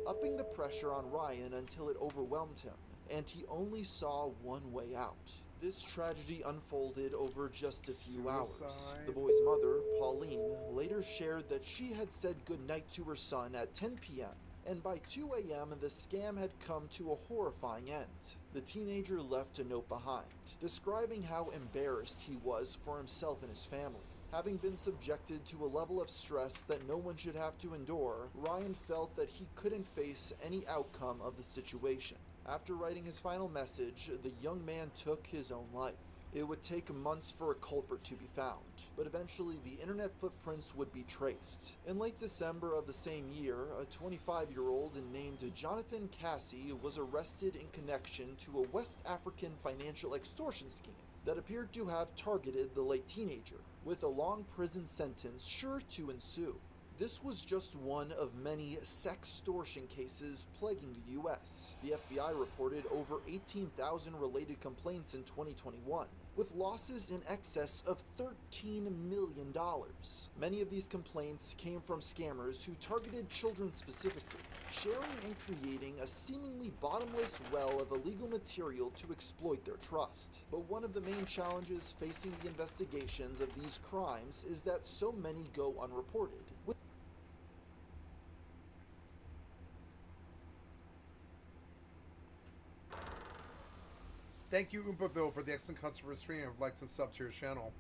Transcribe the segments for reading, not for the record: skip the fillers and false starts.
upping the pressure on Ryan until it overwhelmed him, and he only saw one way out. This tragedy unfolded over just a few hours. The boy's mother, Pauline, later shared that she had said goodnight to her son at 10 p.m., and by 2 a.m. the scam had come to a horrifying end. The teenager left a note behind, describing how embarrassed he was for himself and his family. Having been subjected to a level of stress that no one should have to endure, Ryan felt that he couldn't face any outcome of the situation. After writing his final message, the young man took his own life. It would take months for a culprit to be found, but eventually the internet footprints would be traced. In late December of the same year, a 25-year-old named Jonathan Cassie was arrested in connection to a West African financial extortion scheme that appeared to have targeted the late teenager, with a long prison sentence sure to ensue. This was just one of many sextortion cases plaguing the US. The FBI reported over 18,000 related complaints in 2021, with losses in excess of $13 million. Many of these complaints came from scammers who targeted children specifically, sharing and creating a seemingly bottomless well of illegal material to exploit their trust. But one of the main challenges facing the investigations of these crimes is that so many go unreported. Thank you, Oompaville, for the excellent customer stream. I've liked and sub to your channel.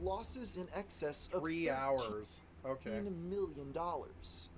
Losses in excess of 3 hours. Okay. $13 million.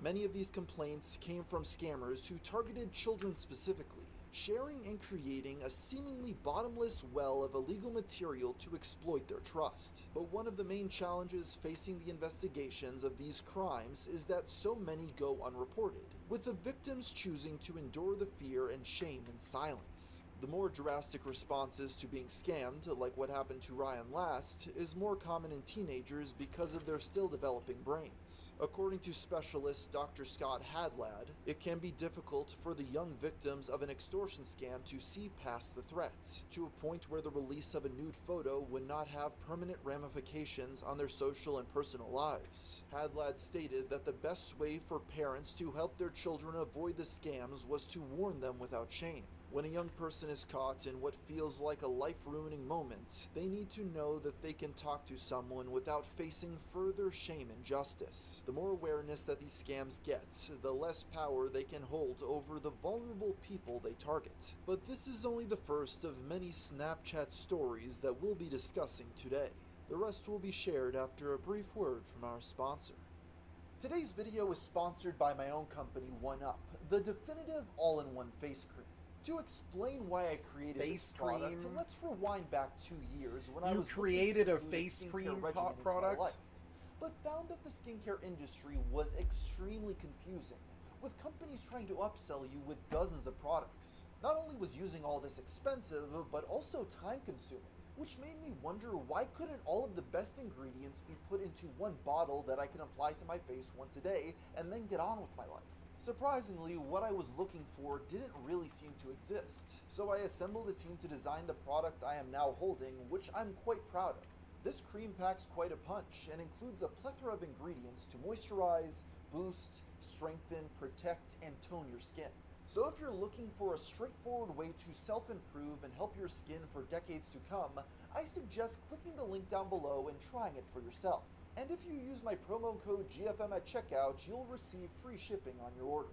Many of these complaints came from scammers who targeted children specifically, sharing and creating a seemingly bottomless well of illegal material to exploit their trust. But one of the main challenges facing the investigations of these crimes is that so many go unreported, with the victims choosing to endure the fear and shame in silence. The more drastic responses to being scammed, like what happened to Ryan last, is more common in teenagers because of their still developing brains. According to specialist Dr. Scott Hadlad, it can be difficult for the young victims of an extortion scam to see past the threat, to a point where the release of a nude photo would not have permanent ramifications on their social and personal lives. Hadlad stated that the best way for parents to help their children avoid the scams was to warn them without shame. When a young person is caught in what feels like a life-ruining moment, they need to know that they can talk to someone without facing further shame and justice. The more awareness that these scams get, the less power they can hold over the vulnerable people they target. But this is only the first of many Snapchat stories that we'll be discussing today. The rest will be shared after a brief word from our sponsor. Today's video is sponsored by my own company, 1UP, the definitive all-in-one face cream. To explain why I created this product, let's rewind back 2 years when I was created a face cream product, but found that the skincare industry was extremely confusing, with companies trying to upsell you with dozens of products. Not only was using all this expensive, but also time-consuming, which made me wonder why couldn't all of the best ingredients be put into one bottle that I can apply to my face once a day and then get on with my life. Surprisingly, what I was looking for didn't really seem to exist, so I assembled a team to design the product I am now holding, which I'm quite proud of. This cream packs quite a punch and includes a plethora of ingredients to moisturize, boost, strengthen, protect, and tone your skin. So if you're looking for a straightforward way to self-improve and help your skin for decades to come, I suggest clicking the link down below and trying it for yourself. And if you use my promo code GFM at checkout, you'll receive free shipping on your order.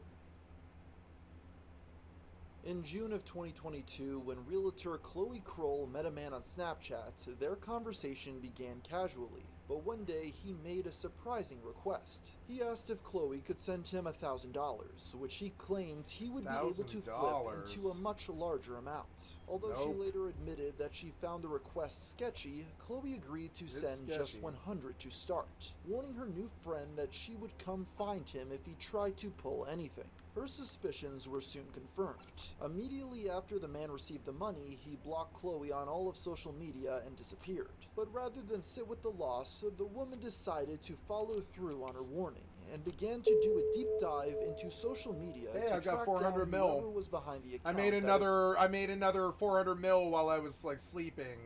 In June of 2022, when realtor Chloe Kroll met a man on Snapchat, their conversation began casually, but one day he made a surprising request. He asked if Chloe could send him $1,000, which he claimed he would be able to flip into a much larger amount. Although she later admitted that she found the request sketchy, Chloe agreed to send just $100 to start, warning her new friend that she would come find him if he tried to pull anything. Her suspicions were soon confirmed. Immediately after the man received the money, he blocked Chloe on all of social media and disappeared. But rather than sit with the loss, the woman decided to follow through on her warning and began to do a deep dive into social media Hey, to I got track 400 down mil. whoever was behind the account. I made another 400 mil while I was like sleeping.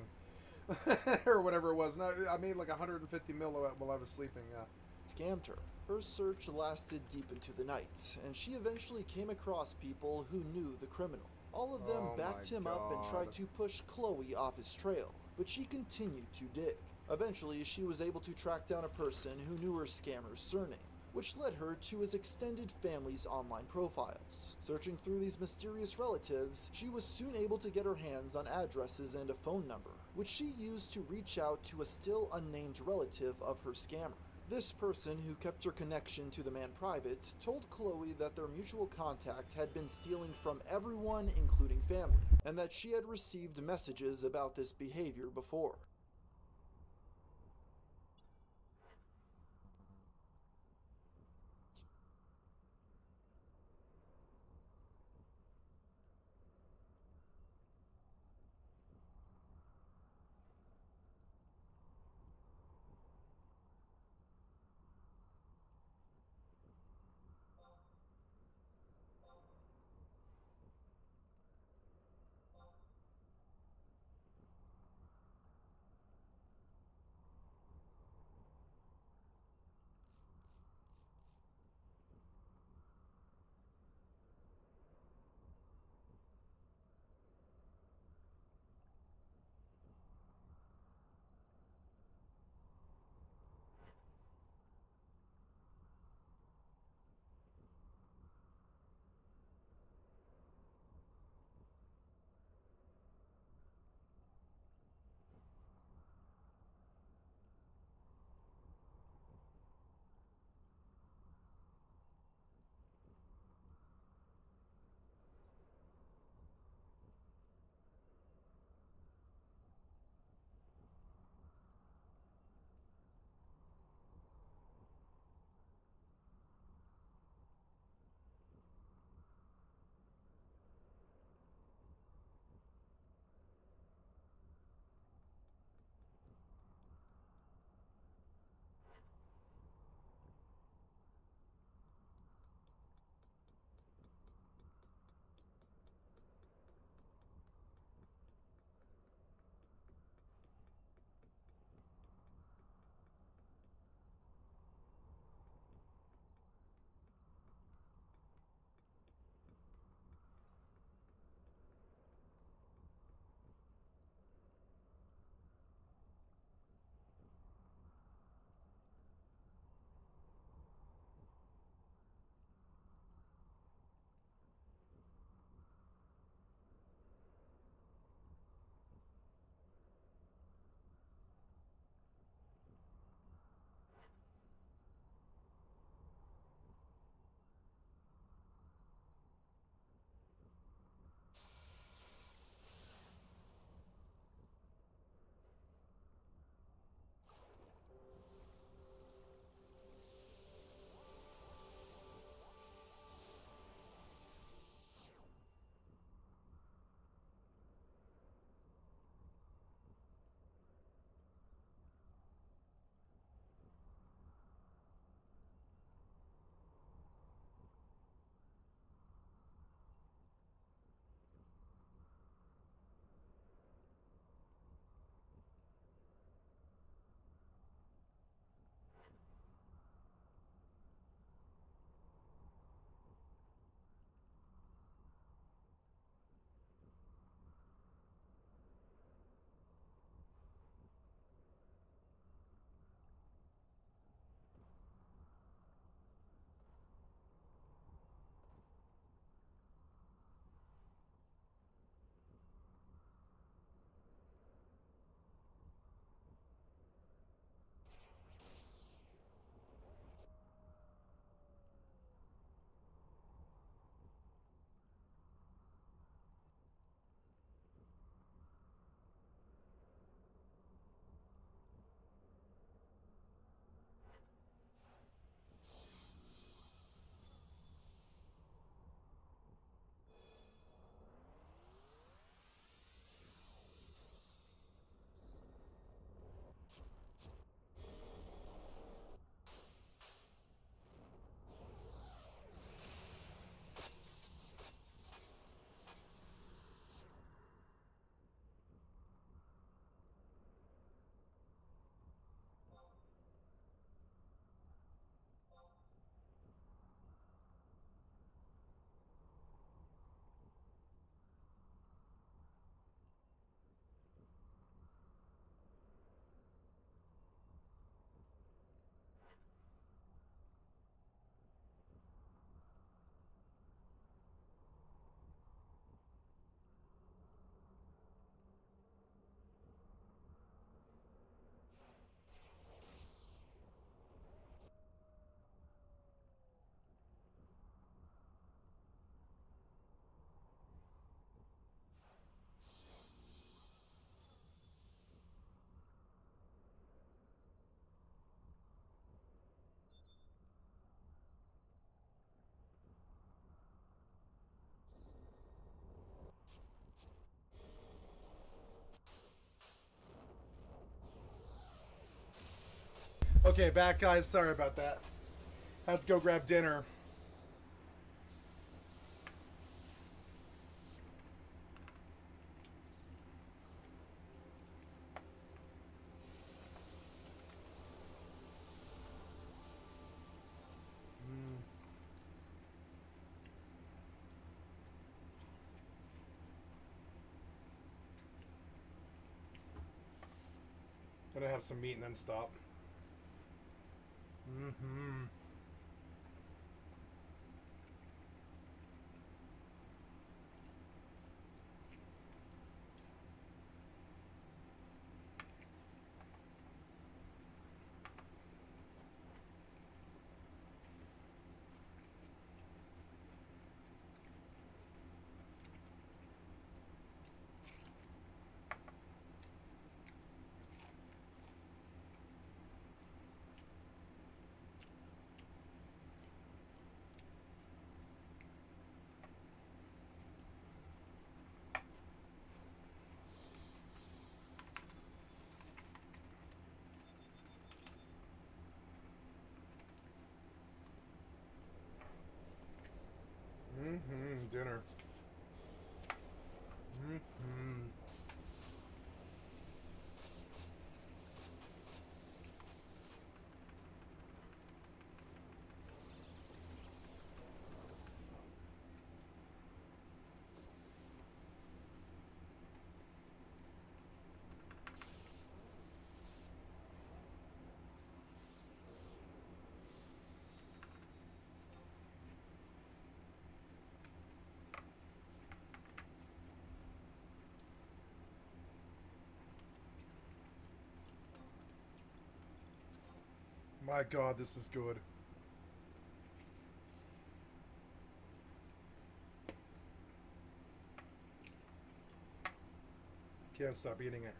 Or whatever it was. No, I made like 150 mil while I was sleeping, yeah. Scammed her. Her search lasted deep into the night, and she eventually came across people who knew the criminal. All of them backed him up and tried to push Chloe off his trail, but she continued to dig. Eventually, she was able to track down a person who knew her scammer's surname, which led her to his extended family's online profiles. Searching through these mysterious relatives, she was soon able to get her hands on addresses and a phone number, which she used to reach out to a still unnamed relative of her scammer. This person, who kept her connection to the man private, told Chloe that their mutual contact had been stealing from everyone, including family, and that she had received messages about this behavior before. Okay, back, guys. Sorry about that. Had to go grab dinner. Gonna have some meat and then stop. Dinner. My God, this is good. Can't stop eating it.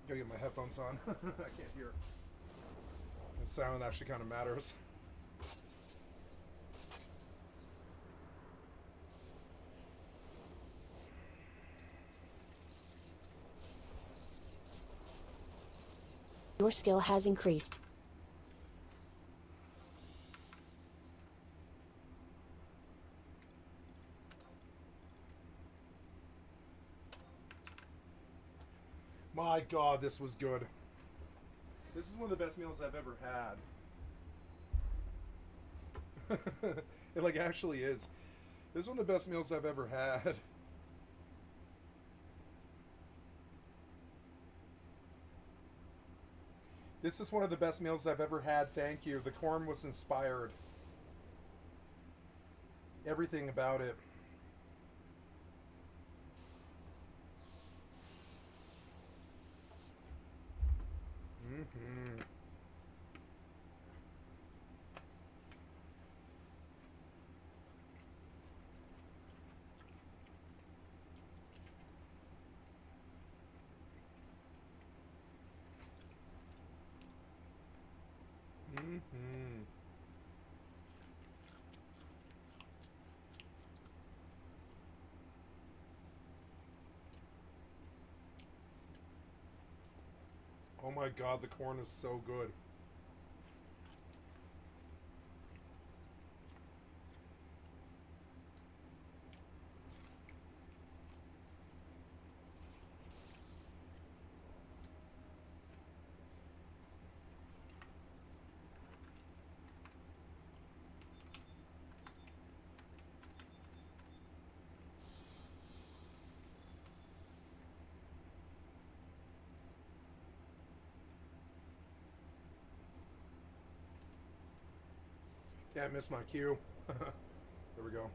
Gotta get my headphones on. I can't hear. The sound actually kind of matters. Your skill has increased. My God, this was good. This is one of the best meals I've ever had. It like actually is. This is one of the best meals I've ever had. This is one of the best meals I've ever had. Thank you. The corn was inspired. Everything about it. Oh my God, the corn is so good. Yeah, I missed my cue. There we go.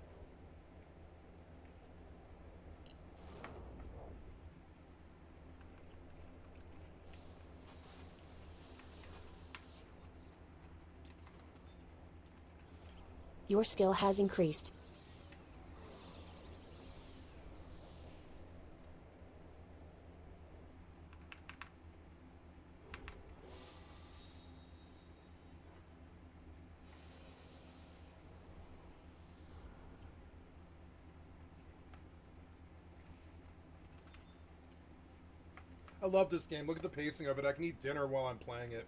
Your skill has increased. I love this game. Look at the pacing of it. I can eat dinner while I'm playing it.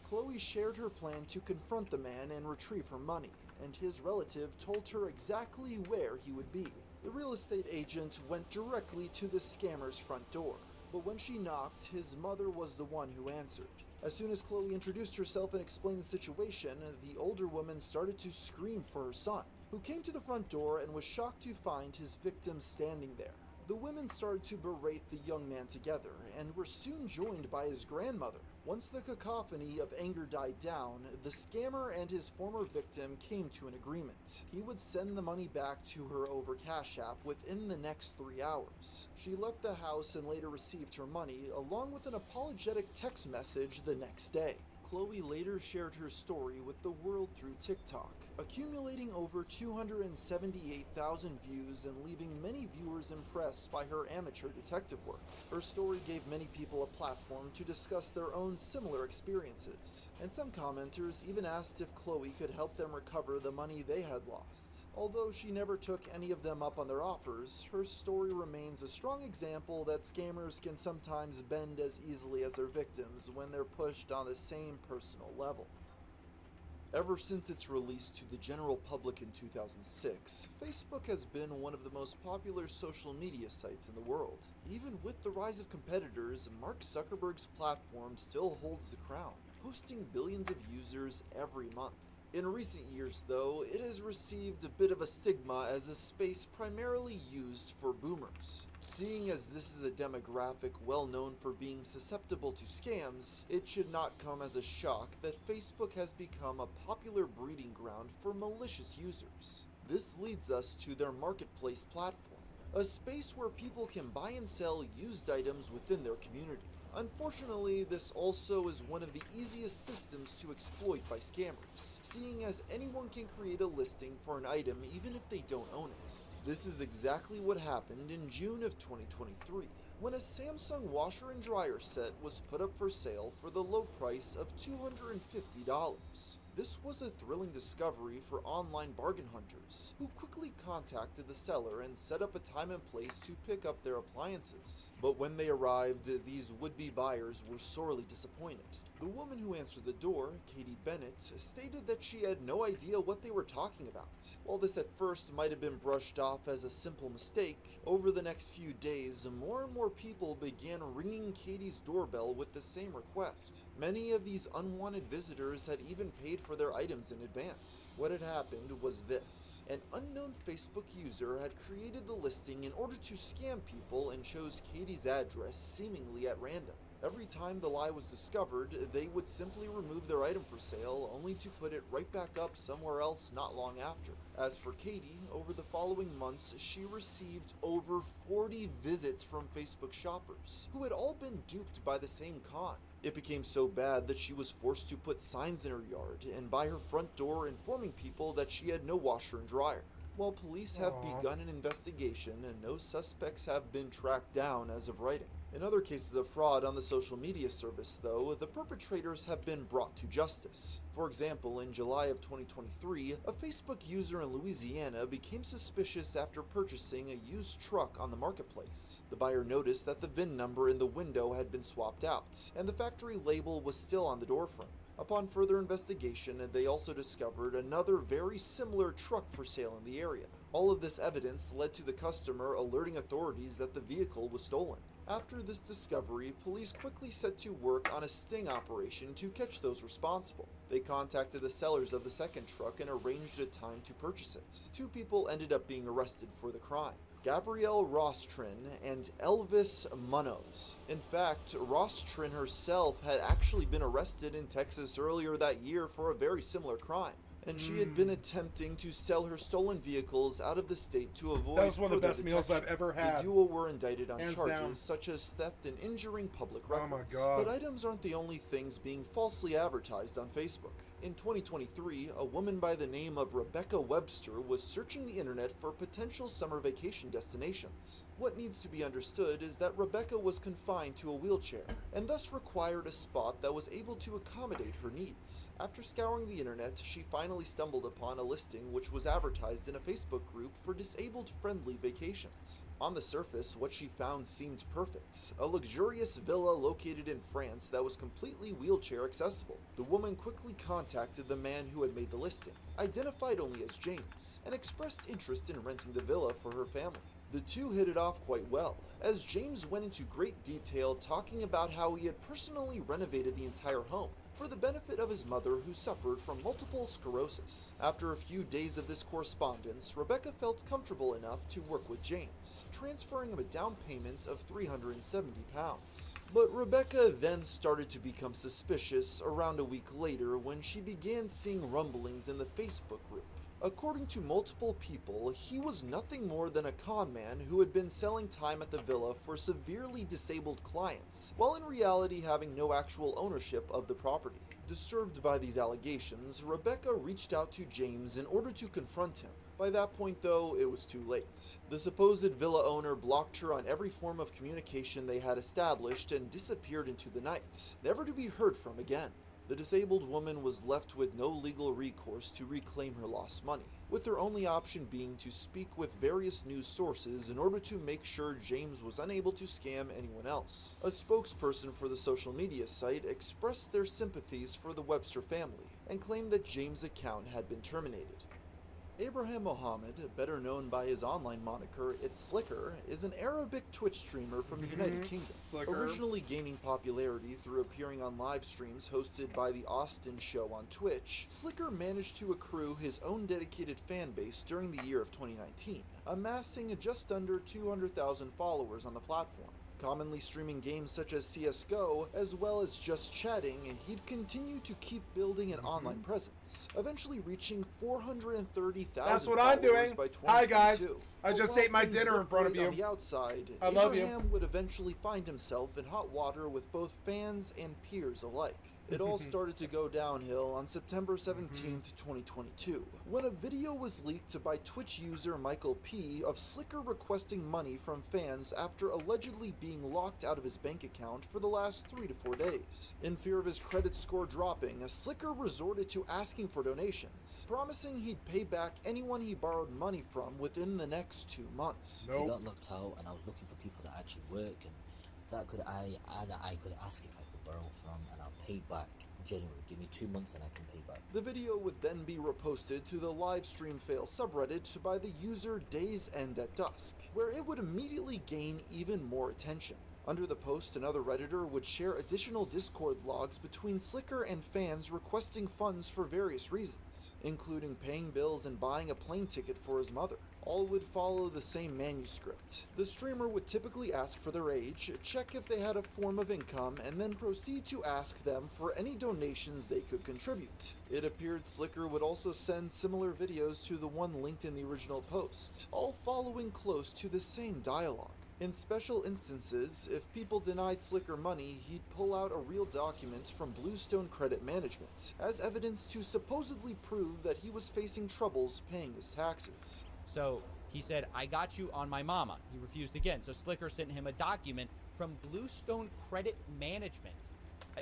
Chloe shared her plan to confront the man and retrieve her money, and his relative told her exactly where he would be. The real estate agent went directly to the scammer's front door, but when she knocked, his mother was the one who answered. As soon as Chloe introduced herself and explained the situation, the older woman started to scream for her son, who came to the front door and was shocked to find his victim standing there. The women started to berate the young man together, and were soon joined by his grandmother. Once the cacophony of anger died down, the scammer and his former victim came to an agreement. He would send the money back to her over Cash App within the next 3 hours. She left the house and later received her money, along with an apologetic text message the next day. Chloe later shared her story with the world through TikTok, accumulating over 278,000 views and leaving many viewers impressed by her amateur detective work. Her story gave many people a platform to discuss their own similar experiences, and some commenters even asked if Chloe could help them recover the money they had lost. Although she never took any of them up on their offers, her story remains a strong example that scammers can sometimes bend as easily as their victims when they're pushed on the same personal level. Ever since its release to the general public in 2006, Facebook has been one of the most popular social media sites in the world. Even with the rise of competitors, Mark Zuckerberg's platform still holds the crown, hosting billions of users every month. In recent years, though, it has received a bit of a stigma as a space primarily used for boomers. Seeing as this is a demographic well known for being susceptible to scams, it should not come as a shock that Facebook has become a popular breeding ground for malicious users. This leads us to their marketplace platform, a space where people can buy and sell used items within their community. Unfortunately, this also is one of the easiest systems to exploit by scammers, seeing as anyone can create a listing for an item even if they don't own it. This is exactly what happened in June of 2023, when a Samsung washer and dryer set was put up for sale for the low price of $250. This was a thrilling discovery for online bargain hunters, who quickly contacted the seller and set up a time and place to pick up their appliances. But when they arrived, these would-be buyers were sorely disappointed. The woman who answered the door, Katie Bennett, stated that she had no idea what they were talking about. While this at first might have been brushed off as a simple mistake, over the next few days, more and more people began ringing Katie's doorbell with the same request. Many of these unwanted visitors had even paid for their items in advance. What had happened was this: an unknown Facebook user had created the listing in order to scam people and chose Katie's address seemingly at random. Every time the lie was discovered, they would simply remove their item for sale, only to put it right back up somewhere else not long after. As for Katie, over the following months, she received over 40 visits from Facebook shoppers, who had all been duped by the same con. It became so bad that she was forced to put signs in her yard and by her front door informing people that she had no washer and dryer. While police have begun an investigation and no suspects have been tracked down as of writing. In other cases of fraud on the social media service, though, the perpetrators have been brought to justice. For example, in July of 2023, a Facebook user in Louisiana became suspicious after purchasing a used truck on the marketplace. The buyer noticed that the VIN number in the window had been swapped out, and the factory label was still on the doorframe. Upon further investigation, they also discovered another very similar truck for sale in the area. All of this evidence led to the customer alerting authorities that the vehicle was stolen. After this discovery, police quickly set to work on a sting operation to catch those responsible. They contacted the sellers of the second truck and arranged a time to purchase it. 2 people ended up being arrested for the crime: Gabrielle Rostrin and Elvis Munoz. In fact, Rostrin herself had actually been arrested in Texas earlier that year for a very similar crime, and she had been attempting to sell her stolen vehicles out of the state to avoid. That was one of the best further meals I've detection. ever had. The duo were indicted on Hands charges down. such as theft and injuring public Oh my records. God. But items aren't the only things being falsely advertised on Facebook. In 2023, a woman by the name of Rebecca Webster was searching the internet for potential summer vacation destinations. What needs to be understood is that Rebecca was confined to a wheelchair, and thus required a spot that was able to accommodate her needs. After scouring the internet, she finally stumbled upon a listing which was advertised in a Facebook group for disabled-friendly vacations. On the surface, what she found seemed perfect: a luxurious villa located in France that was completely wheelchair accessible. The woman quickly contacted the man who had made the listing, identified only as James, and expressed interest in renting the villa for her family. The two hit it off quite well, as James went into great detail talking about how he had personally renovated the entire home for the benefit of his mother, who suffered from multiple sclerosis. After a few days of this correspondence, Rebecca felt comfortable enough to work with James, transferring him a down payment of £370. But Rebecca then started to become suspicious around a week later when she began seeing rumblings in the Facebook group. According to multiple people, he was nothing more than a con man who had been selling time at the villa for severely disabled clients, while in reality having no actual ownership of the property. Disturbed by these allegations, Rebecca reached out to James in order to confront him. By that point, though, it was too late. The supposed villa owner blocked her on every form of communication they had established and disappeared into the night, never to be heard from again. The disabled woman was left with no legal recourse to reclaim her lost money, with her only option being to speak with various news sources in order to make sure James was unable to scam anyone else. A spokesperson for the social media site expressed their sympathies for the Webster family and claimed that James' account had been terminated. Abraham Mohammed, better known by his online moniker It's Slicker, is an Arabic Twitch streamer from the United Kingdom. Slicker. Originally Gaining popularity through appearing on live streams hosted by the Austin Show on Twitch, Slicker managed to accrue his own dedicated fan base during the year of 2019, amassing just under 200,000 followers on the platform. Commonly streaming games such as CSGO, as well as just chatting, he'd continue to keep building an online presence, eventually reaching 430,000 That's what I'm doing. by 2022. Hi guys, I But just while ate my things dinner in looked front of great you. On the outside, I love you. Abraham would eventually find himself in hot water with both fans and peers alike. It all started to go downhill on September 17th, 2022, when a video was leaked by Twitch user Michael P. of Slicker requesting money from fans after allegedly being locked out of his bank account for the last 3 to 4 days. In fear of his credit score dropping, Slicker resorted to asking for donations, promising he'd pay back anyone he borrowed money from within the next 2 months. I got locked out, and I was looking for people that actually work, and that I could ask if I could borrow from, and I'll pay back. Genuinely, give me 2 months and I can pay back. The video would then be reposted to the livestream fail subreddit by the user Days End at Dusk, where it would immediately gain even more attention. Under the post, another Redditor would share additional Discord logs between Slicker and fans requesting funds for various reasons, including paying bills and buying a plane ticket for his mother. All would follow the same manuscript. The streamer would typically ask for their age, check if they had a form of income, and then proceed to ask them for any donations they could contribute. It appeared Slicker would also send similar videos to the one linked in the original post, all following close to the same dialogue. In special instances, if people denied Slicker money, he'd pull out a real document from Bluestone Credit Management, as evidence to supposedly prove that he was facing troubles paying his taxes. So he said, I got you on my mama. He refused again. So Slicker sent him a document from Bluestone Credit Management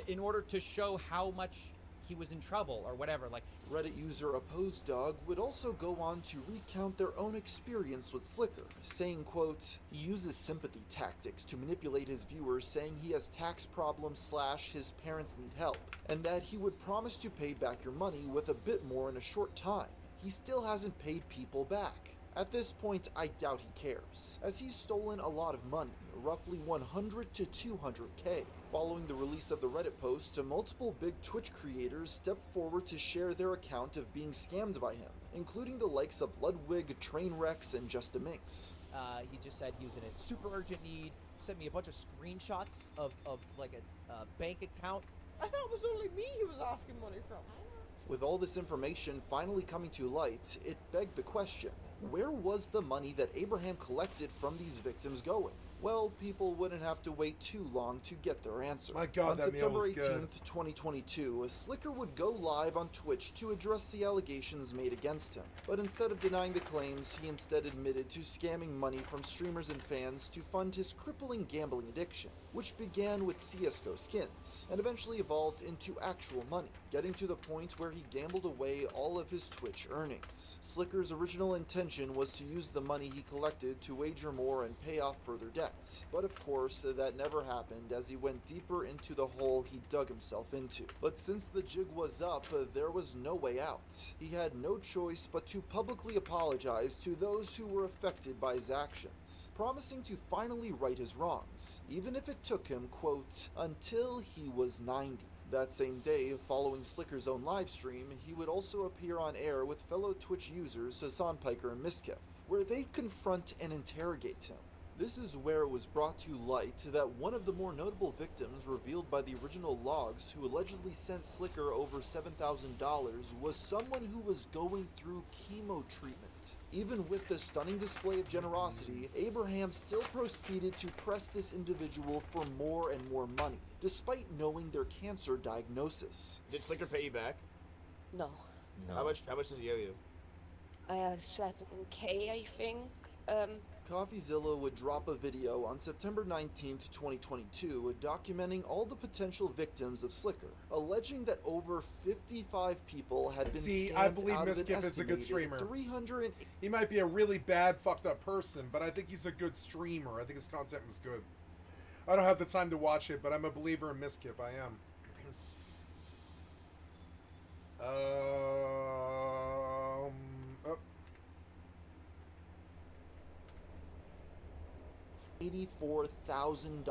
in order to show how much he was in trouble or whatever. Like, Reddit user OpposedDog would also go on to recount their own experience with Slicker, saying, quote, "He uses sympathy tactics to manipulate his viewers, saying he has tax problems / his parents need help, and that he would promise to pay back your money with a bit more in a short time. He still hasn't paid people back. At this point, I doubt he cares, as he's stolen a lot of money, roughly 100 to 200K. Following the release of the Reddit post, multiple big Twitch creators stepped forward to share their account of being scammed by him, including the likes of Ludwig, Trainwrecks, and Just a Minx. he just said he was in a super urgent need, sent me a bunch of screenshots of like a bank account. I thought it was only me he was asking money from. With all this information finally coming to light, it begged the question, where was the money that Abraham collected from these victims going? Well, people wouldn't have to wait too long to get their answer. My God, on that meal September was 18th, good. 2022, Slicker would go live on Twitch to address the allegations made against him. But instead of denying the claims, he instead admitted to scamming money from streamers and fans to fund his crippling gambling addiction, which began with CSGO skins, and eventually evolved into actual money, getting to the point where he gambled away all of his Twitch earnings. Slicker's original intention was to use the money he collected to wager more and pay off further debts. But of course, that never happened as he went deeper into the hole he dug himself into. But since the jig was up, there was no way out. He had no choice but to publicly apologize to those who were affected by his actions, promising to finally right his wrongs, even if it took him, quote, until he was 90. That same day, following Slicker's own livestream, he would also appear on air with fellow Twitch users Hassan Piker and Miskiff, where they'd confront and interrogate him. This is where it was brought to light that one of the more notable victims revealed by the original logs who allegedly sent Slicker over $7,000 was someone who was going through chemo treatment. Even with this stunning display of generosity, Abraham still proceeded to press this individual for more and more money, despite knowing their cancer diagnosis. Did Slicker pay you back? No. No. How much does he owe you? I have 7K, I think. Coffeezilla would drop a video on September 19th, 2022, documenting all the potential victims of Slicker, alleging that over 55 people had been scammed I believe out of an Miskiff is a good streamer. 300. He might be a really bad, fucked up person, but I think he's a good streamer. I think his content was good. I don't have the time to watch it, but I'm a believer in Miskiff. I am. 84,000.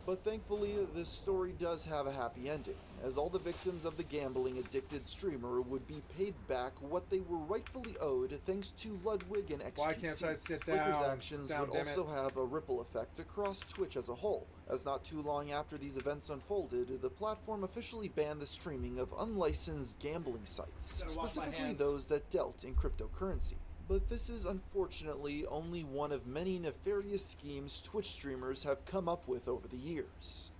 But thankfully, this story does have a happy ending, as all the victims of the gambling addicted streamer would be paid back what they were rightfully owed thanks to Ludwig and XQC. Why can't I sit Slicker's down? actions Sit down, would damn also have a ripple effect across Twitch as a whole, as not too long after these events unfolded, the platform officially banned the streaming of unlicensed gambling sites, Gotta wash my specifically hands. those that dealt in cryptocurrency. But this is unfortunately only one of many nefarious schemes Twitch streamers have come up with over the years.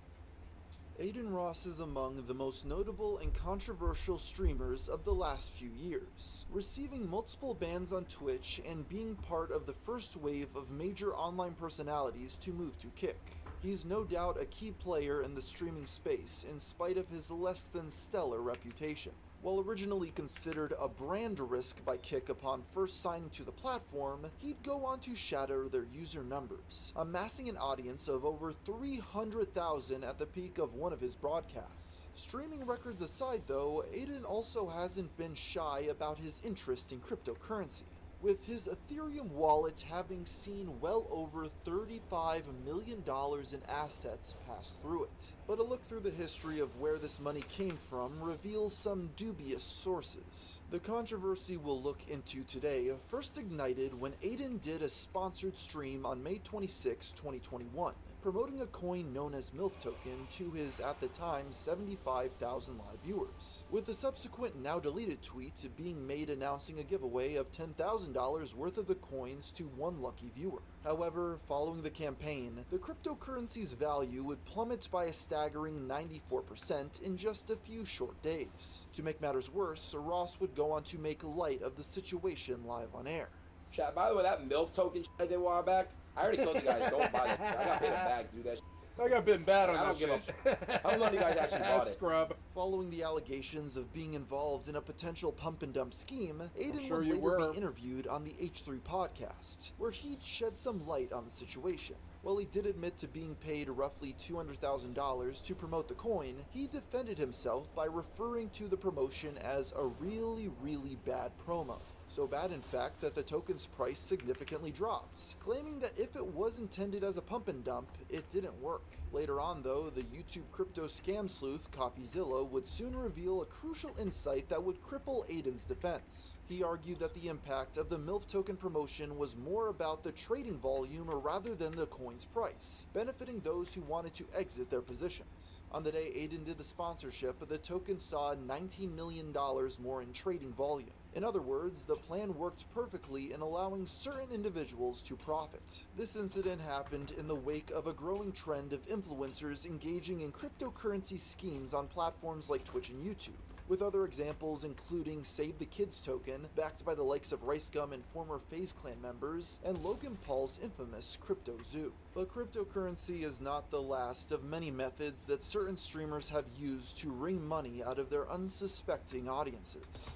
Aiden Ross is among the most notable and controversial streamers of the last few years, receiving multiple bans on Twitch and being part of the first wave of major online personalities to move to Kick. He's no doubt a key player in the streaming space in spite of his less than stellar reputation. While originally considered a brand risk by Kick upon first signing to the platform, he'd go on to shatter their user numbers, amassing an audience of over 300,000 at the peak of one of his broadcasts. Streaming records aside though, Aiden also hasn't been shy about his interest in cryptocurrency, with his Ethereum wallet having seen well over $35 million in assets pass through it. But a look through the history of where this money came from reveals some dubious sources. The controversy we'll look into today first ignited when Aiden did a sponsored stream on May 26, 2021, promoting a coin known as MILF token to his, at the time, 75,000 live viewers, with the subsequent now deleted tweet being made announcing a giveaway of $10,000 worth of the coins to one lucky viewer. However, following the campaign, the cryptocurrency's value would plummet by a staggering 94% in just a few short days. To make matters worse, Ross would go on to make light of the situation live on air. Chat, by the way, that MILF token shit I did a while back, I already told you guys, don't buy that shit. I got paid a bag to do that shit. I got bitten bad on I that don't give shit. How many of you guys actually bought it? Scrub. Following the allegations of being involved in a potential pump and dump scheme, Aiden sure would you later were. be interviewed on the H3 podcast, where he'd shed some light on the situation. While he did admit to being paid roughly $200,000 to promote the coin, he defended himself by referring to the promotion as a really, really bad promo. So bad, in fact, that the token's price significantly dropped, claiming that if it was intended as a pump and dump, it didn't work. Later on, though, the YouTube crypto scam sleuth CoffeeZilla would soon reveal a crucial insight that would cripple Aiden's defense. He argued that the impact of the MILF token promotion was more about the trading volume rather than the coin's price, benefiting those who wanted to exit their positions. On the day Aiden did the sponsorship, the token saw $19 million more in trading volume. In other words, the plan worked perfectly in allowing certain individuals to profit. This incident happened in the wake of a growing trend of influencers engaging in cryptocurrency schemes on platforms like Twitch and YouTube, with other examples including Save the Kids token, backed by the likes of RiceGum and former FaZe Clan members, and Logan Paul's infamous Crypto Zoo. But cryptocurrency is not the last of many methods that certain streamers have used to wring money out of their unsuspecting audiences.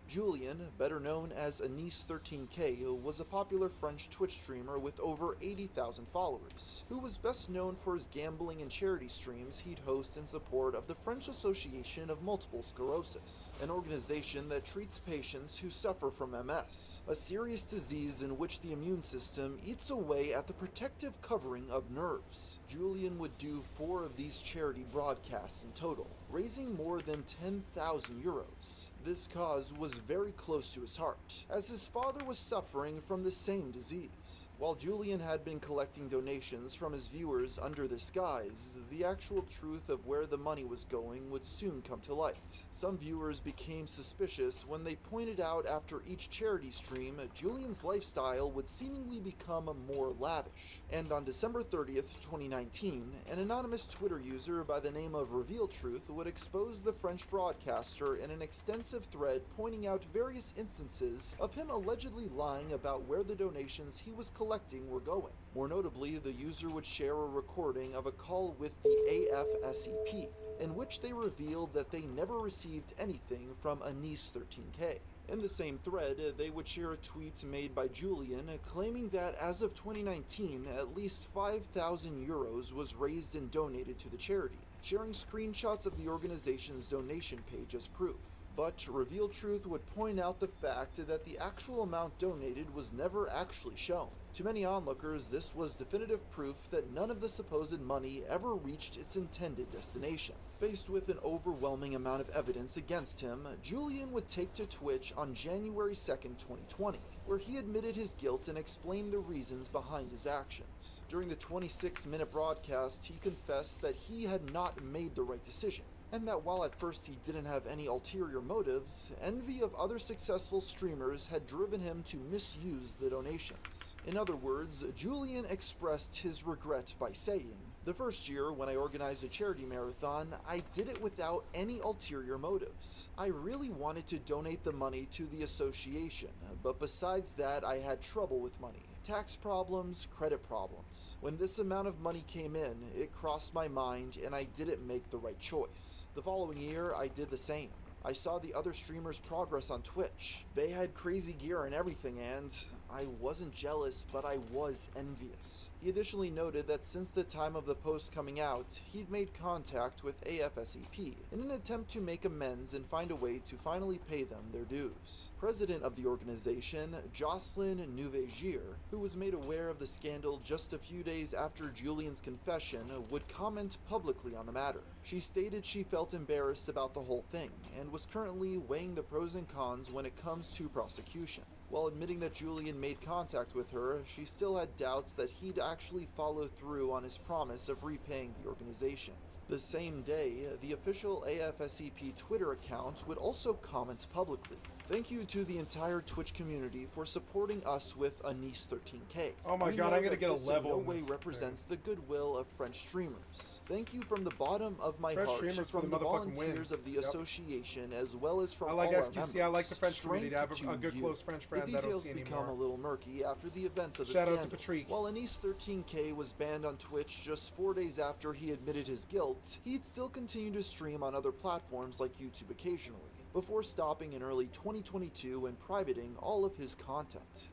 Julien, better known as Anis13K, was a popular French Twitch streamer with over 80,000 followers, who was best known for his gambling and charity streams he'd host in support of the French Association of Multiple Sclerosis, an organization that treats patients who suffer from MS, a serious disease in which the immune system eats away at the protective covering of nerves. Julien would do 4 of these charity broadcasts in total, raising more than 10,000 euros. This cause was very close to his heart, as his father was suffering from the same disease. While Julien had been collecting donations from his viewers under this guise, the actual truth of where the money was going would soon come to light. Some viewers became suspicious when they pointed out after each charity stream, Julien's lifestyle would seemingly become more lavish. And on December 30th, 2019, an anonymous Twitter user by the name of Reveal Truth would expose the French broadcaster in an extensive thread pointing out various instances of him allegedly lying about where the donations he was collecting were going. More notably, the user would share a recording of a call with the AFSEP, in which they revealed that they never received anything from Anis13K. In the same thread, they would share a tweet made by Julien claiming that as of 2019, at least 5,000 euros was raised and donated to the charity, sharing screenshots of the organization's donation page as proof. But Reveal Truth would point out the fact that the actual amount donated was never actually shown. To many onlookers, this was definitive proof that none of the supposed money ever reached its intended destination. Faced with an overwhelming amount of evidence against him, Julien would take to Twitch on January 2nd, 2020, where he admitted his guilt and explained the reasons behind his actions. During the 26-minute broadcast, he confessed that he had not made the right decision, and that while at first he didn't have any ulterior motives, envy of other successful streamers had driven him to misuse the donations. In other words, Julien expressed his regret by saying, "The first year when I organized a charity marathon, I did it without any ulterior motives. I really wanted to donate the money to the association, but besides that I had trouble with money. Tax problems, credit problems. When this amount of money came in, it crossed my mind and I didn't make the right choice. The following year, I did the same. I saw the other streamers' progress on Twitch. They had crazy gear and everything, and I wasn't jealous, but I was envious." He additionally noted that since the time of the post coming out, he'd made contact with AFSEP in an attempt to make amends and find a way to finally pay them their dues. President of the organization, Jocelyn Nouvegier, who was made aware of the scandal just a few days after Julien's confession, would comment publicly on the matter. She stated she felt embarrassed about the whole thing and was currently weighing the pros and cons when it comes to prosecution. While admitting that Julien made contact with her, she still had doubts that he'd actually follow through on his promise of repaying the organization. The same day, the official AFSEP Twitter account would also comment publicly. "Thank you to the entire Twitch community for supporting us with a Nice 13K. Oh my We god, know I'm gonna that get a this level in no in way this represents the goodwill of French streamers. Thank you from the bottom of my French heart, streamers for from the the motherfucking volunteers win. of the Yep. association, as well as from I like all our SQC, I like the French community. I have Strength a good to close you. French friend The that I don't details see become anymore. a little murky after the events of the Shout out to scandal. Patrick. While Anise 13K was banned on Twitch just 4 days after he admitted his guilt, he'd still continue to stream on other platforms like YouTube occasionally, before stopping in early 2022 and privating all of his content.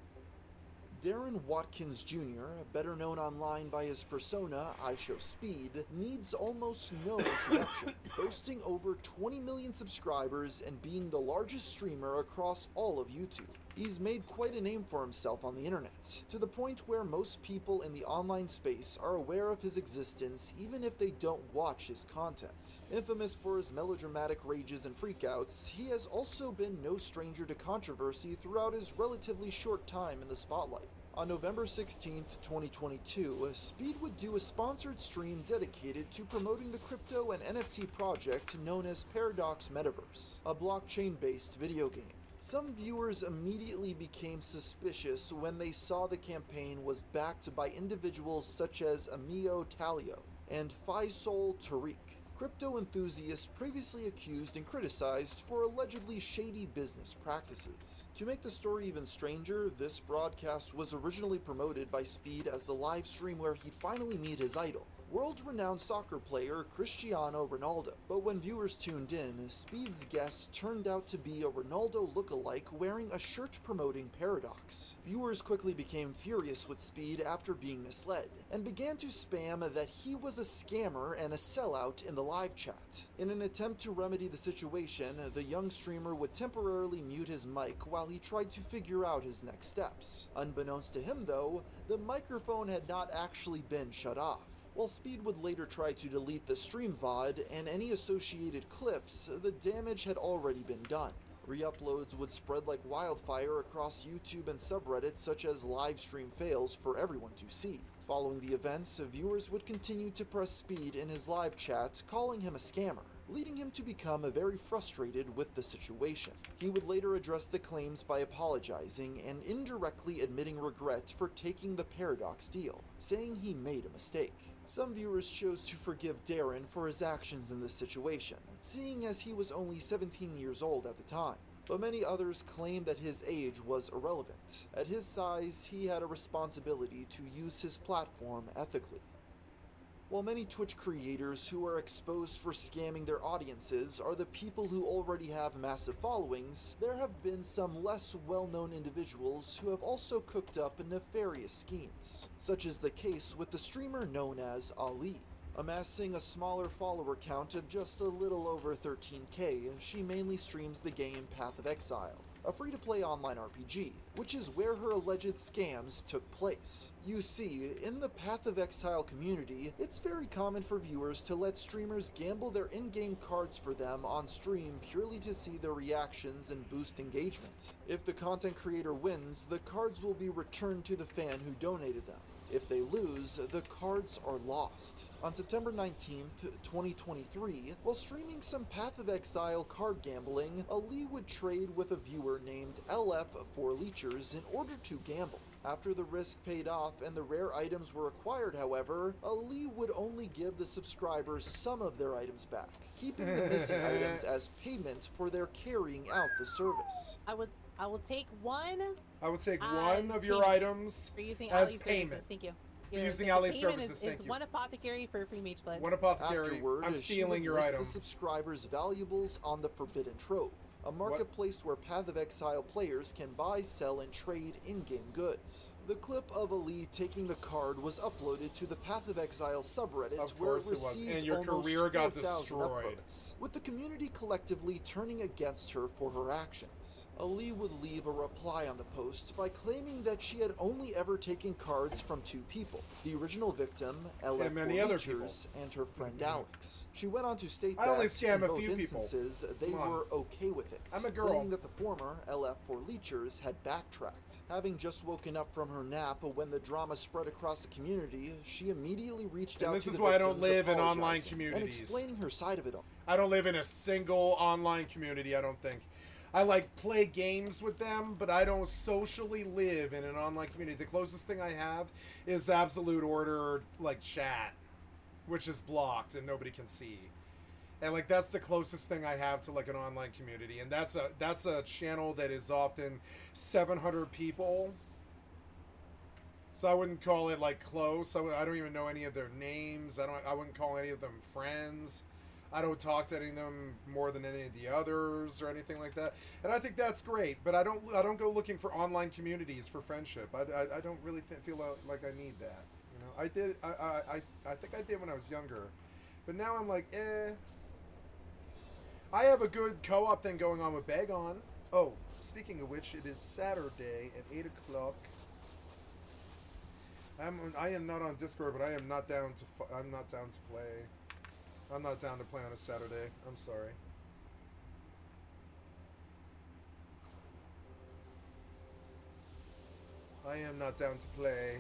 Darren Watkins Jr., better known online by his persona, iShowSpeed, needs almost no introduction, boasting over 20 million subscribers and being the largest streamer across all of YouTube. He's made quite a name for himself on the internet, to the point where most people in the online space are aware of his existence even if they don't watch his content. Infamous for his melodramatic rages and freakouts, he has also been no stranger to controversy throughout his relatively short time in the spotlight. On November 16, 2022, Speed would do a sponsored stream dedicated to promoting the crypto and NFT project known as Paradox Metaverse, a blockchain-based video game. Some viewers immediately became suspicious when they saw the campaign was backed by individuals such as Emio Talio and Faisal Tariq, crypto enthusiasts previously accused and criticized for allegedly shady business practices. To make the story even stranger, this broadcast was originally promoted by Speed as the live stream where he'd finally meet his idol, world-renowned soccer player Cristiano Ronaldo. But when viewers tuned in, Speed's guest turned out to be a Ronaldo lookalike wearing a shirt promoting Paradox. Viewers quickly became furious with Speed after being misled, and began to spam that he was a scammer and a sellout in the live chat. In an attempt to remedy the situation, the young streamer would temporarily mute his mic while he tried to figure out his next steps. Unbeknownst to him though, the microphone had not actually been shut off. While Speed would later try to delete the stream VOD and any associated clips, the damage had already been done. Re-uploads would spread like wildfire across YouTube and subreddits such as livestream fails for everyone to see. Following the events, viewers would continue to press Speed in his live chat, calling him a scammer, leading him to become very frustrated with the situation. He would later address the claims by apologizing and indirectly admitting regret for taking the Paradox deal, saying he made a mistake. Some viewers chose to forgive Darren for his actions in this situation, seeing as he was only 17 years old at the time. But many others claimed that his age was irrelevant. At his size, he had a responsibility to use his platform ethically. While many Twitch creators who are exposed for scamming their audiences are the people who already have massive followings, there have been some less well-known individuals who have also cooked up nefarious schemes, such as the case with the streamer known as Ali. Amassing a smaller follower count of just a little over 13K, she mainly streams the game Path of Exile, a free-to-play online RPG, which is where her alleged scams took place. You see, in the Path of Exile community, it's very common for viewers to let streamers gamble their in-game cards for them on stream purely to see their reactions and boost engagement. If the content creator wins, the cards will be returned to the fan who donated them. If they lose, the cards are lost. On September 19th, 2023, while streaming some Path of Exile card gambling, Ali would trade with a viewer named LF4Leechers in order to gamble. After the risk paid off and the rare items were acquired, however, Ali would only give the subscribers some of their items back, keeping the missing items as payment for their carrying out the service. I will take one. I would take as one of your payment using for using as Ali's payment. services. Thank you. For Your- using the Ali's payment services, is, thank is you. one apothecary for free mage blood. One apothecary. Afterward, I'm she stealing would your list item. the subscribers' valuables on the Forbidden Trove, a marketplace where Path of Exile players can buy, sell, and trade in-game goods. The clip of Ali taking the card was uploaded to the Path of Exile subreddit, Of where it course it was, received and your almost career got 4,000 destroyed. upvotes, with the community collectively turning against her for her actions. Ali would leave a reply on the post by claiming that she had only ever taken cards from two people, the original victim, And many other people. Leechers, and her friend Alex. She went on to state I that only scam in a both few people. instances, they Come on. were okay with it, I'm a girl. claiming that the former, LF4Leechers, had backtracked. Having just woken up from her nap when the drama spread across the community, she immediately reached out And this to is the why I don't victims, live in online apologizing communities. and explaining her side of it all. I don't live in a single online community, I don't think. I like play games with them, but I don't socially live in an online community. The closest thing I have is Absolute Order, like, chat, which is blocked and nobody can see. And like that's the closest thing I have to like an online community, and that's a channel that is often 700 people. So I wouldn't call it like close. I don't even know any of their names. I wouldn't call any of them friends. I don't talk to any of them more than any of the others or anything like that. And I think that's great, but I don't go looking for online communities for friendship. I don't really feel like I need that. You know, I did. I think I did when I was younger, but now I'm like, eh. I have a good co-op thing going on with Bagon. Oh, speaking of which, it is Saturday at 8 o'clock. I am not on Discord, but I am not down to play. I'm not down to play on a Saturday. I'm sorry. I am not down to play.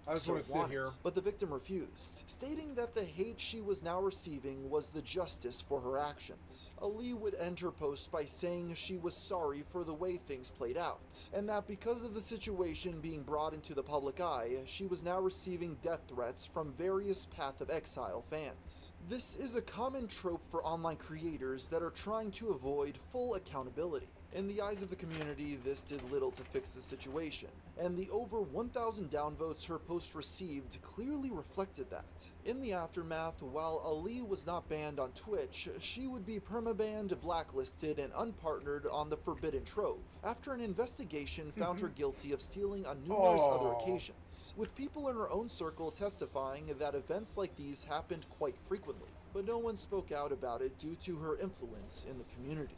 I just want to sit here. But the victim refused, stating that the hate she was now receiving was the justice for her actions. Ali would end her post by saying she was sorry for the way things played out, and that because of the situation being brought into the public eye, she was now receiving death threats from various Path of Exile fans. This is a common trope for online creators that are trying to avoid full accountability. In the eyes of the community, this did little to fix the situation, and the over 1,000 downvotes her post received clearly reflected that. In the aftermath, while Ali was not banned on Twitch, she would be permabanned, blacklisted, and unpartnered on the Forbidden Trove, after an investigation found her guilty of stealing on numerous other occasions, with people in her own circle testifying that events like these happened quite frequently, but no one spoke out about it due to her influence in the community.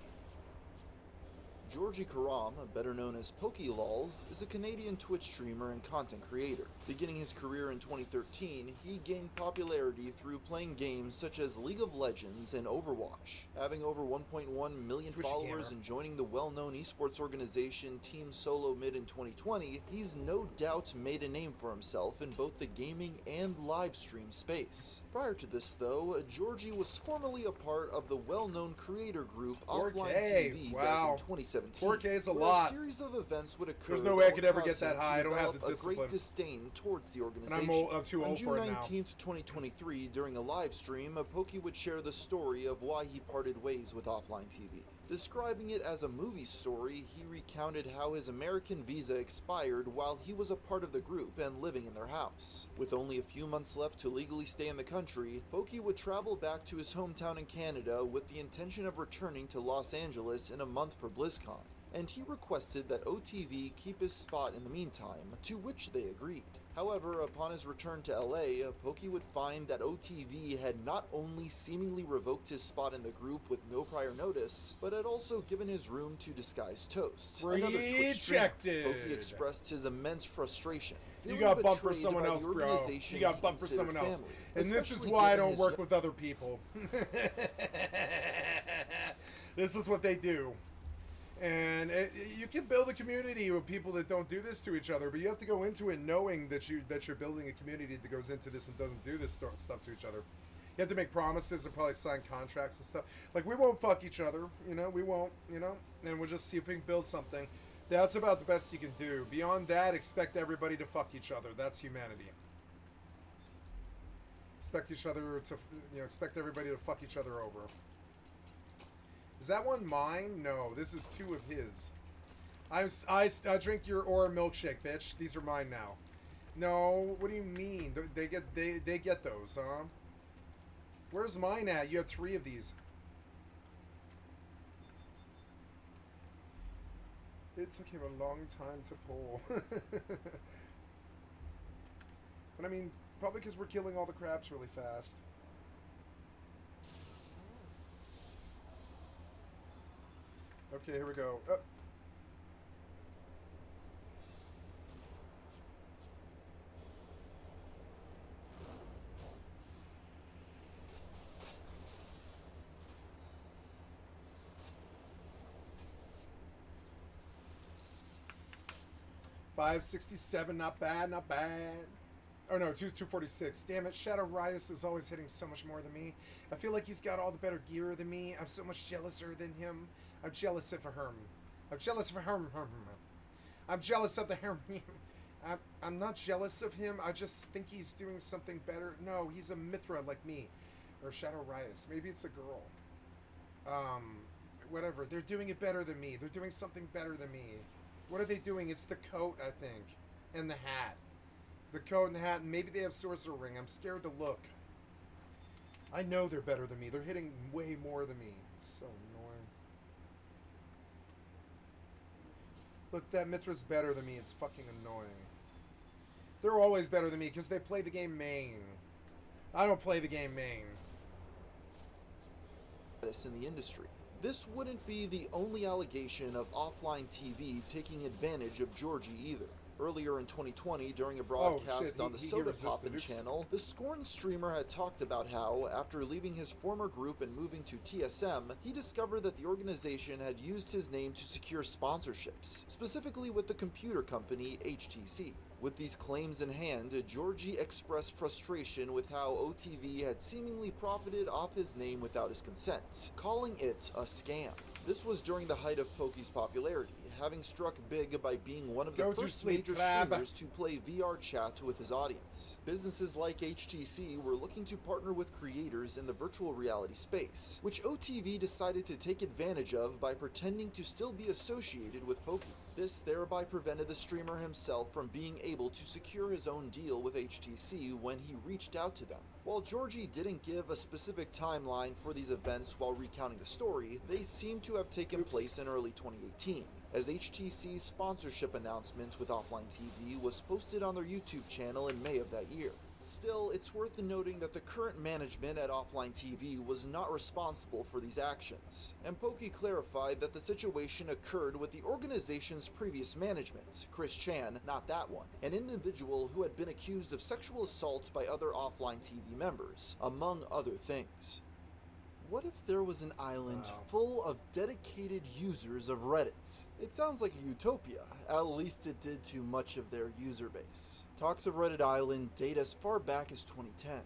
Georgie Karam, better known as PokeLols, is a Canadian Twitch streamer and content creator. Beginning his career in 2013, he gained popularity through playing games such as League of Legends and Overwatch. Having over 1.1 million followers and joining the well-known esports organization Team Solo Mid in 2020, he's no doubt made a name for himself in both the gaming and live stream space. Prior to this, though, Georgie was formerly a part of the well-known creator group Offline TV back in 2017. 4K is a where lot. A series of events would occur. There's no way I could ever get that high. I don't have the discipline. A great disdain towards the organization. And I'm too old for it now. On June 19th, 2023, during a live stream, Pokey would share the story of why he parted ways with Offline TV. Describing it as a movie story, he recounted how his American visa expired while he was a part of the group and living in their house. With only a few months left to legally stay in the country, Pokey would travel back to his hometown in Canada with the intention of returning to Los Angeles in a month for BlizzCon, and he requested that OTV keep his spot in the meantime, to which they agreed. However, upon his return to LA, Pokey would find that OTV had not only seemingly revoked his spot in the group with no prior notice, but had also given his room to Disguised Toast. Another Twitch streamer. Pokey expressed his immense frustration. You got bumped for someone else, bro. You got bumped for someone else. And this is why I don't work with other people. This is what they do. And you can build a community with people that don't do this to each other, but you have to go into it knowing that you're building a community that goes into this and doesn't do this stuff to each other. You have to make promises and probably sign contracts and stuff. Like, we won't fuck each other, we won't, and we'll just see if we can build something. That's about the best you can do. Beyond that, expect everybody to fuck each other. That's humanity. Expect everybody to fuck each other over. Is that one mine? No, this is two of his. I drink your Aura milkshake, bitch. These are mine now. No, what do you mean? They get those, huh? Where's mine at? You have 3 of these. It took him a long time to pull. But I mean, probably because we're killing all the crabs really fast. Okay, here we go. 567, not bad, not bad. Oh no, 246. Damn it, Shadow Rias is always hitting so much more than me. I feel like he's got all the better gear than me. I'm so much jealouser than him. I'm jealous of him. I'm jealous of him. I'm jealous of the him. I'm not jealous of him. I just think he's doing something better. No, he's a Mithra like me. Or Shadow Rias. Maybe it's a girl. Whatever. They're doing it better than me. They're doing something better than me. What are they doing? It's the coat, I think. And the hat. The coat and the hat, and maybe they have Sorcerer Ring. I'm scared to look. I know they're better than me. They're hitting way more than me. It's so annoying. Look, that Mithra's better than me. It's fucking annoying. They're always better than me because they play the game main. I don't play the game main. In the industry. This wouldn't be the only allegation of offline TV taking advantage of Georgie either. Earlier in 2020, during a broadcast on the Soda Poppin' channel, the Scorn streamer had talked about how, after leaving his former group and moving to TSM, he discovered that the organization had used his name to secure sponsorships, specifically with the computer company HTC. With these claims in hand, Georgie expressed frustration with how OTV had seemingly profited off his name without his consent, calling it a scam. This was during the height of Pokey's popularity, having struck big by being one of the first major streamers to play VR chat with his audience. Businesses like HTC were looking to partner with creators in the virtual reality space, which OTV decided to take advantage of by pretending to still be associated with Pokey. This thereby prevented the streamer himself from being able to secure his own deal with HTC when he reached out to them. While Georgie didn't give a specific timeline for these events while recounting the story, they seem to have taken place in early 2018, as HTC's sponsorship announcement with Offline TV was posted on their YouTube channel in May of that year. Still, it's worth noting that the current management at Offline TV was not responsible for these actions, and Pokey clarified that the situation occurred with the organization's previous management, Chris Chan, not that one, an individual who had been accused of sexual assault by other Offline TV members, among other things. What if there was an island full of dedicated users of Reddit? It sounds like a utopia, at least it did to much of their user base. Talks of Reddit Island date as far back as 2010.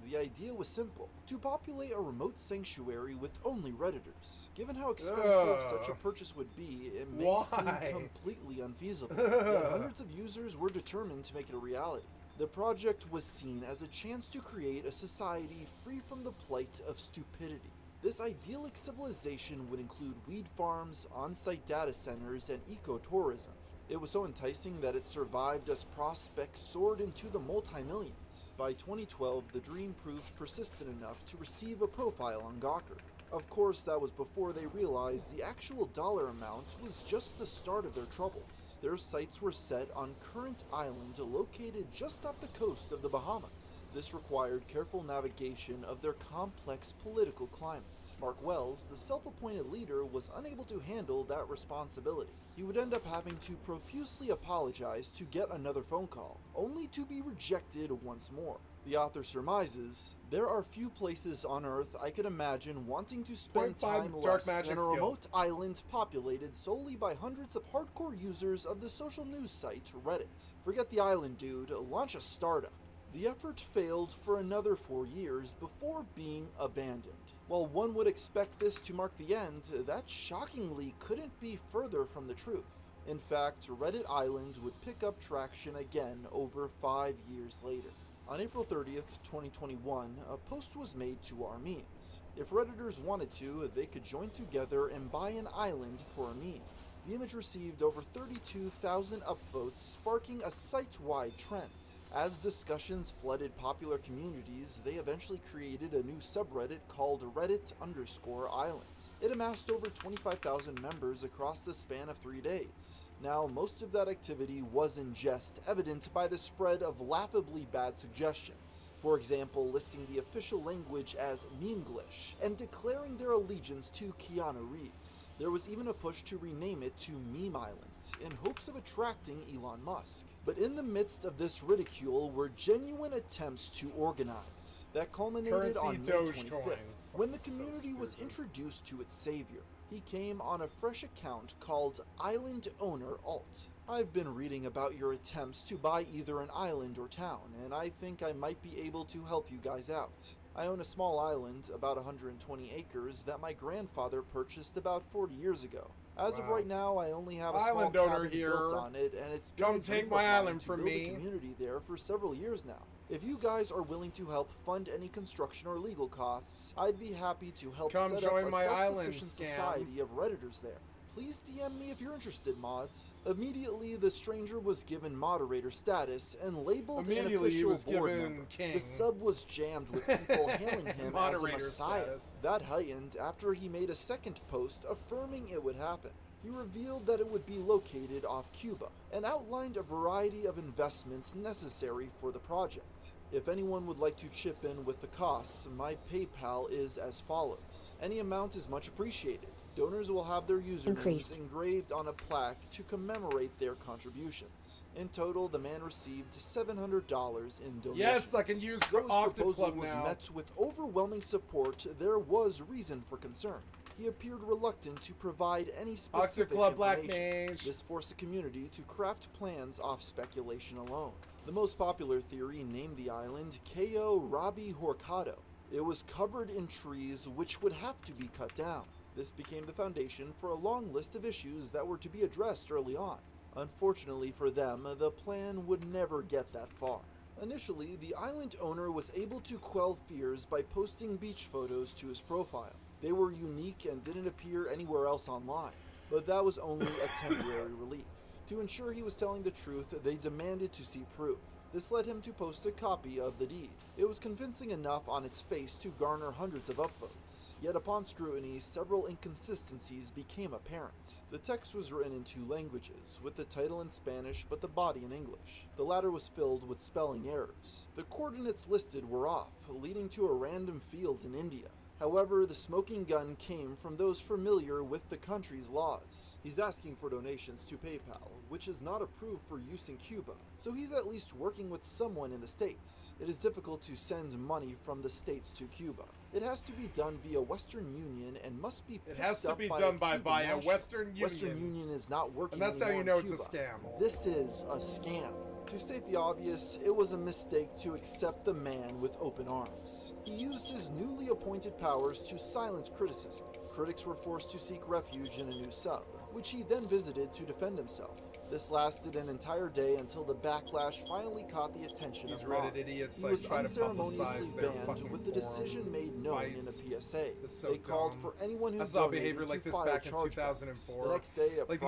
The idea was simple, to populate a remote sanctuary with only Redditors. Given how expensive such a purchase would be, it may seem completely unfeasible, yet hundreds of users were determined to make it a reality. The project was seen as a chance to create a society free from the plight of stupidity. This idyllic civilization would include weed farms, on-site data centers, and ecotourism. It was so enticing that it survived as prospects soared into the multi-millions. By 2012, the dream proved persistent enough to receive a profile on Gawker. Of course, that was before they realized the actual dollar amount was just the start of their troubles. Their sights were set on Current Island, located just off the coast of the Bahamas. This required careful navigation of their complex political climate. Mark Wells, the self-appointed leader, was unable to handle that responsibility. He would end up having to profusely apologize to get another phone call, only to be rejected once more. The author surmises, there are few places on Earth I could imagine wanting to spend time less than a remote island populated solely by hundreds of hardcore users of the social news site Reddit. Forget the island, dude, launch a startup. The effort failed for another 4 years before being abandoned. While one would expect this to mark the end, that shockingly couldn't be further from the truth. In fact, Reddit Island would pick up traction again over 5 years later. On April 30th, 2021, a post was made to our memes. If Redditors wanted to, they could join together and buy an island for a meme. The image received over 32,000 upvotes, sparking a site-wide trend. As discussions flooded popular communities, they eventually created a new subreddit called Reddit_Island. It amassed over 25,000 members across the span of 3 days. Now, most of that activity was in jest, evident by the spread of laughably bad suggestions. For example, listing the official language as Memeglish and declaring their allegiance to Keanu Reeves. There was even a push to rename it to Meme Island, in hopes of attracting Elon Musk. But in the midst of this ridicule were genuine attempts to organize. That culminated on May 25th, when the community was introduced to its savior. He came on a fresh account called Island Owner Alt. I've been reading about your attempts to buy either an island or town, and I think I might be able to help you guys out. I own a small island, about 120 acres, that my grandfather purchased about 40 years ago. As of Wow. right now, I only have a Island small owner cabin here. built on it, and it's been Come a dream take of my mine island to from build me. a community there for several years now. If you guys are willing to help fund any construction or legal costs, I'd be happy to help Come set join up a my island self-sufficient scam. society of Redditors there. Please DM me if you're interested, mods. Immediately, the stranger was given moderator status and labeled an Immediately, he official was board given member. king. The sub was jammed with people hailing him as a Moderator messiah. status. That heightened after he made a second post affirming it would happen. He revealed that it would be located off Cuba and outlined a variety of investments necessary for the project. If anyone would like to chip in with the costs, my PayPal is as follows. Any amount is much appreciated. Donors will have their usernames Increased. engraved on a plaque to commemorate their contributions. In total, the man received $700 in donations. Yes, I can use Though his Octave proposal Club was now. met with overwhelming support, there was reason for concern. He appeared reluctant to provide any Octave specific Club Black information. Mage. This forced the community to craft plans off speculation alone. The most popular theory named the island Cayo Rabi Horcado. It was covered in trees which would have to be cut down. This became the foundation for a long list of issues that were to be addressed early on. Unfortunately for them, the plan would never get that far. Initially, the island owner was able to quell fears by posting beach photos to his profile. They were unique and didn't appear anywhere else online, but that was only a temporary relief. To ensure he was telling the truth, they demanded to see proof. This led him to post a copy of the deed. It was convincing enough on its face to garner hundreds of upvotes. Yet upon scrutiny, several inconsistencies became apparent. The text was written in 2 languages, with the title in Spanish but the body in English. The latter was filled with spelling errors. The coordinates listed were off, leading to a random field in India. However, the smoking gun came from those familiar with the country's laws. He's asking for donations to PayPal, which is not approved for use in Cuba, so he's at least working with someone in the States. It is difficult to send money from the States to Cuba. It has to be done via Western Union and must be It has picked to up be by done a by Cuban via national. Western Union. Western Union is not working And that's how anymore you know in it's a Cuba. scam. This is a scam. To state the obvious, it was a mistake to accept the man with open arms. He used his newly appointed powers to silence criticism. Critics were forced to seek refuge in a new sub, which he then visited to defend himself. This lasted an entire day until the backlash finally caught the attention These of Reddit mods. idiots, He like, was try to unceremoniously publicize their banned fucking with the decision made known in fights. a PSA. It's so They called dumb. for anyone who I saw donated behavior like to this file back in chargebacks. 2004. The next day, a Like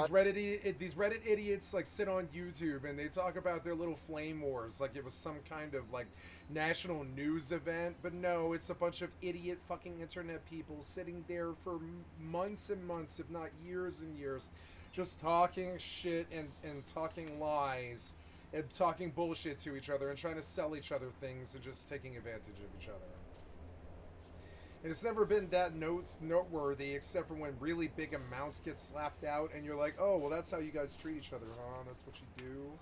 these Reddit idiots like sit on YouTube and they talk about their little flame wars like it was some kind of like national news event, but no, it's a bunch of idiot fucking internet people sitting there for months and months, if not years and years, just talking shit and talking lies and talking bullshit to each other and trying to sell each other things and just taking advantage of each other. And it's never been that noteworthy except for when really big amounts get slapped out and you're like, oh, well, that's how you guys treat each other, huh? That's what you do?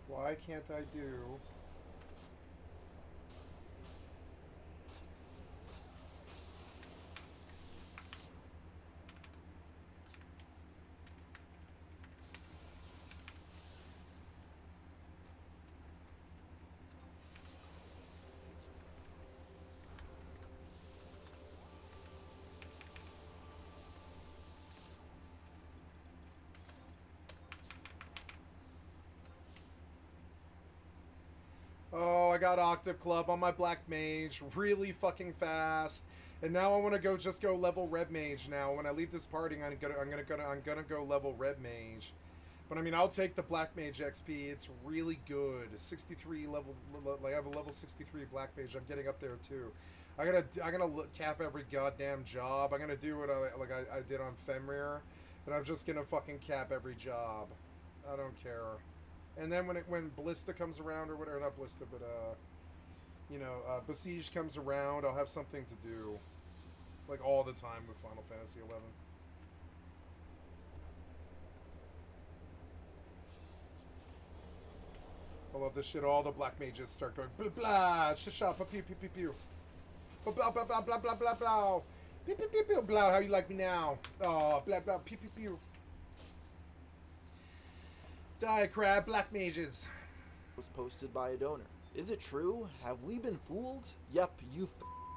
Why can't I do? I got Octave Club on my Black Mage really fucking fast. And now I want to just go level Red Mage now. When I leave this party, I'm gonna go level Red Mage. But I mean, I'll take the Black Mage XP. It's really good. 63 level, like I have a level 63 Black Mage. I'm getting up there too. I'm gonna cap every goddamn job. I'm gonna do what I did on Fenrir, and I'm just gonna fucking cap every job. I don't care. And then when Ballista comes around or whatever, not Ballista, but Besiege comes around, I'll have something to do, like all the time with Final Fantasy 11. I love this shit. All the Black Mages start going blah blah sha pew pew pew pew. Blah blah blah blah blah blah blah. Pew pew pew pew blah. How you like me now? Oh, blah blah pew pew pew. Die crab Black Mages. Was posted by a donor. Is it true? Have we been fooled? Yep, you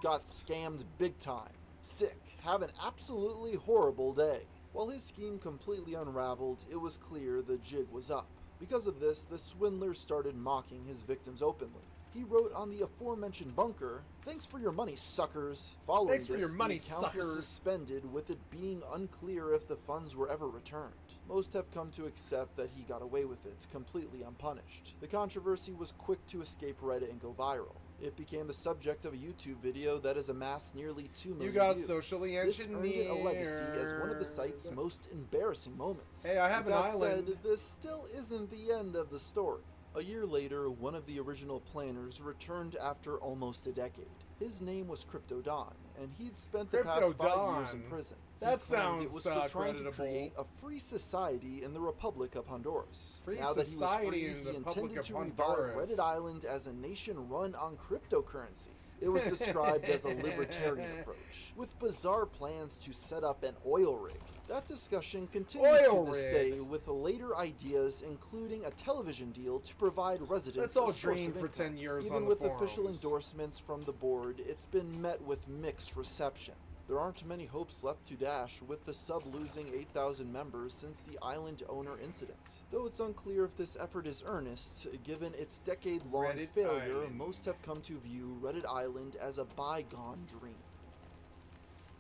got scammed big time. Sick. Have an absolutely horrible day. While his scheme completely unraveled, it was clear the jig was up. Because of this, the swindler started mocking his victims openly. He wrote on the aforementioned bunker, "Thanks for your money, suckers." Following Thanks for this, your money, the account was suckers. suspended, with it being unclear if the funds were ever returned. Most have come to accept that he got away with it, completely unpunished. The controversy was quick to escape Reddit and go viral. It became the subject of a YouTube video that has amassed nearly 2 million You got views. socially This earned it a legacy as one of the engineered. site's most embarrassing moments. Hey, I have With an that island. said, this still isn't the end of the story. A year later, one of the original planners returned after almost a decade. His name was Crypto Don, and he'd spent the Crypto past 5 years in Don. prison. He That claimed it sounds, was for trying to creditable. create a free society in the Republic of Honduras. Free now that he was society free, in the he Republic intended of to revive Honduras. Reddit Island as a nation run on cryptocurrency. It was described as a libertarian approach, with bizarre plans to set up an oil rig. That discussion continues Oil to this rig. day, with later ideas including a television deal to provide residents Let's all a source dream of for income. 10 years Even on the with official forums. endorsements from the board, it's been met with mixed reception. There aren't many hopes left to dash, with the sub losing 8,000 members since the island owner incident. Though it's unclear if this effort is earnest, given its decade-long Reddit failure, Island. most have come to view Reddit Island as a bygone dream.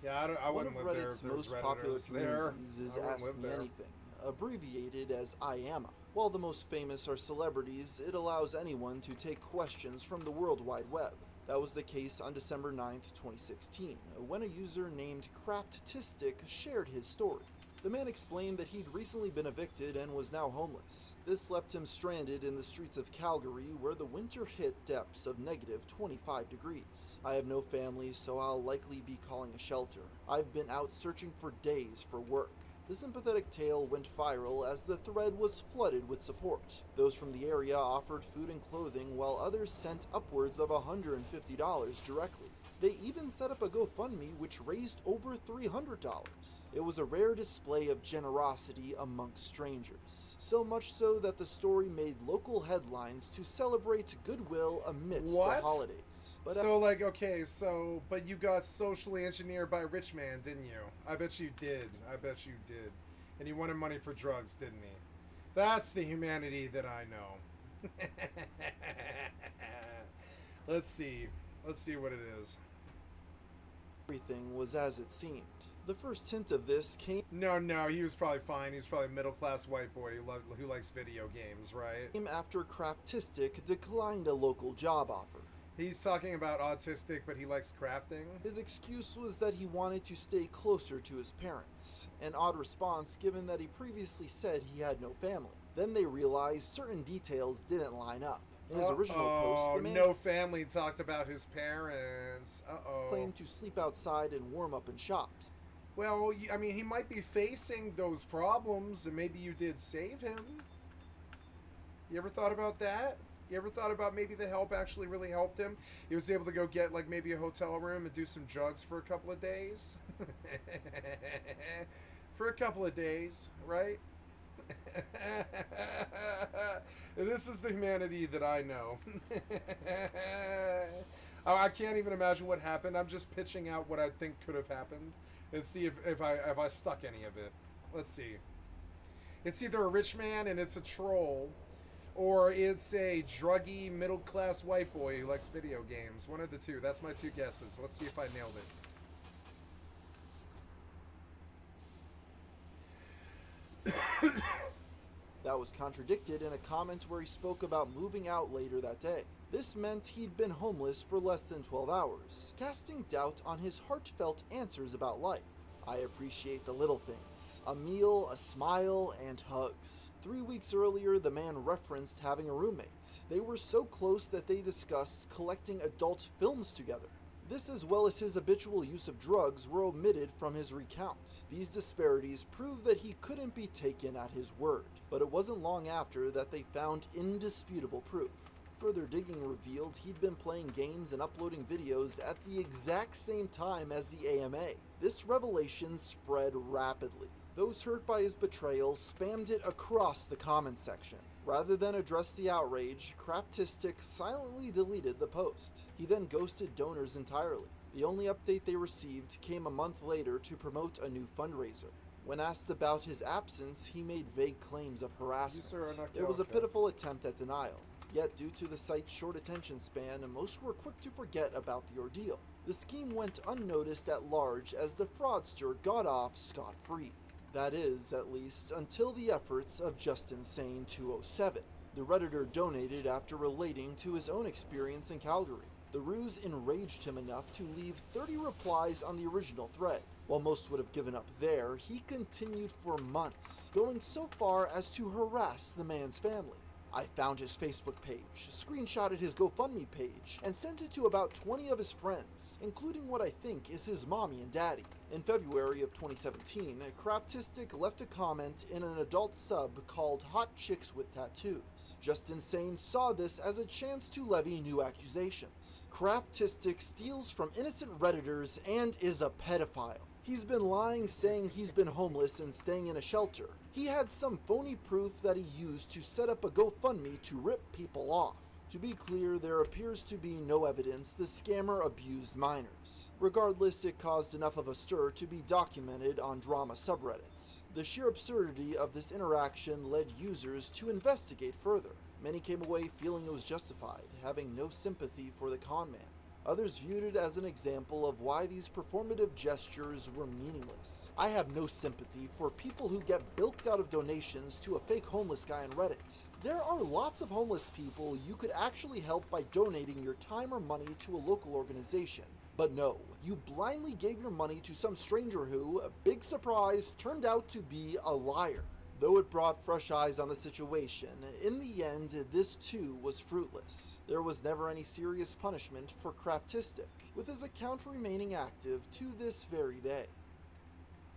Yeah, I One of wouldn't live there Reddit's if there was most popular Redditors there. communities is I wouldn't Ask live Me there. Anything, abbreviated as IAMA. While the most famous are celebrities, it allows anyone to take questions from the World Wide Web. That was the case on December 9th, 2016, when a user named Craftistic shared his story. The man explained that he'd recently been evicted and was now homeless. This left him stranded in the streets of Calgary, where the winter hit depths of negative 25 degrees. I have no family, so I'll likely be calling a shelter. I've been out searching for days for work. The sympathetic tale went viral as the thread was flooded with support. Those from the area offered food and clothing, while others sent upwards of $150 directly. They even set up a GoFundMe which raised over $300. It was a rare display of generosity amongst strangers. So much so that the story made local headlines to celebrate goodwill amidst What? the holidays. But But you got socially engineered by a rich man, didn't you? I bet you did. And he wanted money for drugs, didn't he? That's the humanity that I know. Let's see what it is. everything was as it seemed. The first hint of this came No, he was probably fine. He's probably a middle-class white boy who likes video games, right? after Craftistic declined a local job offer. He's talking about autistic, but he likes crafting. His excuse was that he wanted to stay closer to his parents, an odd response given that he previously said he had no family. Then they realized certain details didn't line up. In his original post, the man no family talked about his parents. claimed to sleep outside and warm up in shops. Well, I mean, he might be facing those problems, and maybe you did save him. You ever thought about that? You ever thought about maybe the help actually really helped him? He was able to go get, like, maybe a hotel room and do some drugs for a couple of days? For a couple of days, right? This is the humanity that I know. I can't even imagine what happened. I'm just pitching out what I think could have happened and see if I stuck any of it. Let's see. It's either a rich man and it's a troll, or it's a druggy middle-class white boy who likes video games. One of the two. That's my two guesses. Let's see if I nailed it. That was contradicted in a comment where he spoke about moving out later that day. This meant he'd been homeless for less than 12 hours, casting doubt on his heartfelt answers about life. I appreciate the little things. A meal, a smile, and hugs. 3 weeks earlier, the man referenced having a roommate. They were so close that they discussed collecting adult films together. This, as well as his habitual use of drugs, were omitted from his recount. These disparities prove that he couldn't be taken at his word, but it wasn't long after that they found indisputable proof. Further digging revealed he'd been playing games and uploading videos at the exact same time as the AMA. This revelation spread rapidly. Those hurt by his betrayal spammed it across the comments section. Rather than address the outrage, Craftistic silently deleted the post. He then ghosted donors entirely. The only update they received came a month later to promote a new fundraiser. When asked about his absence, he made vague claims of harassment. It was a pitiful attempt at denial. Yet, due to the site's short attention span, most were quick to forget about the ordeal. The scheme went unnoticed at large as the fraudster got off scot-free. That is, at least, until the efforts of Just Insane 207. The Redditor donated after relating to his own experience in Calgary. The ruse enraged him enough to leave 30 replies on the original thread. While most would have given up there, he continued for months, going so far as to harass the man's family. I found his Facebook page, screenshotted his GoFundMe page, and sent it to about 20 of his friends, including what I think is his mommy and daddy. In February of 2017, Craftistic left a comment in an adult sub called Hot Chicks with Tattoos. Just Insane saw this as a chance to levy new accusations. Craftistic steals from innocent Redditors and is a pedophile. He's been lying, saying he's been homeless and staying in a shelter. He had some phony proof that he used to set up a GoFundMe to rip people off. To be clear, there appears to be no evidence the scammer abused minors. Regardless, it caused enough of a stir to be documented on drama subreddits. The sheer absurdity of this interaction led users to investigate further. Many came away feeling it was justified, having no sympathy for the con man. Others viewed it as an example of why these performative gestures were meaningless. I have no sympathy for people who get bilked out of donations to a fake homeless guy on Reddit. There are lots of homeless people you could actually help by donating your time or money to a local organization. But no, you blindly gave your money to some stranger who, big surprise, turned out to be a liar. Though it brought fresh eyes on the situation, in the end, this too was fruitless. There was never any serious punishment for Craftistic, with his account remaining active to this very day.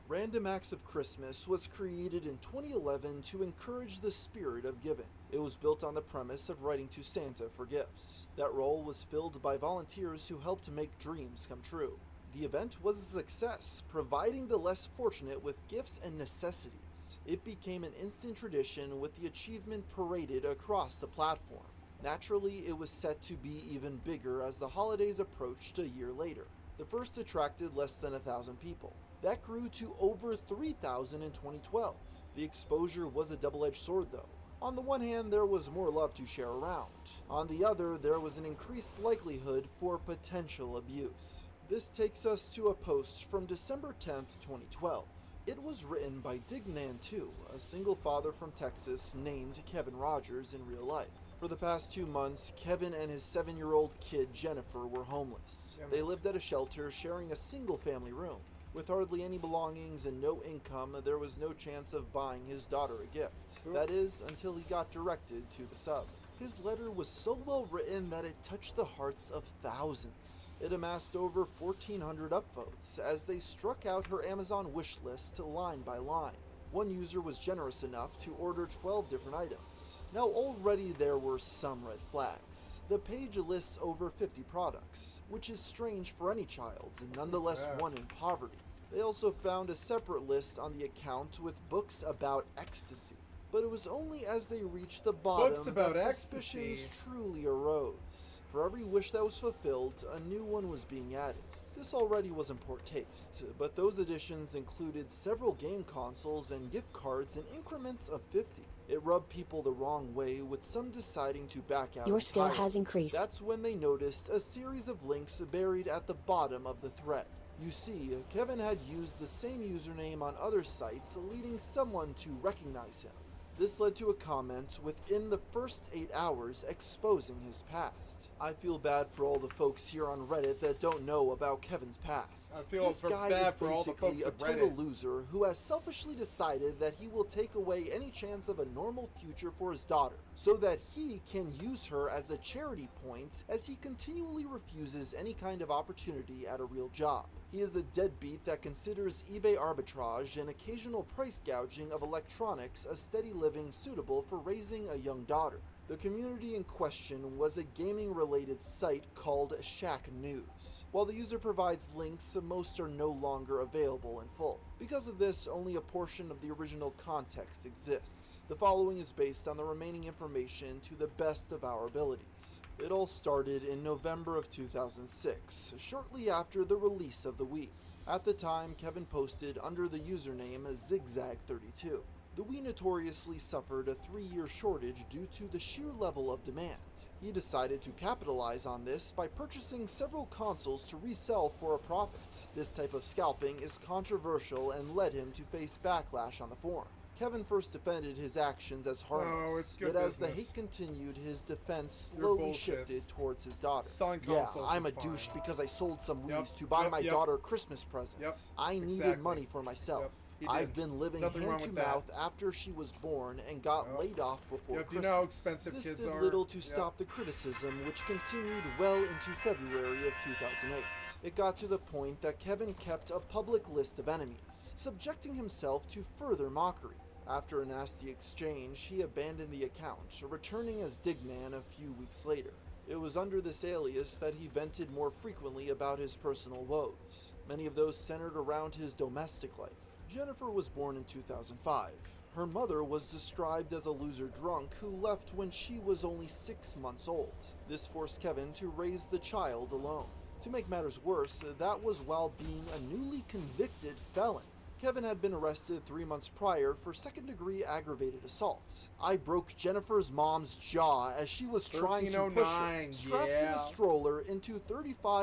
Random Acts of Christmas was created in 2011 to encourage the spirit of giving. It was built on the premise of writing to Santa for gifts. That role was filled by volunteers who helped make dreams come true. The event was a success, providing the less fortunate with gifts and necessities. It became an instant tradition with the achievement paraded across the platform. Naturally, it was set to be even bigger as the holidays approached a year later. The first attracted less than 1,000 people. That grew to over 3,000 in 2012. The exposure was a double-edged sword though. On the one hand, there was more love to share around. On the other, there was an increased likelihood for potential abuse. This takes us to a post from December 10th, 2012. It was written by Dignan2, a single father from Texas named Kevin Rogers in real life. For the past 2 months, Kevin and his 7-year-old kid Jennifer were homeless. They lived at a shelter sharing a single family room. With hardly any belongings and no income, there was no chance of buying his daughter a gift. That is, until he got directed to the sub. His letter was so well written that it touched the hearts of thousands. It amassed over 1,400 upvotes as they struck out her Amazon wish list line by line. One user was generous enough to order 12 different items. Now already there were some red flags. The page lists over 50 products, which is strange for any child, and nonetheless one in poverty. They also found a separate list on the account with books about ecstasy. But it was only as they reached the bottom that suspicions truly arose. For every wish that was fulfilled, a new one was being added. This already was in poor taste, but those additions included several game consoles and gift cards in increments of 50. It rubbed people the wrong way, with some deciding to back out Your skill entirely. has increased. That's when they noticed a series of links buried at the bottom of the thread. You see, Kevin had used the same username on other sites, leading someone to recognize him. This led to a comment within the first 8 hours exposing his past. I feel bad for all the folks here on Reddit that don't know about Kevin's past. I feel This guy bad is for all the basically folks a at total Reddit. loser who has selfishly decided that he will take away any chance of a normal future for his daughter, so that he can use her as a charity point as he continually refuses any kind of opportunity at a real job. He is a deadbeat that considers eBay arbitrage and occasional price gouging of electronics a steady living suitable for raising a young daughter. The community in question was a gaming-related site called Shack News. While the user provides links, most are no longer available in full. Because of this, only a portion of the original context exists. The following is based on the remaining information to the best of our abilities. It all started in November of 2006, shortly after the release of the Wii. At the time, Kevin posted under the username Zigzag32. The Wii notoriously suffered a 3-year shortage due to the sheer level of demand. He decided to capitalize on this by purchasing several consoles to resell for a profit. This type of scalping is controversial and led him to face backlash on the forum. Kevin first defended his actions as harmless, it's good yet as the business. hate continued, his defense You're slowly bullshit. shifted towards his daughter. Selling Yeah, consoles I'm is a douche fine. because I sold some Yep, Wiis to buy yep, my yep. daughter Christmas presents. Yep, I needed exactly. money for myself. Yep, he did. I've been living Nothing wrong hand to with that. mouth after she was born and got Yep. laid off before Yep, you Christmas. know how expensive this kids did are. little to Yep. stop the criticism, which continued well into February of 2008. It got to the point that Kevin kept a public list of enemies, subjecting himself to further mockery. After a nasty exchange, he abandoned the account, returning as Digman a few weeks later. It was under this alias that he vented more frequently about his personal woes, many of those centered around his domestic life. Jennifer was born in 2005. Her mother was described as a loser drunk who left when she was only 6 months old. This forced Kevin to raise the child alone. To make matters worse, that was while being a newly convicted felon. Kevin had been arrested 3 months prior for second-degree aggravated assault. I broke Jennifer's mom's jaw as she was trying to push 1309, her, strapped in yeah. a stroller into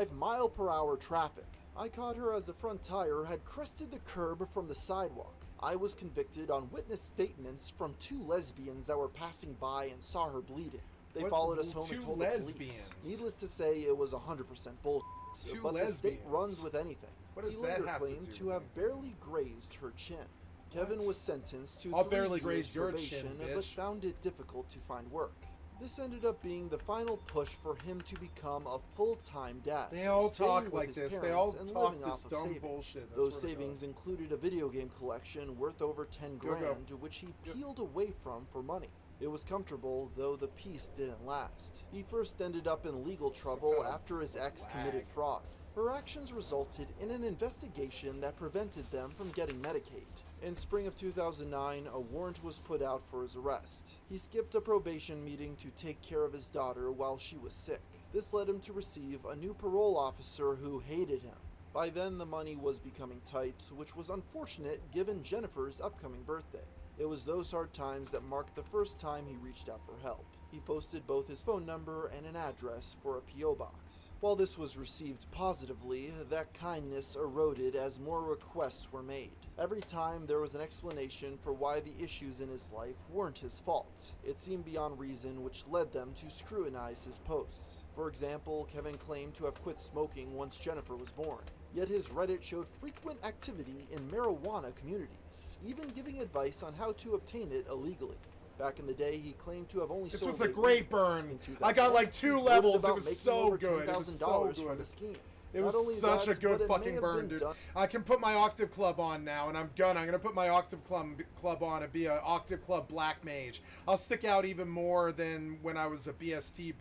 35-mile-per-hour traffic. I caught her as the front tire had crested the curb from the sidewalk. I was convicted on witness statements from 2 lesbians that were passing by and saw her bleeding. They What? followed us home 2 and told the police. lesbians? Needless to say, it was 100% bullshit. 2 But the state lesbians? runs with anything. What does he that later have to claimed do to with have anything? barely grazed her chin. Kevin What? was sentenced to I'll 3 barely years graze your probation, chin, but bitch. found it difficult to find work. This ended up being the final push for him to become a full-time dad. They all staying talk with like his this. They parents all and talk living this off of dumb savings. bullshit. I Those swear to God. savings included a video game collection worth over 10 Go, go. grand, which he peeled away from for money. It was comfortable, though the peace didn't last. He first ended up in legal trouble kind of after his ex committed wag. fraud. Her actions resulted in an investigation that prevented them from getting Medicaid. In spring of 2009, a warrant was put out for his arrest. He skipped a probation meeting to take care of his daughter while she was sick. This led him to receive a new parole officer who hated him. By then, the money was becoming tight, which was unfortunate given Jennifer's upcoming birthday. It was those hard times that marked the first time he reached out for help. He posted both his phone number and an address for a P.O. box. While this was received positively, that kindness eroded as more requests were made. Every time there was an explanation for why the issues in his life weren't his fault. It seemed beyond reason, which led them to scrutinize his posts. For example, Kevin claimed to have quit smoking once Jennifer was born. Yet his Reddit showed frequent activity in marijuana communities, even giving advice on how to obtain it illegally. Back in the day, he claimed to have only This sold was a it great once. burn. In I got 2001, like 2 he boasted levels. It about was making so over good. It was so $10,000 from good. the scheme. It Not was only such that, a good but it may fucking have burn, been dude. done- I can put my Octave Club on now, and I'm gonna put my Octave Club on and be an Octave Club Black Mage. I'll stick out even more than when I was a BST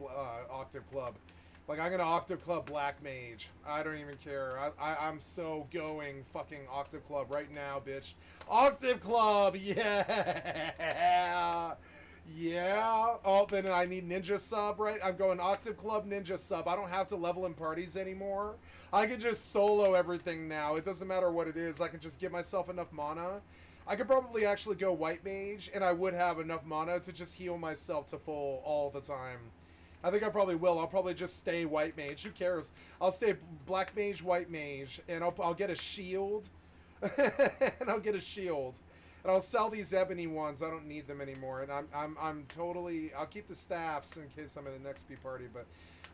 Octave Club. Like, I'm gonna Octave Club Black Mage. I don't even care. I'm so going fucking Octave Club right now, bitch. Octave Club, yeah! Yeah. Oh, then I need Ninja Sub, right? I'm going Octave Club Ninja Sub. I don't have to level in parties anymore. I can just solo everything now. It doesn't matter what it is. I can just give myself enough mana. I could probably actually go white mage, and I would have enough mana to just heal myself to full all the time. I think I probably will. I'll probably just stay white mage. Who cares? I'll stay black mage, white mage, and I'll get a shield. And I'll get a shield. And I'll sell these ebony ones. I don't need them anymore. And I'm totally... I'll keep the staffs in case I'm at an XP party, but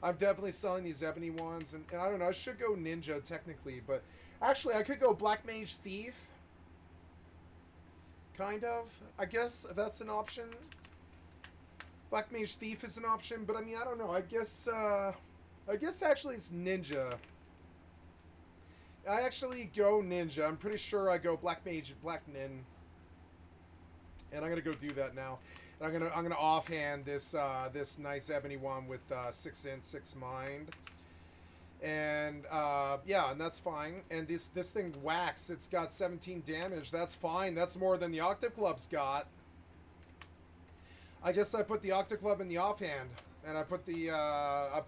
I'm definitely selling these ebony ones. And I don't know, I should go ninja technically, but actually I could go black mage thief. Kind of. I guess that's an option. Black mage thief is an option, but I mean, I don't know. I guess actually it's ninja. I actually go ninja. I'm pretty sure I go black mage, black nin. And I'm gonna go do that now. And I'm gonna offhand this this nice ebony one with 6 int, 6 mind. And yeah, and that's fine. And this thing whacks. It's got 17 damage. That's fine. That's more than the Octave Club's got. I guess I put the Octave Club in the offhand, and I put the I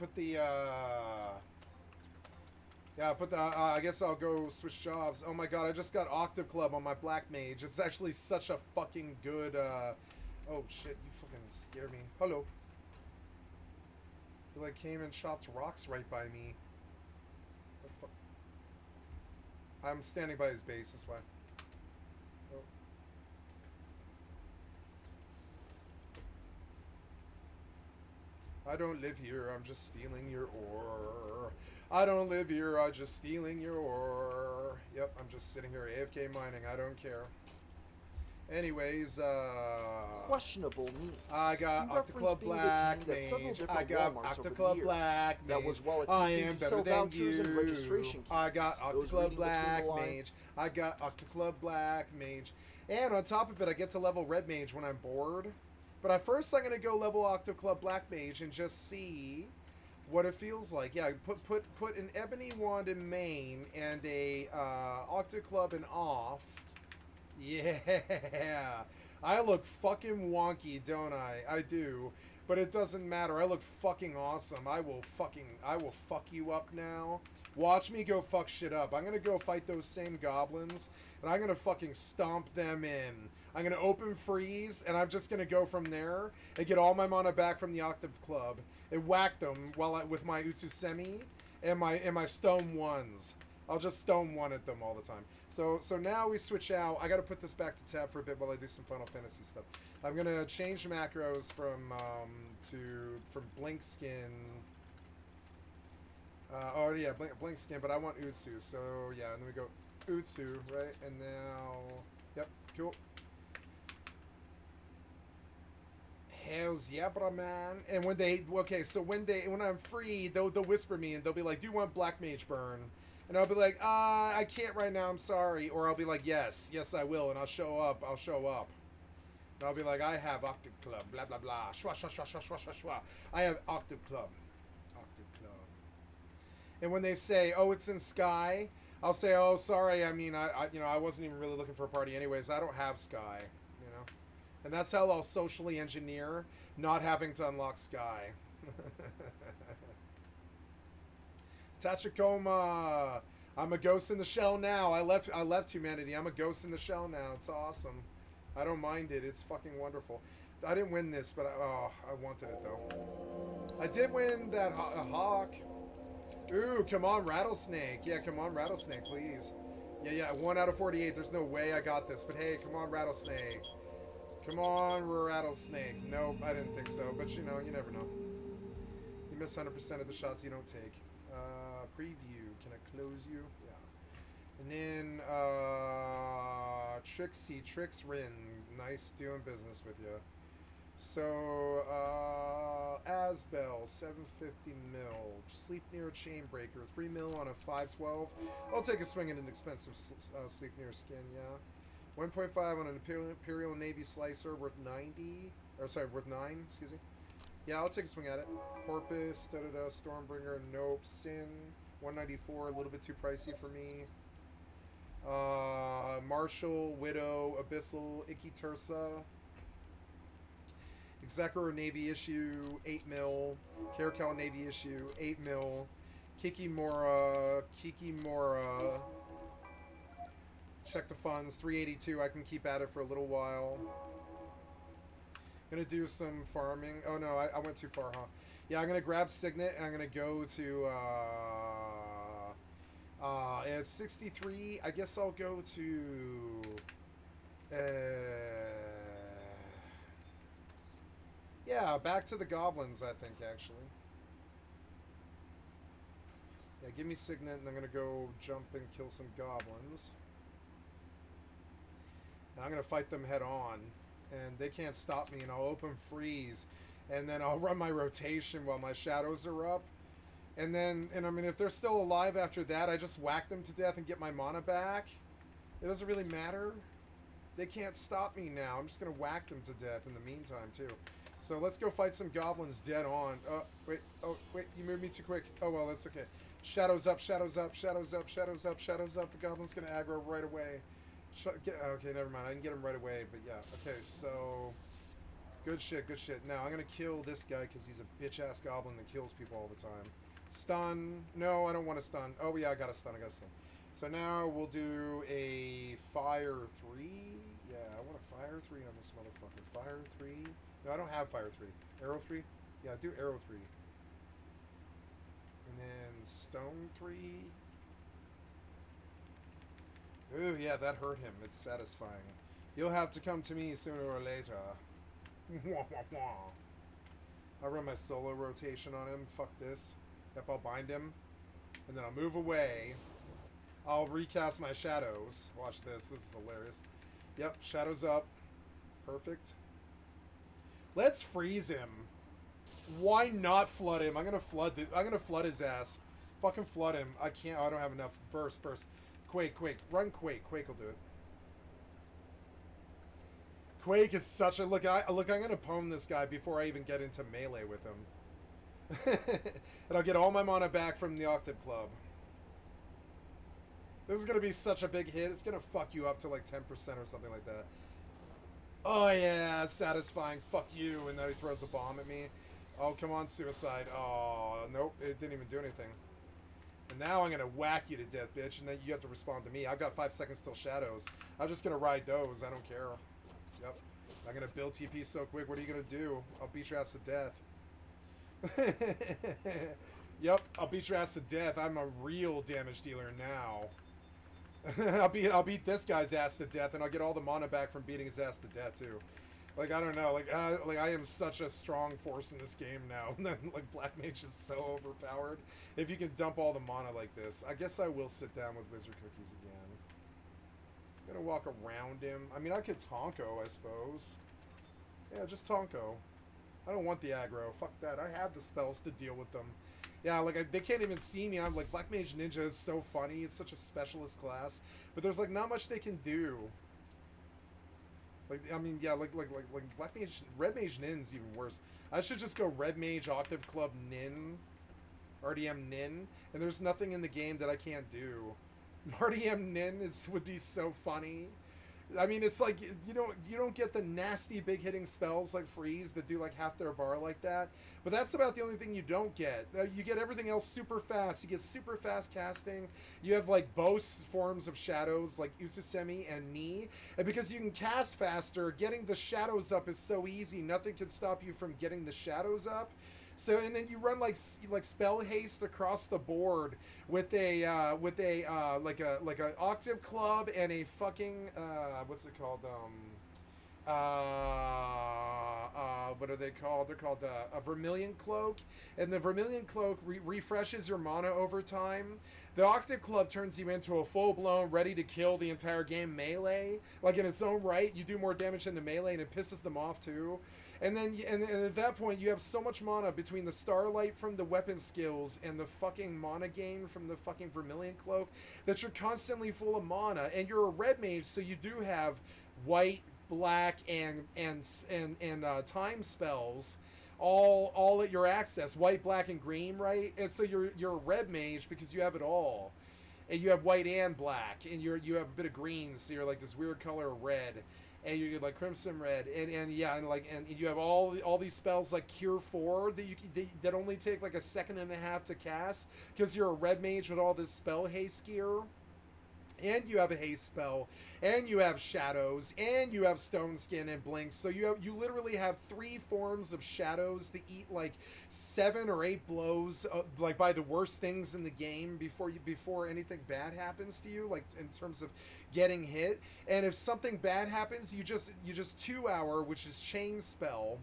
guess I'll go switch jobs. Oh my god, I just got Octave Club on my black mage. It's actually such a fucking good oh shit, you fucking scare me. Hello. You like came and chopped rocks right by me. What the fuck? I'm standing by his base, that's why. Oh. I don't live here, I'm just stealing your ore. I don't live here, I'm just stealing your ore. Yep, I'm just sitting here AFK mining, I don't care. Anyways, Questionable means. I got You referenced Octoclub being Black detained at several Mage. different I got Walmarts over the Octoclub years. Black Mage. That was while I attempting am to better sell than vouchers and you. registration keys. I got Those Octoclub reading between Black the lines. Mage. I got Octoclub Black Mage. And on top of it, I get to level Red Mage when I'm bored. But at first, I'm going to go level Octoclub Black Mage and just see what it feels like. Yeah, put an Ebony Wand in main and a Octoclub in off. Yeah. I look fucking wonky, don't I? I do. But it doesn't matter. I look fucking awesome. I will fuck you up now. Watch me go fuck shit up. I'm gonna go fight those same goblins, and I'm gonna fucking stomp them in. I'm gonna open freeze, and I'm just gonna go from there and get all my mana back from the Octave Club and whack them with my Utsusemi and my stone ones. I'll just stone one at them all the time. So now we switch out. I gotta put this back to tab for a bit while I do some Final Fantasy stuff. I'm gonna change macros from blink skin. Oh yeah, blink skin, but I want Utsu. So yeah, and then we go Utsu, right? And now, yep, cool. Hells yeah, bro, man. And when I'm free, they'll whisper me and they'll be like, "Do you want Black Mage Burn?" And I'll be like, I can't right now, I'm sorry. Or I'll be like, yes, I will, and I'll show up. And I'll be like, I have Octave Club, blah, blah, blah. Shwa, shwa, shwa, shwa, shwa, shwa, shwa. I have Octave Club. And when they say, oh, it's in Sky, I'll say, oh, sorry, I mean, I wasn't even really looking for a party anyways. I don't have Sky, you know. And that's how I'll socially engineer not having to unlock Sky. Tachikoma, I'm a ghost in the shell now. I left humanity. I'm a ghost in the shell now. It's awesome. I don't mind it. It's fucking wonderful. I didn't win this, but I wanted it though. I did win that hawk. Ooh, come on, Rattlesnake. Yeah, come on, Rattlesnake, please. Yeah, 1 out of 48. There's no way I got this, but hey, come on, Rattlesnake. Come on, Rattlesnake. Nope, I didn't think so, but you know, you never know. You miss 100% of the shots you don't take. Preview. Can I close you? Yeah. And then Trix Rin. Nice doing business with you. So Asbel, 750 mil. Sleep Near Chainbreaker, 3 mil on a 512. I'll take a swing at an expensive Sleep Near skin, yeah. 1.5 on an Imperial Navy Slicer worth 90. Or sorry, worth 9, excuse me. Yeah, I'll take a swing at it. Porpoise, Stormbringer, nope. Sin, 194, a little bit too pricey for me. Marshall, Widow, Abyssal, Icky Tursa. Executor Navy issue, 8 mil. Caracal Navy issue, 8 mil. Kikimora. Check the funds. 382. I can keep at it for a little while. Gonna do some farming. Oh no, I went too far, huh? Yeah, I'm gonna grab Signet and I'm gonna go to it's 63. I guess I'll go to yeah, back to the goblins, I think, actually. Yeah, give me Signet and I'm gonna go jump and kill some goblins. And I'm gonna fight them head on. And they can't stop me, and I'll open freeze, and then I'll run my rotation while my shadows are up, and then, I mean, if they're still alive after that, I just whack them to death and get my mana back. It doesn't really matter. They can't stop me now. I'm just gonna whack them to death in the meantime, too. So let's go fight some goblins dead on. Wait, you moved me too quick. Oh, well, that's okay. Shadows up, shadows up, shadows up, shadows up, shadows up. The goblin's gonna aggro right away. Okay, never mind. I didn't get him right away, but yeah. Okay, so good shit, good shit. Now I'm gonna kill this guy because he's a bitch-ass goblin that kills people all the time. Stun. No, I don't want to stun. Oh yeah, I got a stun. I got a stun. So now we'll do a fire 3. Yeah, I want a fire 3 on this motherfucker. Fire 3. No, I don't have fire 3. Arrow 3. Yeah, do arrow 3. And then stone 3. Ooh, yeah, that hurt him. It's satisfying. You'll have to come to me sooner or later. I'll run my solo rotation on him. Fuck this. Yep, I'll bind him. And then I'll move away. I'll recast my shadows. Watch this. This is hilarious. Yep, shadows up. Perfect. Let's freeze him. Why not flood him? I'm gonna flood his ass. Fucking flood him. I can't. Oh, I don't have enough. Burst. Quake. Run Quake. Quake will do it. Quake is such a... Look, I'm going to pwn this guy before I even get into melee with him. And I'll get all my mana back from the Octave Club. This is going to be such a big hit. It's going to fuck you up to like 10% or something like that. Oh, yeah. Satisfying. Fuck you. And then he throws a bomb at me. Oh, come on, suicide. Oh, nope. It didn't even do anything. And now I'm going to whack you to death, bitch, and then you have to respond to me. I've got 5 seconds till shadows. I'm just going to ride those. I don't care. Yep. I'm going to build TP so quick. What are you going to do? I'll beat your ass to death. Yep, I'll beat your ass to death. I'm a real damage dealer now. I'll beat this guy's ass to death, and I'll get all the mana back from beating his ass to death, too. Like, I don't know, like I am such a strong force in this game now. Like, Black Mage is so overpowered. If you can dump all the mana like this. I guess I will sit down with Wizard Cookies again. I'm gonna walk around him. I mean, I could Tonko, I suppose. Yeah, just Tonko. I don't want the aggro. Fuck that. I have the spells to deal with them. Yeah, like, they can't even see me. I'm like, Black Mage Ninja is so funny. It's such a specialist class. But there's, like, not much they can do. Like, I mean, yeah, like Black Mage, Red Mage Nin's even worse. I should just go Red Mage Octave Club Nin, RDM Nin, and there's nothing in the game that I can't do. RDM Nin would be so funny. I mean, it's like you don't get the nasty big hitting spells like freeze that do like half their bar like that. But that's about the only thing you don't get. You get everything else super fast. You get super fast casting. You have like both forms of shadows like Utsusemi and Ni. And because you can cast faster, getting the shadows up is so easy. Nothing can stop you from getting the shadows up. So and then you run like spell haste across the board with a Octave Club and a fucking what's it called what are they called? They're called a Vermilion Cloak, and the Vermilion Cloak refreshes your mana over time. The Octave Club turns you into a full-blown, ready-to-kill the entire game melee. Like, in its own right, you do more damage than the melee, and it pisses them off, too. And then, and at that point, you have so much mana between the Starlight from the weapon skills and the fucking mana gain from the fucking Vermilion Cloak that you're constantly full of mana. And you're a red mage, so you do have white, black, and time spells all at your access. White, black, and green, right? And so you're a red mage because you have it all. And you have white and black, and you have a bit of green, so you're like this weird color of red. And you're like crimson red, and you have all these spells like Cure 4 that only take like 1.5 seconds to cast because you're a red mage with all this spell haste gear. and you have a haste spell, and you have shadows, and you have stone skin and blinks. So you literally have 3 forms of shadows that eat like 7 or 8 blows, like by the worst things in the game before anything bad happens to you, like in terms of getting hit. And if something bad happens, you just 2-hour, which is chain spell.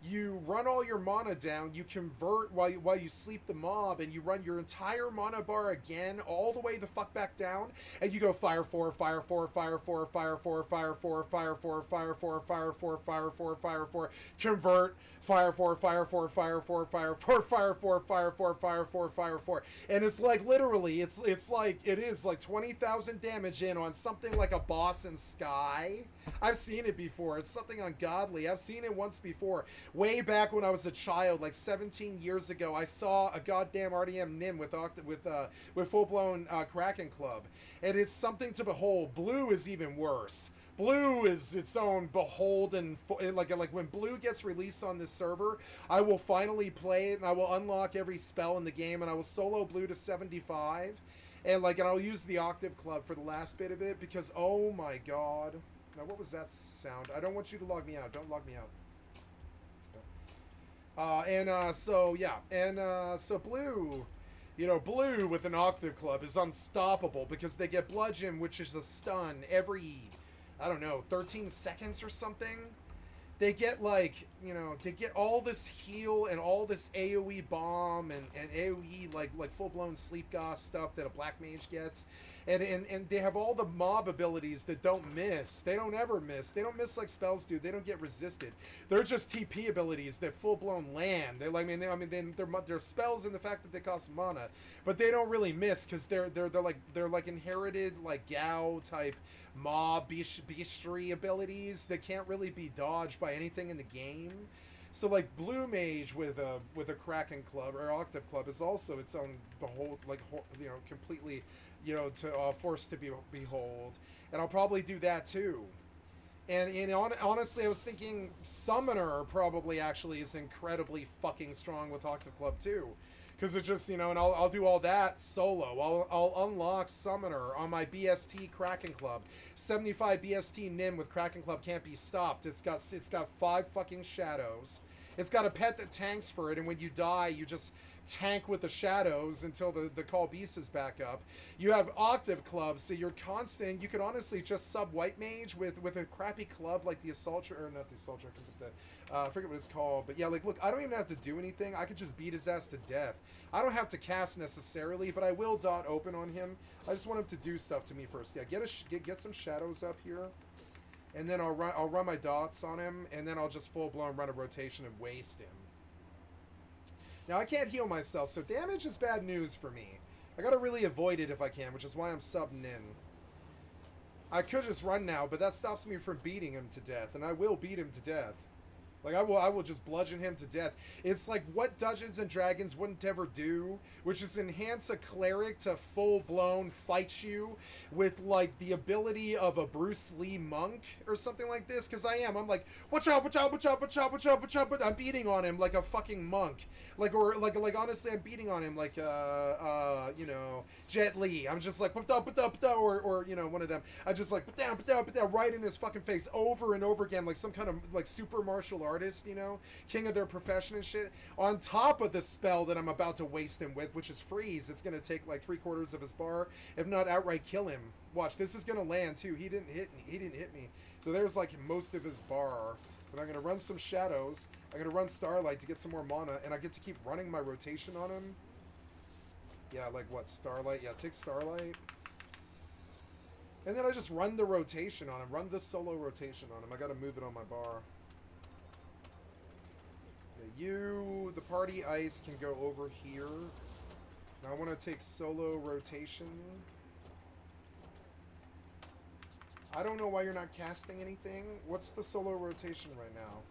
You run all your mana down, you convert while you sleep the mob, and you run your entire mana bar again, all the way the fuck back down, and you go fire 4, fire 4, fire 4, fire 4, fire 4, fire 4, fire 4, fire 4, fire 4, fire 4, convert, fire 4, fire 4, fire 4, fire 4, fire 4, fire 4, fire 4, fire 4. And it's like literally, it's like, it is like 20,000 damage in on something like a boss in Sky. I've seen it before. It's something ungodly. I've seen it once before. Way back when I was a child, like 17 years ago, I saw a goddamn RDM Nim with full-blown Kraken Club. And it's something to behold. Blue is even worse. Blue is its own beholden, like when Blue gets released on this server, I will finally play it, and I will unlock every spell in the game, and I will solo Blue to 75, and I'll use the Octave Club for the last bit of it, because oh my god. Now what was that sound? I don't want you to log me out. Don't log me out. So Blue, Blue with an Octave Club is unstoppable because they get Bludgeon, which is a stun every, I don't know, 13 seconds or something. They get they get all this heal and all this AoE bomb and AoE like full-blown sleep goth stuff that a black mage gets. And they have all the mob abilities that don't miss. They don't ever miss. They don't miss like spells do. They don't get resisted. They're just TP abilities that full-blown land. They're spells in the fact that they cost mana, but they don't really miss because they're like inherited like Gao type mob beastry abilities that can't really be dodged by anything in the game. So like Blue Mage with a Kraken Club or Octave Club is also its own completely force to behold, and I'll probably do that too. And honestly, I was thinking Summoner probably actually is incredibly fucking strong with Octave Club too, because it just and I'll do all that solo. I'll unlock Summoner on my BST Kraken Club. 75 BST Nim with Kraken Club can't be stopped. It's got 5 fucking shadows. It's got a pet that tanks for it, and when you die, you just tank with the shadows until the Call Beast is back up. You have Octave Club, so you're constant. You could honestly just sub White Mage with a crappy club like the Assault, or not the Assault, I forget what it's called. But yeah, look, I don't even have to do anything. I could just beat his ass to death. I don't have to cast necessarily, but I will dot open on him. I just want him to do stuff to me first. Yeah, get some shadows up here. And then I'll run my dots on him, and then I'll just full-blown run a rotation and waste him. Now, I can't heal myself, so damage is bad news for me. I gotta really avoid it if I can, which is why I'm subbing in. I could just run now, but that stops me from beating him to death, and I will beat him to death. Like, I will just bludgeon him to death. It's like what Dungeons & Dragons wouldn't ever do, which is enhance a cleric to full-blown fight you with, like, the ability of a Bruce Lee monk or something like this, because I'm like, watch out, watch out, watch out, watch out, watch out, watch out, but I'm beating on him like a fucking monk. Like honestly, I'm beating on him like, Jet Li. I'm just like, or, one of them. I just like, right in his fucking face over and over again, like some kind of, like, super martial artist, king of their profession and shit, on top of the spell that I'm about to waste him with, which is freeze. It's gonna take like 3/4 of his bar, if not outright kill him. Watch, this is gonna land too. He didn't hit me. So there's like most of his bar. So I'm gonna run some shadows. I'm gonna run Starlight to get some more mana, and I get to keep running my rotation on him. Yeah, like what, Starlight? Yeah, take Starlight. And then I just run the rotation on him, run the solo rotation on him. I gotta move it on my bar. The party ice can go over here. Now I want to take solo rotation. I don't know why you're not casting anything. What's the solo rotation right now?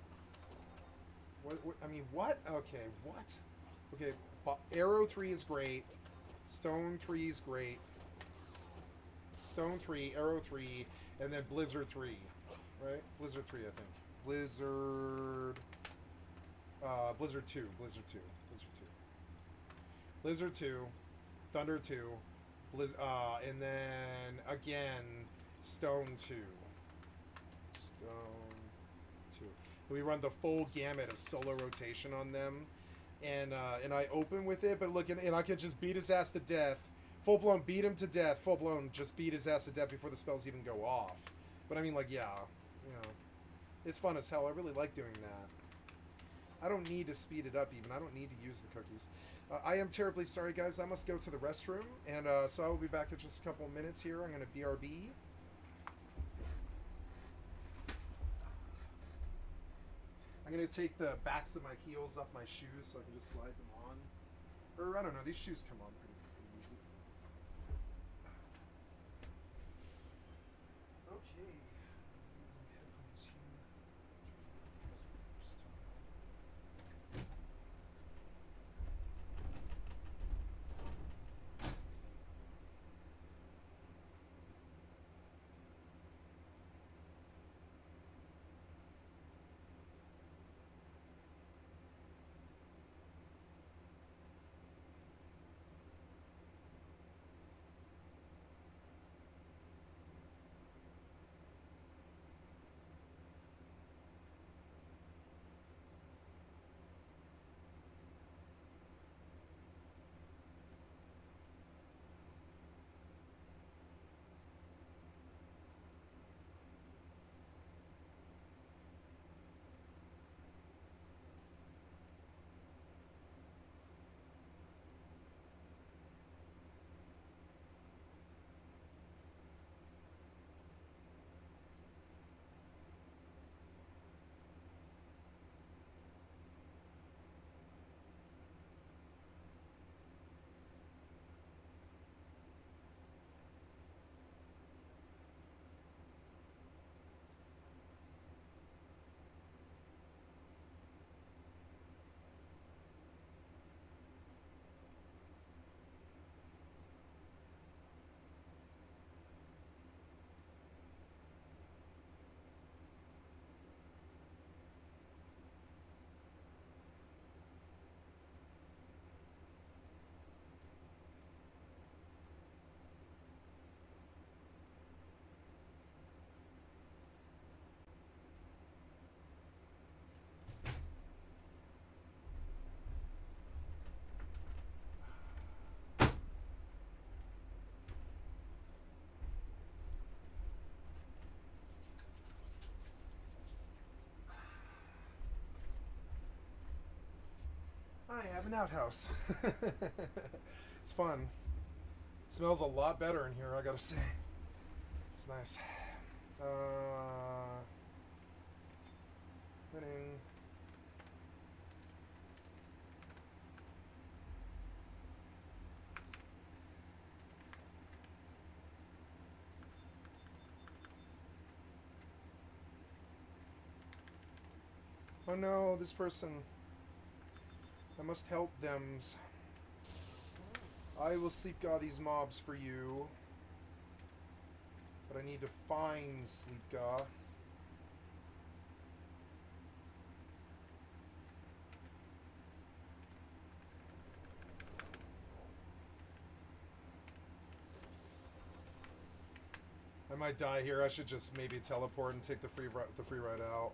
What? Okay, what? Okay, Arrow 3 is great. Stone 3 is great. Stone 3, Arrow 3, and then Blizzard 3. Right? Blizzard 3, I think. Blizzard 2, Blizzard 2, Thunder 2, And then again, Stone 2. Stone 2. We run the full gamut of solo rotation on them, and I open with it, but look, and I can just beat his ass to death, full blown beat him to death, full blown just beat his ass to death before the spells even go off. But I mean, like, yeah, you know, it's fun as hell. I really like doing that. I don't need to speed it up even. I don't need to use the cookies. I am terribly sorry, guys. I must go to the restroom, and so I will be back in just a couple of minutes here. I'm going to BRB. I'm going to take the backs of my heels off my shoes so I can just slide them on. Or, I don't know, these shoes come on pretty easy. Okay. Headphones here. I have an outhouse. It's fun. Smells a lot better in here, I gotta say. It's nice. Winning. Oh no, this person. I must help thems. I will sleep god these mobs for you. But I need to find sleep god. I might die here. I should just maybe teleport and take the free ride out.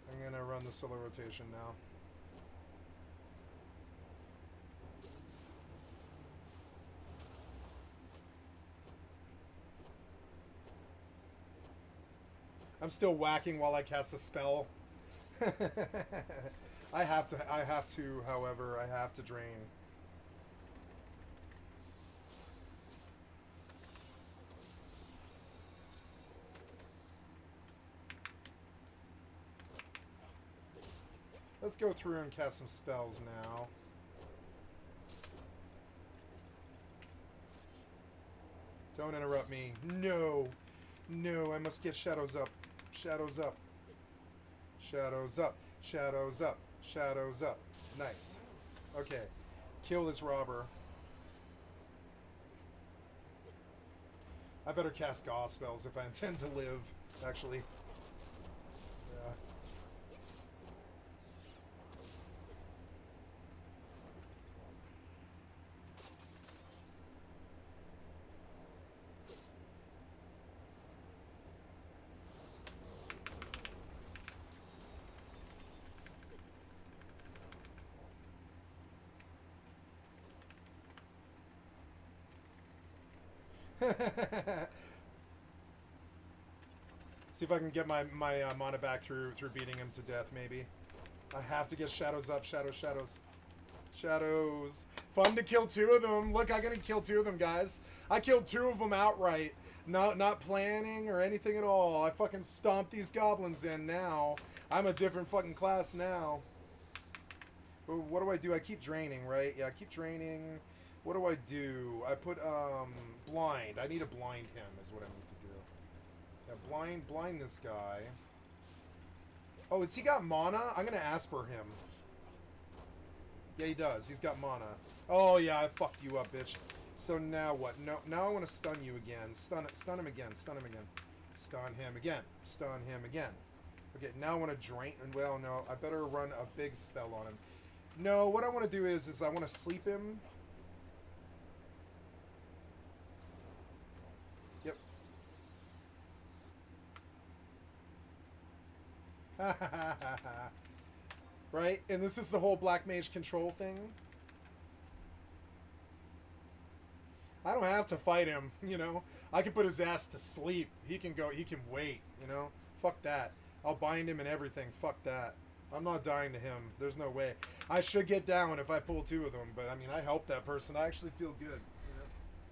I'm gonna run the solo rotation now. I'm still whacking while I cast a spell. I have to, however, I have to drain. Let's go through and cast some spells now. Don't interrupt me. No. No, I must get shadows up. Shadows up. Shadows up. Shadows up. Shadows up. Nice. Okay. Kill this robber. I better cast Gauss spells if I intend to live, actually. Yeah. See if I can get my mana back through beating him to death, maybe. I have to get shadows up. Shadows. Fun to kill 2 of them. Look, I gotta kill 2 of them, guys. I killed 2 of them outright. Not planning or anything at all. I fucking stomped these goblins in now. I'm a different fucking class now. What do I do? I keep draining, right? Yeah, I keep draining. What do I do? I put, blind. I need to blind him is what I need to do. Yeah, blind this guy. Oh, has he got mana? I'm gonna Asper him. Yeah, he does. He's got mana. Oh, yeah, I fucked you up, bitch. So now what? No, now I want to stun you again. Stun him again. Stun him again. Okay, now I want to drain. Well, no, I better run a big spell on him. No, what I want to do is I want to sleep him. Yep. Right? And this is the whole Black Mage control thing. I don't have to fight him, you know? I can put his ass to sleep. He can wait, you know? Fuck that. I'll bind him and everything. Fuck that. I'm not dying to him. There's no way. I should get down if I pull 2 of them, but I mean, I helped that person. I actually feel good, you know?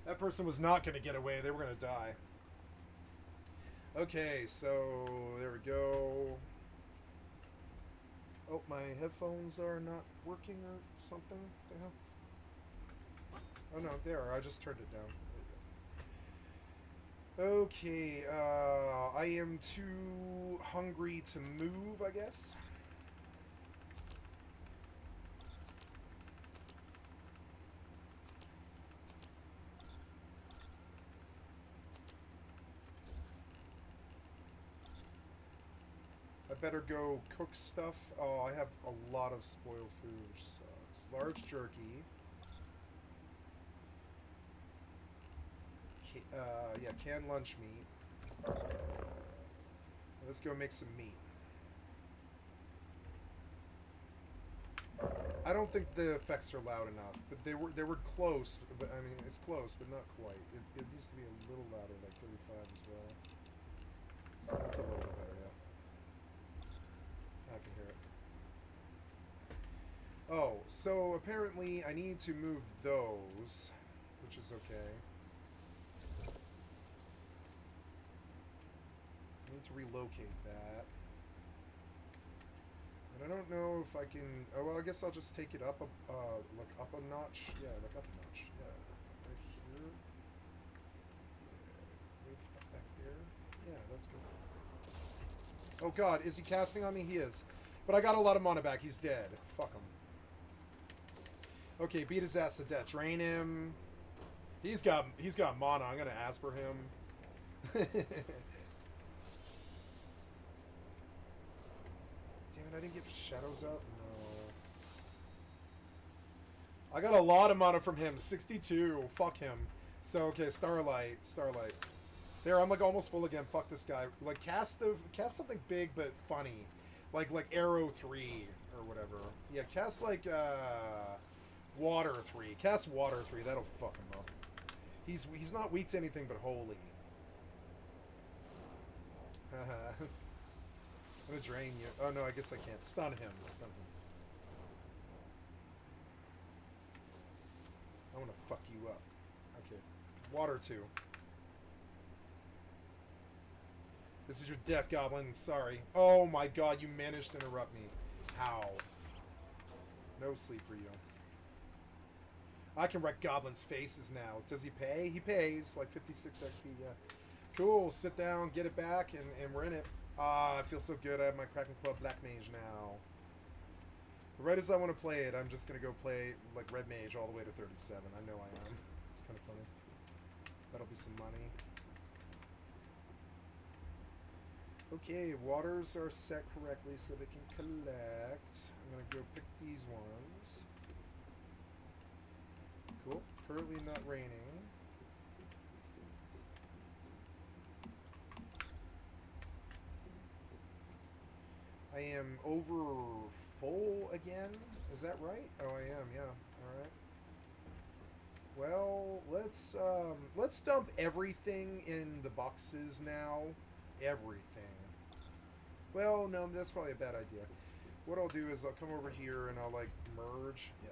That person was not going to get away. They were going to die. Okay, so there we go. Oh, my headphones are not working or something. What the hell? Oh no, there. I just turned it down. Okay, I am too hungry to move, I guess. I better go cook stuff. Oh, I have a lot of spoiled food, which sucks. Large jerky. Yeah, canned lunch meat. Let's go make some meat. I don't think the effects are loud enough, but they were close. But I mean, it's close, but not quite. It needs to be a little louder, like 35 as well. That's a little bit better, yeah. I can hear it. Oh, so apparently I need to move those, which is okay. I need to relocate that. And I don't know if I can... Oh, well, I guess I'll just take it up, like up a notch. Yeah, like up a notch. Yeah, right here. Yeah, way the fuck back there. Yeah, that's good. Oh god, is he casting on me? He is. But I got a lot of mana back. He's dead. Fuck him. Okay, beat his ass to death. Drain him. He's got mana. I'm gonna Asper him. I didn't get shadows up? No. I got a lot of mana from him. 62. Fuck him. So, okay, Starlight. There, I'm like almost full again. Fuck this guy. Like, cast something big but funny. Like Arrow 3 or whatever. Yeah, cast like, Water 3. Cast Water 3. That'll fuck him up. He's not weak to anything but holy. Haha. I'm gonna drain you. Oh no, I guess I can't. Stun him. I wanna fuck you up. Okay. Water 2. This is your death, Goblin. Sorry. Oh my god, you managed to interrupt me. How? No sleep for you. I can wreck Goblins' faces now. Does he pay? He pays. Like 56 XP, yeah. Cool. Sit down, get it back, and we're in it. Ah, I feel so good. I have my Kraken Club Black Mage now. Right as I want to play it, I'm just going to go play like Red Mage all the way to 37. I know I am. It's kind of funny. That'll be some money. Okay, waters are set correctly so they can collect. I'm going to go pick these ones. Cool. Currently not raining. I am over full again. Is that right? Oh, I am, yeah. Alright. Well, let's dump everything in the boxes now. Everything. Well, no, that's probably a bad idea. What I'll do is I'll come over here and I'll like merge. Yeah,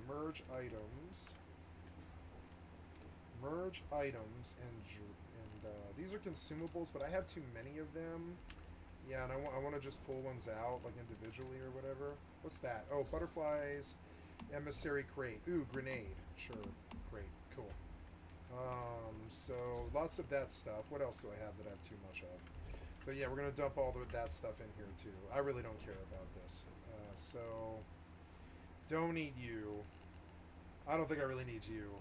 merge items. Merge items and these are consumables, but I have too many of them. Yeah, and I want to just pull ones out like individually or whatever. What's that? Oh, butterflies, emissary crate. Ooh, grenade. Sure, great, cool. So lots of that stuff. What else do I have that I have too much of? So yeah, we're gonna dump all that stuff in here too. I really don't care about this. So don't need you. I don't think I really need you.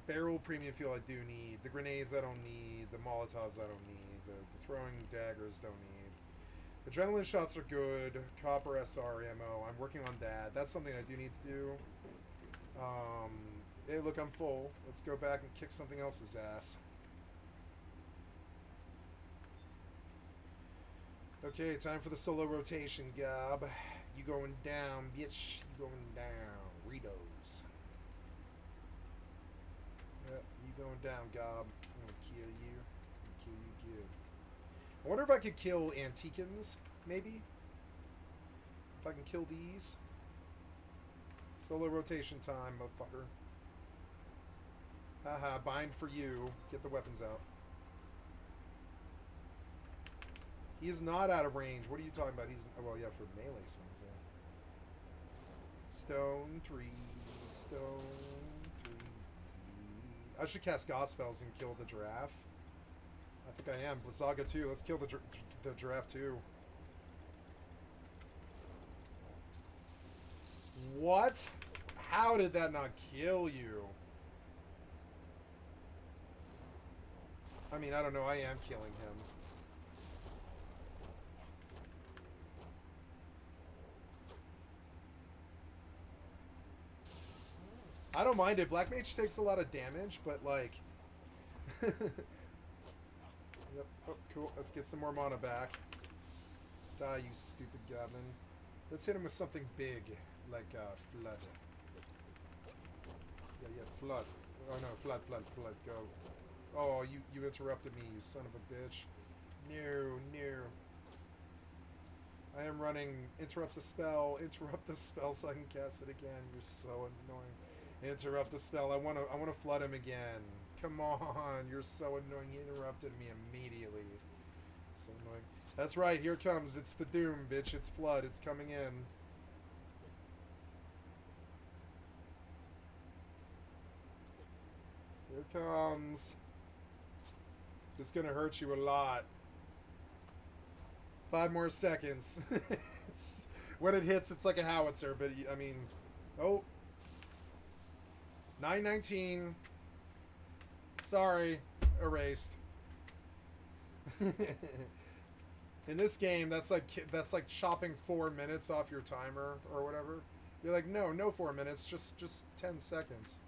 Barrel premium fuel I do need. The grenades I don't need. The Molotovs I don't need. The throwing daggers don't need. Adrenaline shots are good. Copper SR ammo. I'm working on that. That's something I do need to do. Hey, look, I'm full. Let's go back and kick something else's ass. Okay, time for the solo rotation, Gob. You going down, bitch. You going down. Ritos. Yep, you going down, Gob. I'm gonna kill you. I'm gonna kill you good. I wonder if I could kill Antiquans, maybe? If I can kill these. Solo rotation time, motherfucker. Haha, bind for you. Get the weapons out. He is not out of range. What are you talking about? He's... well, yeah, for melee swings, yeah. Stone 3. Stone 3. I should cast God spells and kill the giraffe. I think I am. Blizzaga too. Let's kill the giraffe too. What? How did that not kill you? I mean, I don't know. I am killing him. I don't mind it. Black Mage takes a lot of damage, but like... Yep. Oh, cool. Let's get some more mana back. Die, you stupid goblin. Let's hit him with something big, like flood. Yeah, flood. Oh no, flood, go. Oh, you interrupted me, you son of a bitch. No. I am running. Interrupt the spell so I can cast it again. You're so annoying. Interrupt the spell. I wanna flood him again. Come on, you're so annoying. He interrupted me immediately. So annoying. That's right, here it comes. It's the doom, bitch. It's flood. It's coming in. Here it comes. It's gonna hurt you a lot. 5 more seconds. When it hits, it's like a howitzer, but I mean... Oh. 9:19. Sorry. Erased. In this game, that's like chopping 4 minutes off your timer or whatever. You're like, no 4 minutes, just 10 seconds.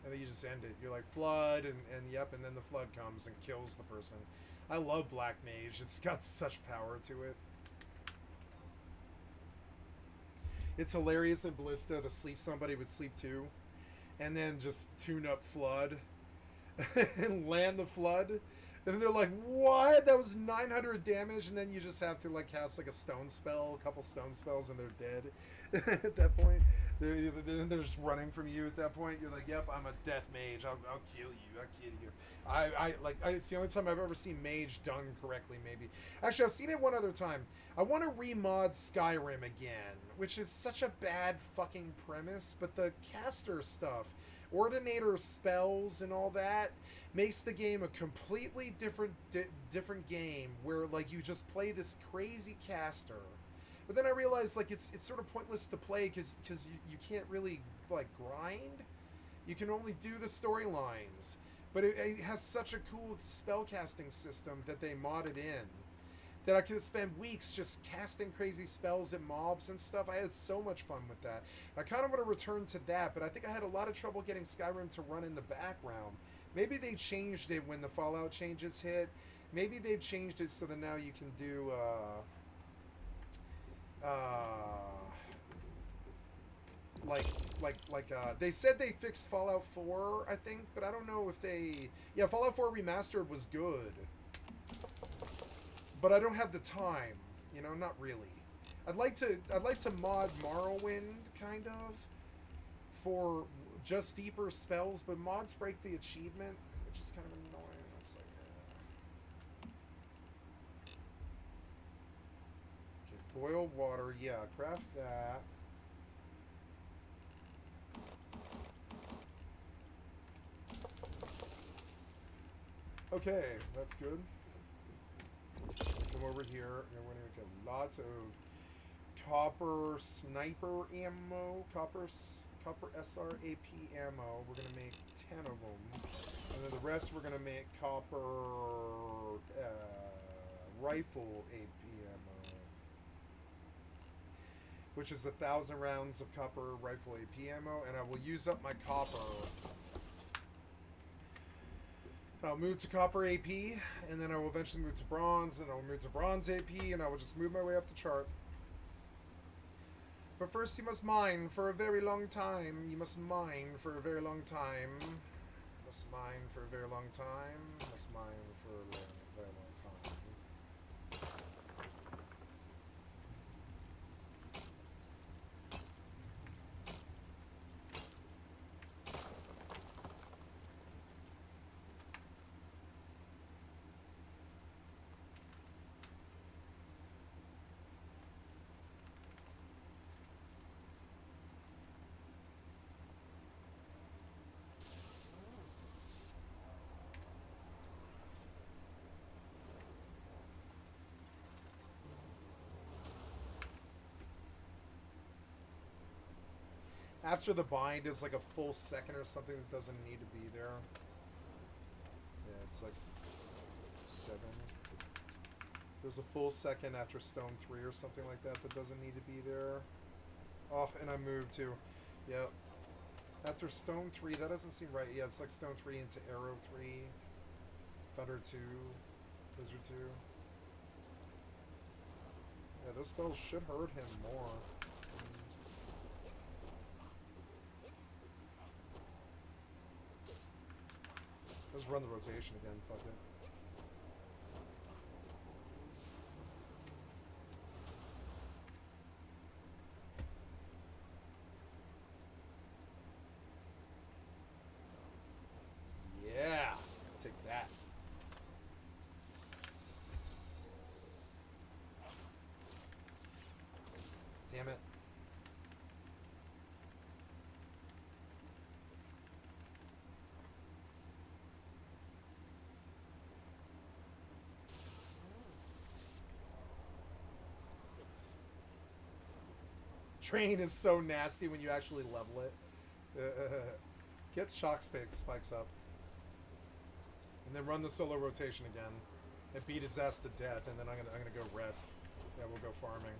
And then you just end it. You're like, flood, and yep, and then the flood comes and kills the person. I love Black Mage. It's got such power to it. It's hilarious in Ballista to sleep somebody with sleep 2. And then just tune up flood. And land the flood. And they're like, what? That was 900 damage, and then you just have to like cast like a stone spell, a couple stone spells, and they're dead. At that point, they're just running from you. At that point, you're like, yep, I'm a death mage. I'll kill you. I'll kill you. It's the only time I've ever seen mage done correctly. Maybe actually, I've seen it one other time. I want to remod Skyrim again, which is such a bad fucking premise, but the caster stuff. Ordinator spells and all that makes the game a completely different game where like you just play this crazy caster. But then I realized like it's sort of pointless to play because you can't really like grind. You can only do the storylines. But it has such a cool spellcasting system that they modded in that I could spend weeks just casting crazy spells at mobs and stuff. I had so much fun with that. I kind of want to return to that, but I think I had a lot of trouble getting Skyrim to run in the background. Maybe they changed it when the Fallout changes hit. Maybe they've changed it so that now you can do, they said they fixed Fallout 4, I think, but I don't know if they... Yeah, Fallout 4 Remastered was good. But I don't have the time, you know, not really. I'd like to mod Morrowind, kind of, for just deeper spells, but mods break the achievement, which is kind of annoying. It's like, okay, boil water, yeah, craft that. Okay, that's good. Come over here, and we're gonna make a lot of copper sniper ammo, copper SRAP ammo. We're gonna make 10 of them, and then the rest we're gonna make copper rifle AP ammo, which is 1,000 rounds of copper rifle AP ammo, and I will use up my copper. I'll move to copper AP, and then I will eventually move to bronze, and I will move to bronze AP, and I will just move my way up the chart. But first you must mine for a very long time. You must mine for a very long time. You must mine for a very long time. You must mine for a very long time. After the bind is like a full second or something that doesn't need to be there. Yeah, it's like 7. There's a full second after stone 3 or something like that that doesn't need to be there. Oh, and I moved too. Yep. After stone 3, that doesn't seem right. Yeah, it's like stone 3 into arrow 3. Thunder 2. Lizard 2. Yeah, those spells should hurt him more. Let's run the rotation again, fuck it. Yeah! Take that. Damn it. Train is so nasty when you actually level it. Get shock spikes up. And then run the solo rotation again. And beat his ass to death, and then I'm gonna go rest. Yeah, we'll go farming.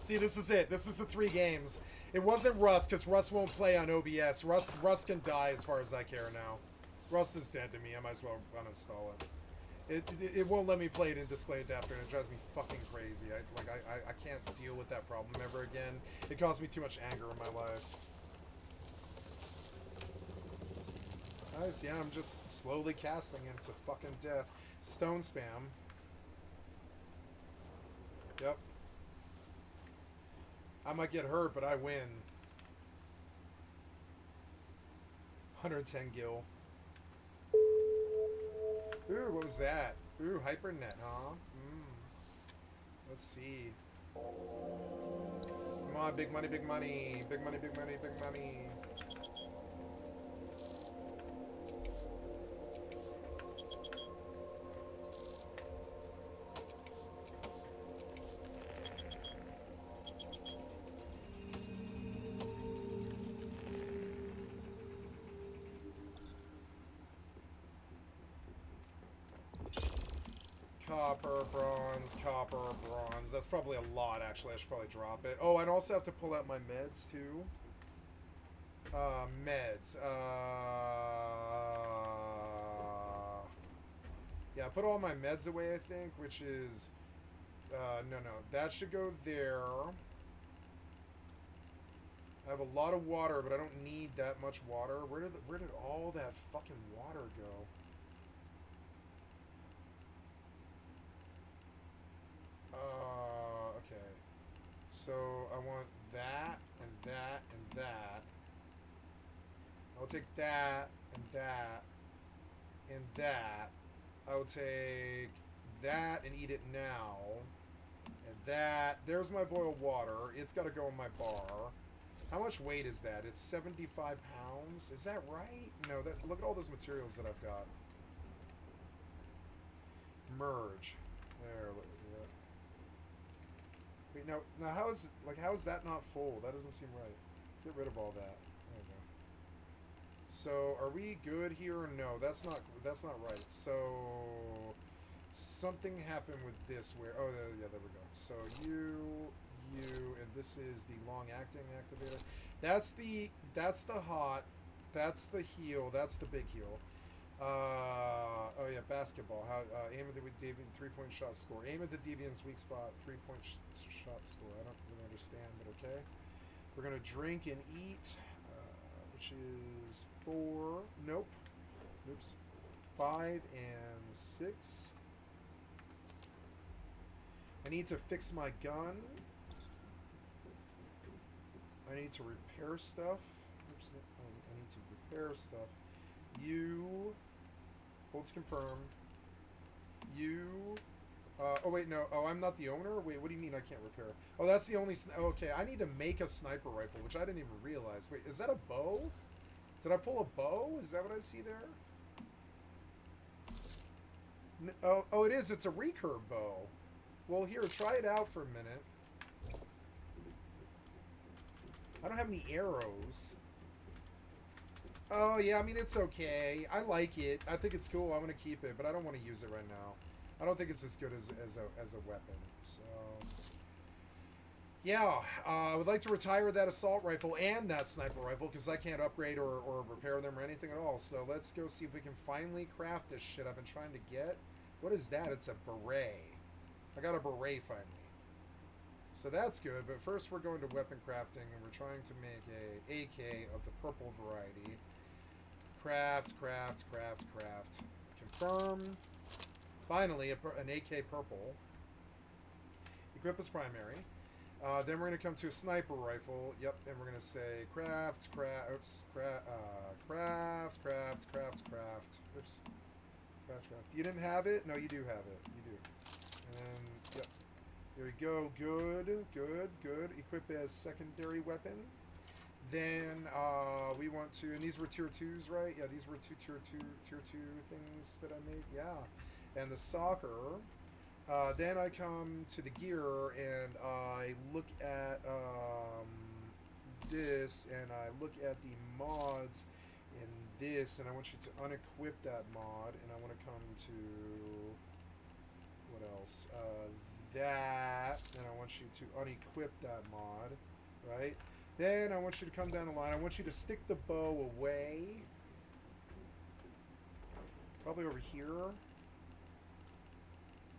See, this is it. This is the 3 games. It wasn't Rust, because Rust won't play on OBS. Rust can die as far as I care now. Rust is dead to me. I might as well uninstall it. It won't let me play it in display adapter, and it drives me fucking crazy. I can't deal with that problem ever again. It caused me too much anger in my life. Nice, yeah, I'm just slowly casting into fucking death. Stone spam. Yep. I might get hurt, but I win. 110 gil. Ooh, what was that? Ooh, hypernet, huh? Let's see. Come on, big money, big money. Big money, big money, big money. Copper, bronze, copper, bronze. That's probably a lot, actually. I should probably drop it. Oh, I'd also have to pull out my meds, too. Meds. Yeah, put all my meds away, I think, which is... no. That should go there. I have a lot of water, but I don't need that much water. Where did all that fucking water go? Okay. So I want that and that and that. I'll take that and that and that. I'll take that and eat it now. And that. There's my boiled water. It's got to go in my bar. How much weight is that? It's 75 pounds. Is that right? No. Look at all those materials that I've got. Merge. There. Yeah. Wait, no. Now, how is that not full? That doesn't seem right. Get rid of all that. There we go. So, are we good here or no? That's not right. So, something happened with this where... Oh, yeah, there we go. So, you, and this is the long-acting activator. That's the hot, that's the heal, that's the big heal. Oh yeah, basketball. How aim at the Deviant 3-point shot score. Aim at the Deviant's weak spot, 3-point shot score. I don't really understand, but okay. We're gonna drink and eat, which is 4. Nope. Oops. 5 and 6. I need to fix my gun. I need to repair stuff. Oops. I need to repair stuff. You. Hold to confirm. You. Oh, wait, no. Oh, I'm not the owner? Wait, what do you mean I can't repair? Oh, that's the only... Okay, I need to make a sniper rifle, which I didn't even realize. Wait, is that a bow? Did I pull a bow? Is that what I see there? Oh, it is. It's a recurve bow. Well, here, try it out for a minute. I don't have any arrows. Oh, yeah, I mean, it's okay. I like it. I think it's cool. I'm going to keep it, but I don't want to use it right now. I don't think it's as good as a weapon. So, yeah, I would like to retire that assault rifle and that sniper rifle because I can't upgrade or repair them or anything at all. So let's go see if we can finally craft this shit I've been trying to get. What is that? It's a beret. I got a beret finally. So that's good, but first we're going to weapon crafting and we're trying to make a AK of the purple variety. Craft. Confirm. Finally, an AK purple. Equip as primary. Then we're going to come to a sniper rifle. Yep, and we're going to say craft. Oops. Craft. Oops. Craft. You didn't have it? No, you do have it. You do. And, yep. There we go. Good. Equip as secondary weapon. Then we want to, and these were tier 2s, right? Yeah, these were tier 2 things that I made. Yeah. And the soccer. Then I come to the gear and I look at this and I look at the mods in this and I want you to unequip that mod and I want to come to what else? That, and I want you to unequip that mod, right? Then I want you to come down the line. I want you to stick the bow away. Probably over here.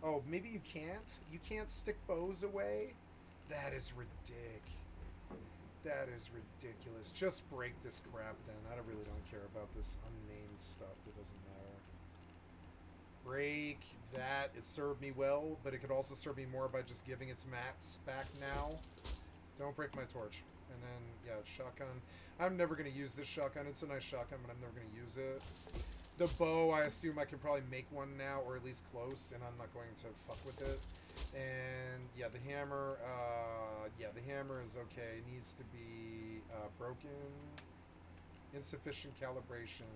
Oh, maybe you can't? You can't stick bows away? That is ridiculous. That is ridiculous. Just break this crap then. I really don't care about this unnamed stuff. That doesn't matter. Break that. It served me well, but it could also serve me more by just giving its mats back now. Don't break my torch. And then, yeah, shotgun. I'm never going to use this shotgun. It's a nice shotgun, but I'm never going to use it. The bow, I assume I can probably make one now, or at least close, and I'm not going to fuck with it. And, yeah, the hammer, is okay. It needs to be broken. Insufficient calibration.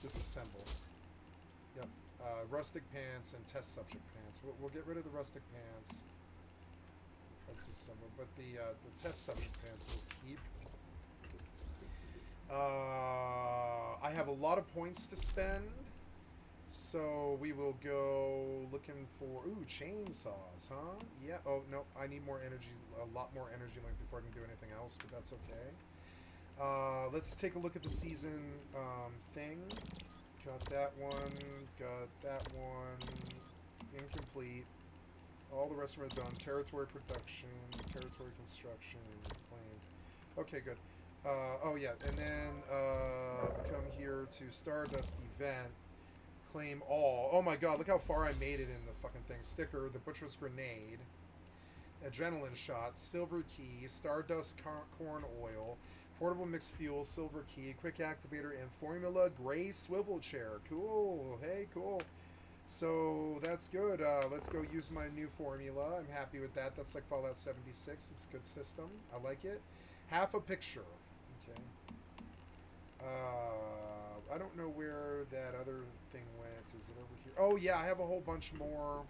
Disassemble. Yep. Rustic pants and test subject pants. We'll get rid of the rustic pants. Disassemble. But the test subject pants we'll keep. I have a lot of points to spend. So we will go looking for... Ooh, chainsaws, huh? Yeah. Oh, no. I need more energy. A lot more energy link before I can do anything else, but that's okay. Let's take a look at the season thing. Got that one. Got that one. Incomplete. All the rest of them are done. Territory production, territory construction, claimed. Okay, good. Oh yeah, and then come here to Stardust event. Claim all. Oh my god, look how far I made it in the fucking thing. Sticker, the Butcher's Grenade, Adrenaline Shot, Silver Key, Stardust Corn Oil, Portable Mixed Fuel, Silver Key, Quick Activator, and Formula Gray Swivel Chair. Cool. Hey, cool. So that's good. Let's go use my new formula. I'm happy with that. That's like Fallout 76. It's a good system. I like it. Half a picture. Okay. I don't know where that other thing went. Is it over here? Oh, yeah, I have a whole bunch more.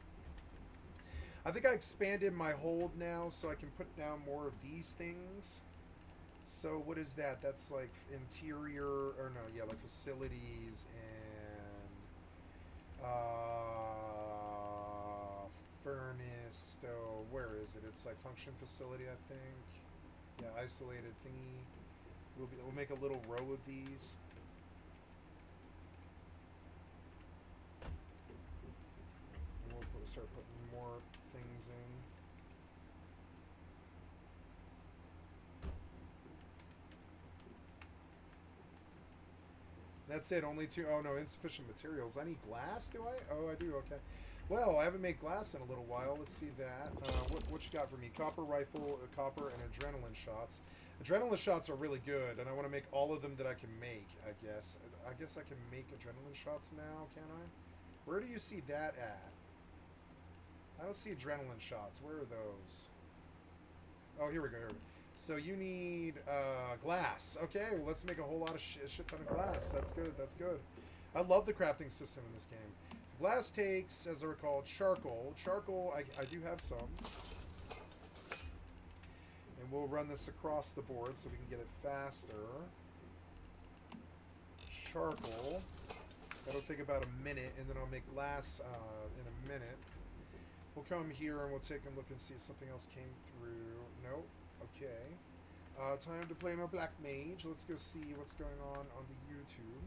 I think I expanded my hold now so I can put down more of these things. So what is that? That's like interior, or no, yeah, like facilities and furnace, stove. Where is it? It's like function facility, I think. Yeah, isolated thingy. We'll make a little row of these. And we'll start putting more things in. That's it, only two. Oh no, insufficient materials. I need glass, do I? Oh, I do, okay. Well, I haven't made glass in a little while. Let's see that. What you got for me? Copper rifle, copper, and adrenaline shots. Adrenaline shots are really good, and I want to make all of them that I can make, I guess. I guess I can make adrenaline shots now, can I? Where do you see that at? I don't see adrenaline shots. Where are those? Oh, here we go, here we go. So you need glass. Okay, well, let's make a whole lot of shit ton of glass. That's good, that's good. I love the crafting system in this game. So glass takes, as I recall, charcoal. Charcoal, I do have some. And we'll run this across the board so we can get it faster. Charcoal. That'll take about a minute, and then I'll make glass in a minute. We'll come here and we'll take a look and see if something else came through. Nope. Okay. Time to play my Black Mage. Let's go see what's going on the YouTube.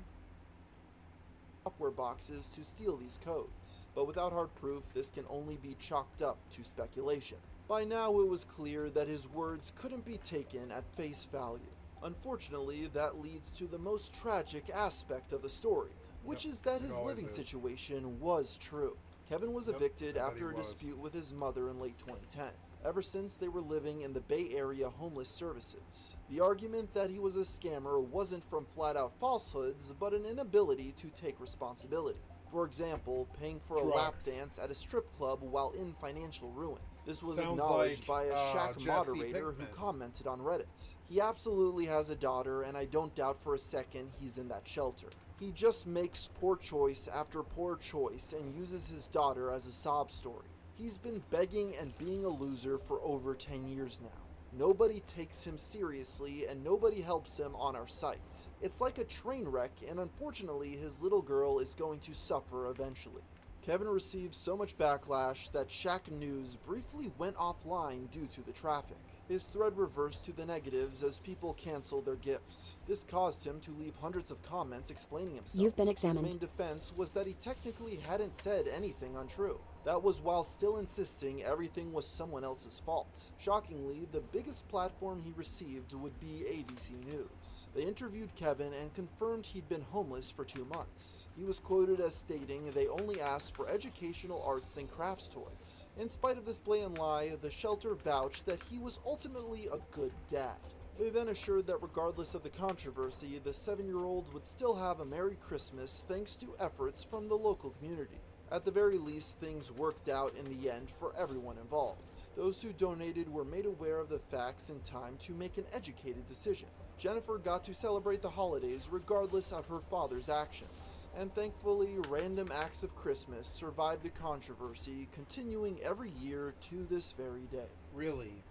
Software boxes to steal these codes, but without hard proof, this can only be chalked up to speculation. By now, it was clear that his words couldn't be taken at face value. Unfortunately, that leads to the most tragic aspect of the story, which is that his living situation was true. Kevin was evicted after a dispute with his mother in late 2010. Ever since, they were living in the Bay Area homeless services. The argument that he was a scammer wasn't from flat-out falsehoods, but an inability to take responsibility. For example, paying for a lap dance at a strip club while in financial ruin. This was acknowledged by a Shack moderator who commented on Reddit. He absolutely has a daughter, and I don't doubt for a second he's in that shelter. He just makes poor choice after poor choice and uses his daughter as a sob story. He's been begging and being a loser for over 10 years now. Nobody takes him seriously and nobody helps him on our site. It's like a train wreck, and unfortunately his little girl is going to suffer eventually. Kevin received so much backlash that Shack News briefly went offline due to the traffic. His thread reversed to the negatives as people canceled their gifts. This caused him to leave hundreds of comments explaining himself. You've been examined. His main defense was that he technically hadn't said anything untrue. That was while still insisting everything was someone else's fault. Shockingly, the biggest platform he received would be ABC News. They interviewed Kevin and confirmed he'd been homeless for 2 months. He was quoted as stating they only asked for educational arts and crafts toys. In spite of this blatant lie, the shelter vouched that he was ultimately a good dad. They then assured that regardless of the controversy, the 7-year-old would still have a Merry Christmas thanks to efforts from the local community. At the very least, things worked out in the end for everyone involved. Those who donated were made aware of the facts in time to make an educated decision. Jennifer got to celebrate the holidays regardless of her father's actions. And thankfully, random acts of Christmas survived the controversy, continuing every year to this very day. Really?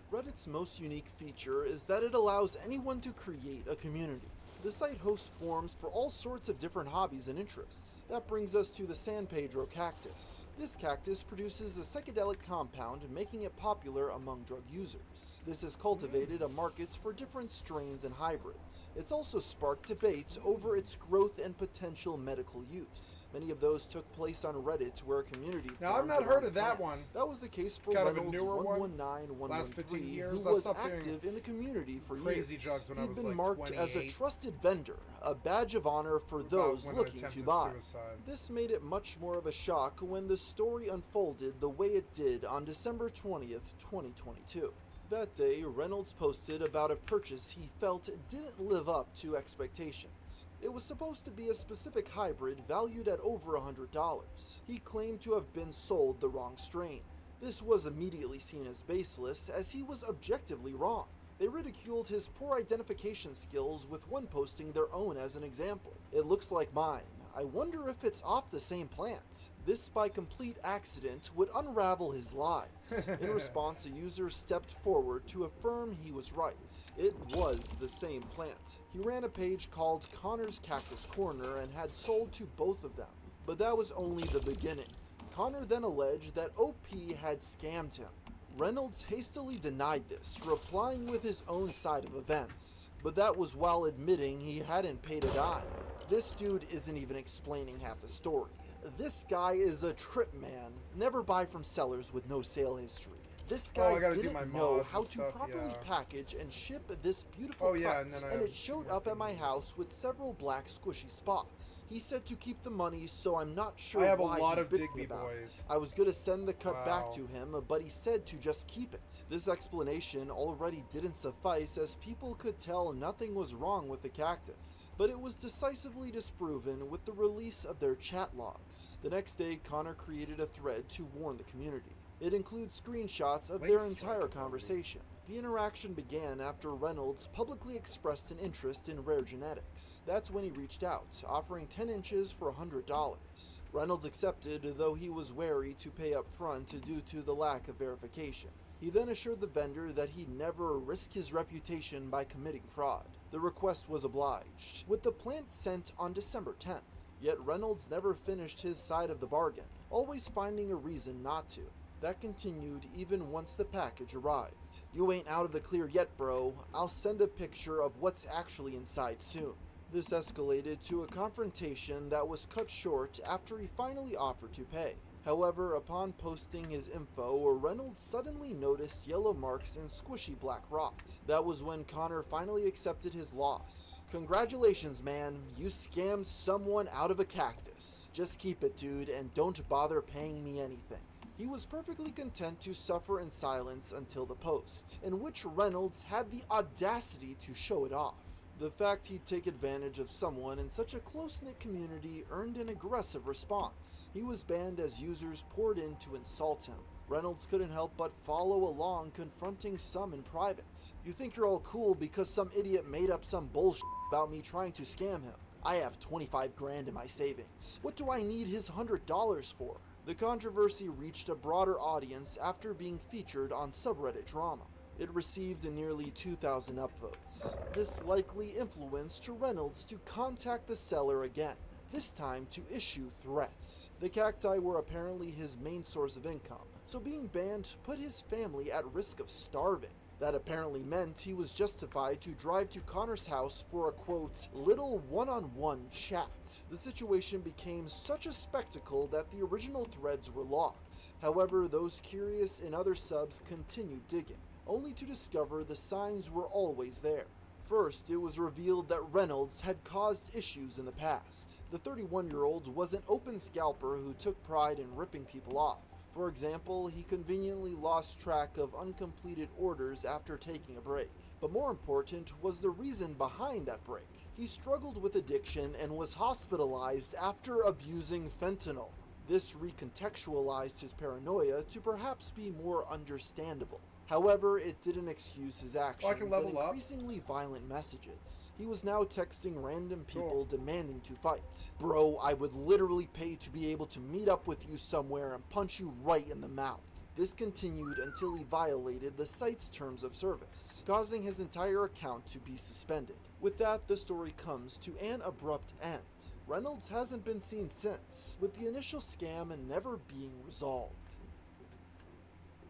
Reddit's most unique feature is that it allows anyone to create a community. The site hosts forums for all sorts of different hobbies and interests. That brings us to the San Pedro cactus. This cactus produces a psychedelic compound, making it popular among drug users. This has cultivated a market for different strains and hybrids. It's also sparked debates over its growth and potential medical use. Many of those took place on Reddit, where a community Now, I've formed not around heard the of that plant. one. That was the case for Kind of a Reynolds newer one? 119113, Last 15 years? who I was stopped doing active in the community for crazy years. drugs when I He'd was, been like, marked as a 28. trusted vendor, a badge of honor for those when I looking to attempted buy. suicide. This made it much more of a shock when the story unfolded the way it did on December 20th, 2022. That day, Reynolds posted about a purchase he felt didn't live up to expectations. It was supposed to be a specific hybrid valued at over $100. He claimed to have been sold the wrong strain. This was immediately seen as baseless, as he was objectively wrong. They ridiculed his poor identification skills, with one posting their own as an example. "It looks like mine. I wonder if it's off the same plant." This, by complete accident, would unravel his lies. In response, a user stepped forward to affirm he was right. It was the same plant. He ran a page called Connor's Cactus Corner and had sold to both of them. But that was only the beginning. Connor then alleged that OP had scammed him. Reynolds hastily denied this, replying with his own side of events. But that was while admitting he hadn't paid a dime. This dude isn't even explaining half the story. This guy is a trip man. Never buy from sellers with no sale history. This guy I gotta do my didn't know mods how and to stuff, properly yeah. package and ship this beautiful Oh, yeah, cut, and then I and have it showed more up at my things. house with several black squishy spots. He said to keep the money, so I'm not sure I have a why lot he's of bitching Digby about boys. it. I was gonna send the cut back Wow. to him, but he said to just keep it. This explanation already didn't suffice, as people could tell nothing was wrong with the cactus. But it was decisively disproven with the release of their chat logs. The next day, Connor created a thread to warn the community. It includes screenshots of their Links to entire it. conversation. The interaction began after Reynolds publicly expressed an interest in rare genetics. That's when he reached out, offering 10 inches for $100. Reynolds accepted, though he was wary to pay up front due to the lack of verification. He then assured the vendor that he'd never risk his reputation by committing fraud. The request was obliged, with the plant sent on December 10th. Yet Reynolds never finished his side of the bargain, always finding a reason not to. That continued even once the package arrived. "You ain't out of the clear yet, bro. I'll send a picture of what's actually inside soon." This escalated to a confrontation that was cut short after he finally offered to pay. However, upon posting his info, Reynolds suddenly noticed yellow marks and squishy black rot. That was when Connor finally accepted his loss. "Congratulations, man. You scammed someone out of a cactus. Just keep it, dude, and don't bother paying me anything." He was perfectly content to suffer in silence until the post, in which Reynolds had the audacity to show it off. The fact he'd take advantage of someone in such a close-knit community earned an aggressive response. He was banned as users poured in to insult him. Reynolds couldn't help but follow along, confronting some in private. "You think you're all cool because some idiot made up some bullshit about me trying to scam him. I have 25 grand in my savings. What do I need his $100 for?" The controversy reached a broader audience after being featured on subreddit drama. It received nearly 2,000 upvotes. This likely influenced Reynolds to contact the seller again, this time to issue threats. The cacti were apparently his main source of income, so being banned put his family at risk of starving. That apparently meant he was justified to drive to Connor's house for a, quote, little one-on-one chat. The situation became such a spectacle that the original threads were locked. However, those curious in other subs continued digging, only to discover the signs were always there. First, it was revealed that Reynolds had caused issues in the past. The 31-year-old was an open scalper who took pride in ripping people off. For example, he conveniently lost track of uncompleted orders after taking a break. But more important was the reason behind that break. He struggled with addiction and was hospitalized after abusing fentanyl. This recontextualized his paranoia to perhaps be more understandable. However, it didn't excuse his actions can level and up. increasingly violent messages. He was now texting random people demanding to fight. "Bro, I would literally pay to be able to meet up with you somewhere and punch you right in the mouth." This continued until he violated the site's terms of service, causing his entire account to be suspended. With that, the story comes to an abrupt end. Reynolds hasn't been seen since, with the initial scam never being resolved.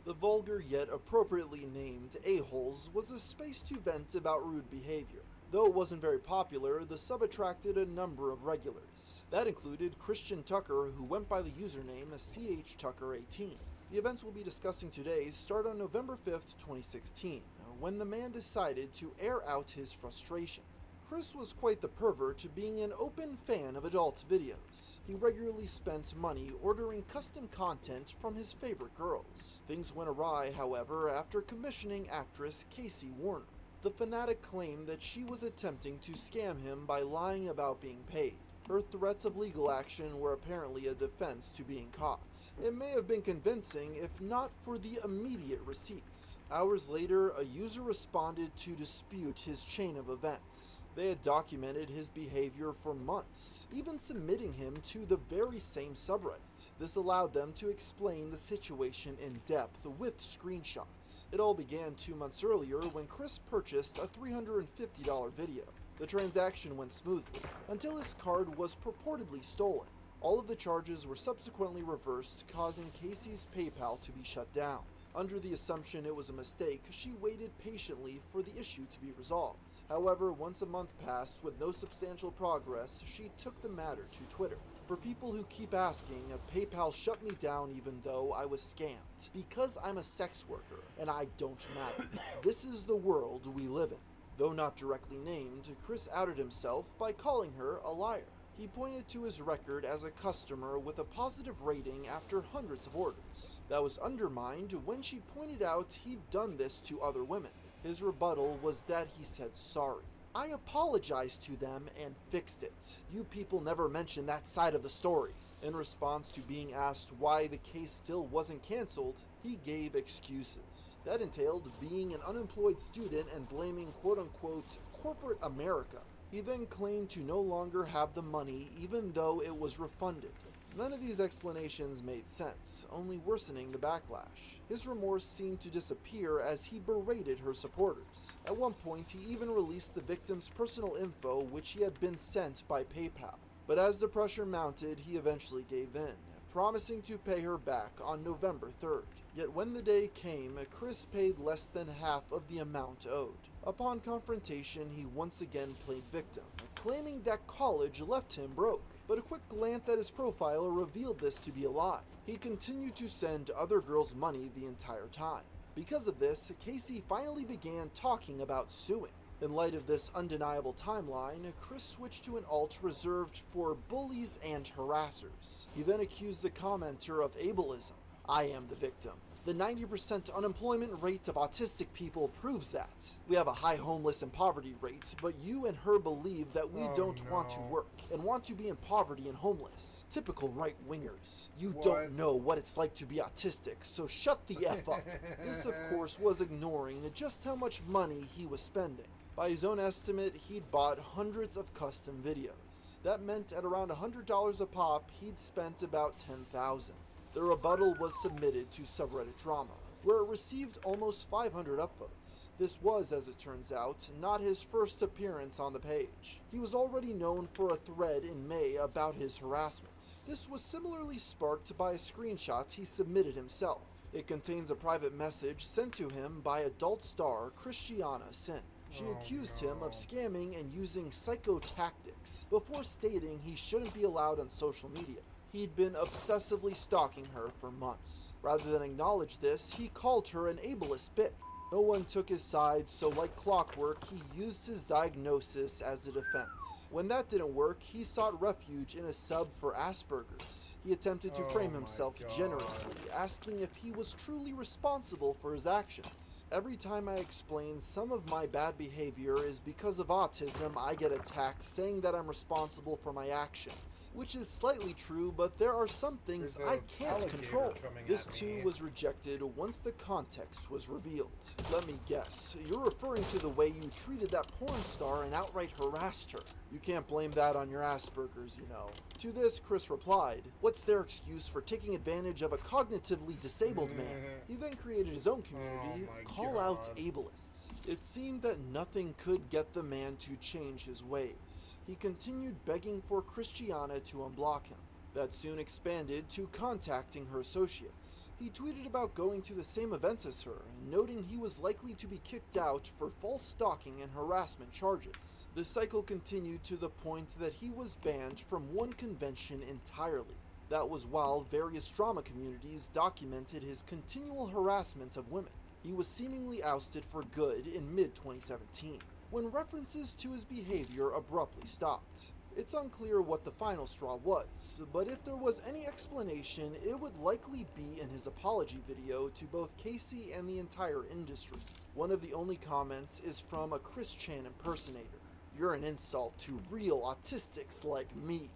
The vulgar yet appropriately named A-holes was a space to vent about rude behavior. Though it wasn't very popular, the sub attracted a number of regulars. That included Christian Tucker, who went by the username CHTucker18. The events we'll be discussing today start on November 5th, 2016, when the man decided to air out his frustration. Chris was quite the pervert, being an open fan of adult videos. He regularly spent money ordering custom content from his favorite girls. Things went awry, however, after commissioning actress Casey Warner. The fanatic claimed that she was attempting to scam him by lying about being paid. Her threats of legal action were apparently a defense to being caught. It may have been convincing if not for the immediate receipts. Hours later, a user responded to dispute his chain of events. They had documented his behavior for months, even submitting him to the very same subreddit. This allowed them to explain the situation in depth with screenshots. It all began 2 months earlier when Chris purchased a $350 video. The transaction went smoothly, until his card was purportedly stolen. All of the charges were subsequently reversed, causing Casey's PayPal to be shut down. Under the assumption it was a mistake, she waited patiently for the issue to be resolved. However, once a month passed with no substantial progress, she took the matter to Twitter. For people who keep asking, PayPal shut me down even though I was scammed. Because I'm a sex worker, and I don't matter. This is the world we live in. Though not directly named, Chris outed himself by calling her a liar. He pointed to his record as a customer with a positive rating after hundreds of orders. That was undermined when she pointed out he'd done this to other women. His rebuttal was that he said sorry. I apologized to them and fixed it. You people never mention that side of the story. In response to being asked why the case still wasn't canceled, he gave excuses. That entailed being an unemployed student and blaming quote-unquote corporate America. He then claimed to no longer have the money even though it was refunded. None of these explanations made sense, only worsening the backlash. His remorse seemed to disappear as he berated her supporters. At one point, he even released the victim's personal info, which he had been sent by PayPal. But as the pressure mounted, he eventually gave in, promising to pay her back on November 3rd. Yet when the day came, Chris paid less than half of the amount owed. Upon confrontation, he once again played victim, claiming that college left him broke. But a quick glance at his profile revealed this to be a lie. He continued to send other girls money the entire time. Because of this, Casey finally began talking about suing. In light of this undeniable timeline, Chris switched to an alt reserved for bullies and harassers. He then accused the commenter of ableism. I am the victim. The 90% unemployment rate of autistic people proves that. We have a high homeless and poverty rate, but you and her believe that we don't want to work and want to be in poverty and homeless. Typical right-wingers. You don't know what it's like to be autistic, so shut the F up. This, of course, was ignoring just how much money he was spending. By his own estimate, he'd bought hundreds of custom videos. That meant at around $100 a pop, he'd spent about $10,000. The rebuttal was submitted to subreddit Drama, where it received almost 500 upvotes. This was, as it turns out, not his first appearance on the page. He was already known for a thread in May about his harassment. This was similarly sparked by a screenshot he submitted himself. It contains a private message sent to him by adult star Christiana Sin. She accused him of scamming and using psycho tactics before stating he shouldn't be allowed on social media. He'd been obsessively stalking her for months. Rather than acknowledge this, he called her an ableist bitch. No one took his side, so like clockwork, he used his diagnosis as a defense. When that didn't work, he sought refuge in a sub for Asperger's. He attempted to frame himself generously, asking if he was truly responsible for his actions. Every time I explain some of my bad behavior is because of autism, I get attacked saying that I'm responsible for my actions. Which is slightly true, but there are some things I can't control. This too was rejected once the context was revealed. Let me guess, you're referring to the way you treated that porn star and outright harassed her. You can't blame that on your Asperger's, you know. To this, Chris replied, "What's their excuse for taking advantage of a cognitively disabled man?" He then created his own community, Call Out Ableists. It seemed that nothing could get the man to change his ways. He continued begging for Christiana to unblock him. That soon expanded to contacting her associates. He tweeted about going to the same events as her, noting he was likely to be kicked out for false stalking and harassment charges. The cycle continued to the point that he was banned from one convention entirely. That was while various drama communities documented his continual harassment of women. He was seemingly ousted for good in mid-2017, when references to his behavior abruptly stopped. It's unclear what the final straw was, but if there was any explanation, it would likely be in his apology video to both Casey and the entire industry. One of the only comments is from a Chris Chan impersonator. "You're an insult to real autistics like me."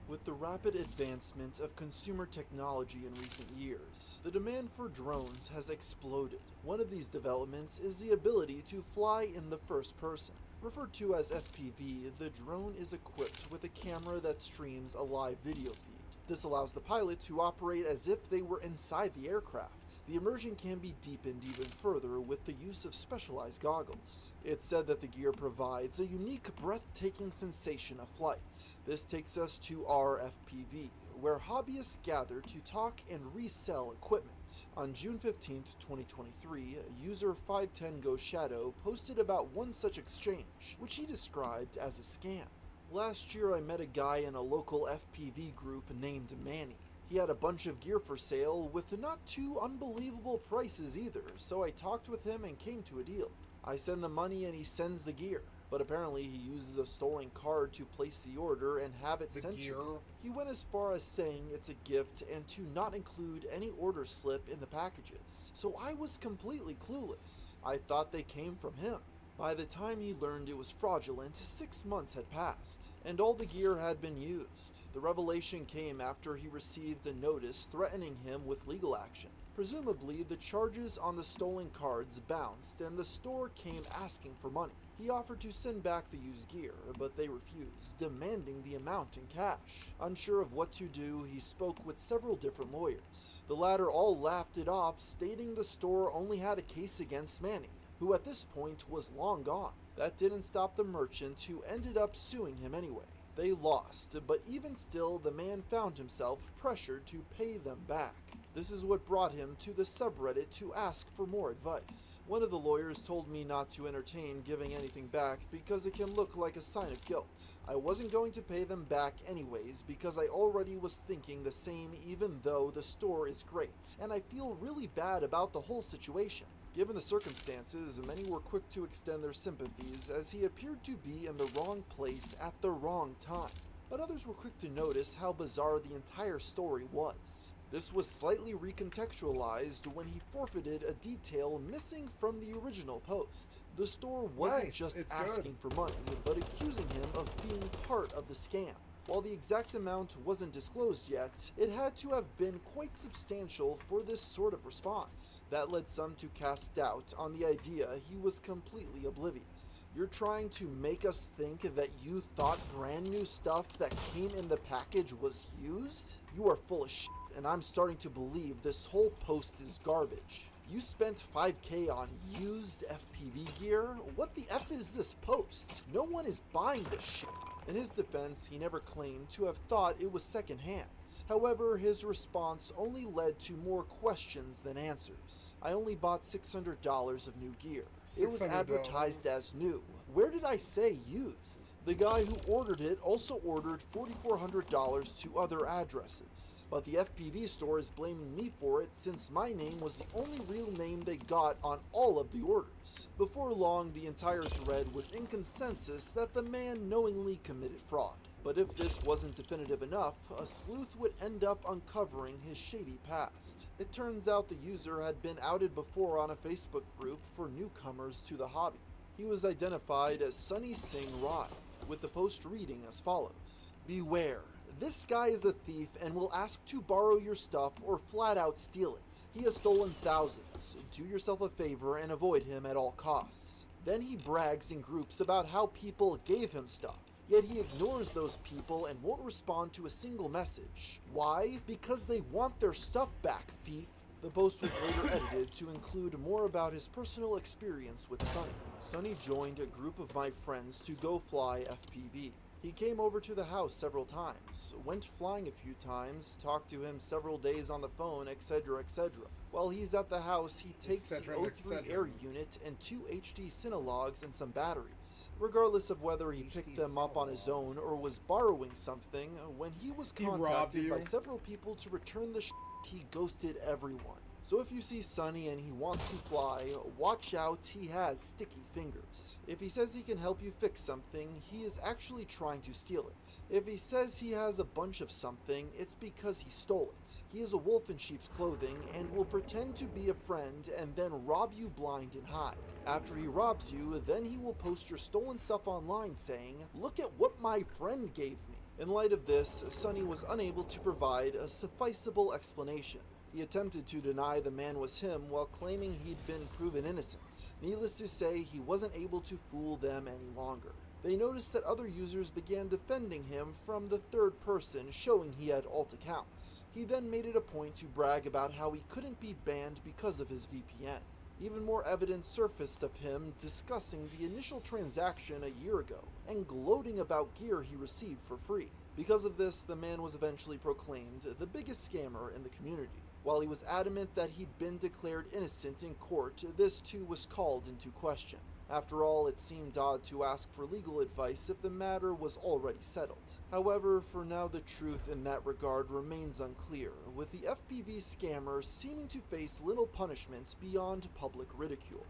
With the rapid advancement of consumer technology in recent years, the demand for drones has exploded. One of these developments is the ability to fly in the first person. Referred to as FPV, the drone is equipped with a camera that streams a live video feed. This allows the pilot to operate as if they were inside the aircraft. The immersion can be deepened even further with the use of specialized goggles. It's said that the gear provides a unique, breathtaking sensation of flight. This takes us to RFPV, where hobbyists gather to talk and resell equipment. On June 15th, 2023, user 510GoShadow posted about one such exchange, which he described as a scam. "Last year I met a guy in a local FPV group named Manny. He had a bunch of gear for sale with not too unbelievable prices either, so I talked with him and came to a deal. I send the money and he sends the gear. But apparently he uses a stolen card to place the order and have it sent to me. He went as far as saying it's a gift and to not include any order slip in the packages. So I was completely clueless. I thought they came from him. By the time he learned it was fraudulent, 6 months had passed, and all the gear had been used. The revelation came after he received a notice threatening him with legal action. Presumably, the charges on the stolen cards bounced and the store came asking for money. He offered to send back the used gear, but they refused, demanding the amount in cash. Unsure of what to do, he spoke with several different lawyers. The latter all laughed it off, stating the store only had a case against Manny, who at this point was long gone. That didn't stop the merchant, who ended up suing him anyway. They lost, but even still, the man found himself pressured to pay them back. This is what brought him to the subreddit to ask for more advice. One of the lawyers told me not to entertain giving anything back because it can look like a sign of guilt. I wasn't going to pay them back anyways because I already was thinking the same, even though the store is great, and I feel really bad about the whole situation. Given the circumstances, many were quick to extend their sympathies as he appeared to be in the wrong place at the wrong time. But others were quick to notice how bizarre the entire story was. This was slightly recontextualized when he forfeited a detail missing from the original post. The store wasn't just asking for money, but accusing him of being part of the scam. While the exact amount wasn't disclosed yet, it had to have been quite substantial for this sort of response. That led some to cast doubt on the idea he was completely oblivious. You're trying to make us think that you thought brand new stuff that came in the package was used? You are full of shit, and I'm starting to believe this whole post is garbage. You spent $5K on used FPV gear? What the F is this post? No one is buying this shit. In his defense, he never claimed to have thought it was secondhand. However, his response only led to more questions than answers. I only bought $600 of new gear. It was advertised as new. Where did I say used? The guy who ordered it also ordered $4,400 to other addresses. But the FPV store is blaming me for it since my name was the only real name they got on all of the orders. Before long, the entire thread was in consensus that the man knowingly committed fraud. But if this wasn't definitive enough, a sleuth would end up uncovering his shady past. It turns out the user had been outed before on a Facebook group for newcomers to the hobby. He was identified as Sunny Singh Rai, with the post reading as follows: "Beware, This guy is a thief and will ask to borrow your stuff or flat out steal it. He has stolen thousands. Do yourself a favor and avoid him at all costs. Then he brags in groups about how people gave him stuff. Yet he ignores those people and won't respond to a single message. Why? Because they want their stuff back, thief. The post was later edited to include more about his personal experience with Sonny. Sonny joined a group of my friends to go fly FPV. He came over to the house several times, went flying a few times, talked to him several days on the phone, etc, etc. While he's at the house, he takes the O3 air unit and 2 HD Cinelogs and some batteries. Regardless of whether he picked them up on his own or was borrowing something, when he was contacted by several people to return the he ghosted everyone. So if you see Sonny and he wants to fly, watch out, he has sticky fingers. If he says he can help you fix something, he is actually trying to steal it. If he says he has a bunch of something, it's because he stole it. He is a wolf in sheep's clothing and will pretend to be a friend and then rob you blind and hide. After he robs you, then he will post your stolen stuff online saying, "Look at what my friend gave me." In light of this, Sonny was unable to provide a sufficeable explanation. He attempted to deny the man was him while claiming he'd been proven innocent. Needless to say, he wasn't able to fool them any longer. They noticed that other users began defending him from the third person, showing he had alt accounts. He then made it a point to brag about how he couldn't be banned because of his VPN. Even more evidence surfaced of him discussing the initial transaction a year ago and gloating about gear he received for free. Because of this, the man was eventually proclaimed the biggest scammer in the community. While he was adamant that he'd been declared innocent in court, this too was called into question. After all, it seemed odd to ask for legal advice if the matter was already settled. However, for now the truth in that regard remains unclear, with the FPV scammer seeming to face little punishment beyond public ridicule.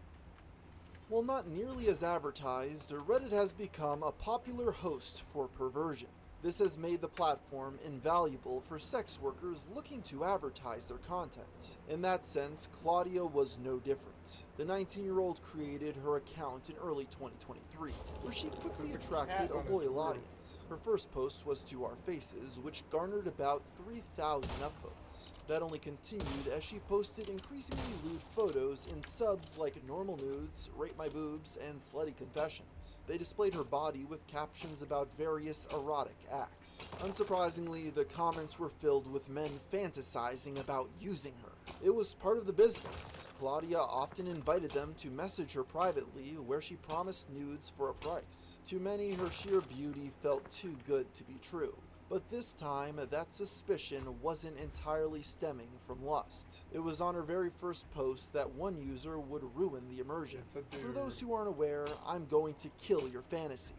While not nearly as advertised, Reddit has become a popular host for perversion. This has made the platform invaluable for sex workers looking to advertise their content. In that sense, Claudia was no different. The 19-year-old created her account in early 2023, where she quickly attracted a loyal audience. Her first post was to our faces, which garnered about 3,000 upvotes. That only continued as she posted increasingly lewd photos in subs like normal nudes, rape my boobs, and slutty confessions. They displayed her body with captions about various erotic acts. Unsurprisingly, the comments were filled with men fantasizing about using her. It was part of the business. Claudia often invited them to message her privately, where she promised nudes for a price. To many, her sheer beauty felt too good to be true. But this time, that suspicion wasn't entirely stemming from lust. It was on her very first post that one user would ruin the immersion. For those who aren't aware, I'm going to kill your fantasy.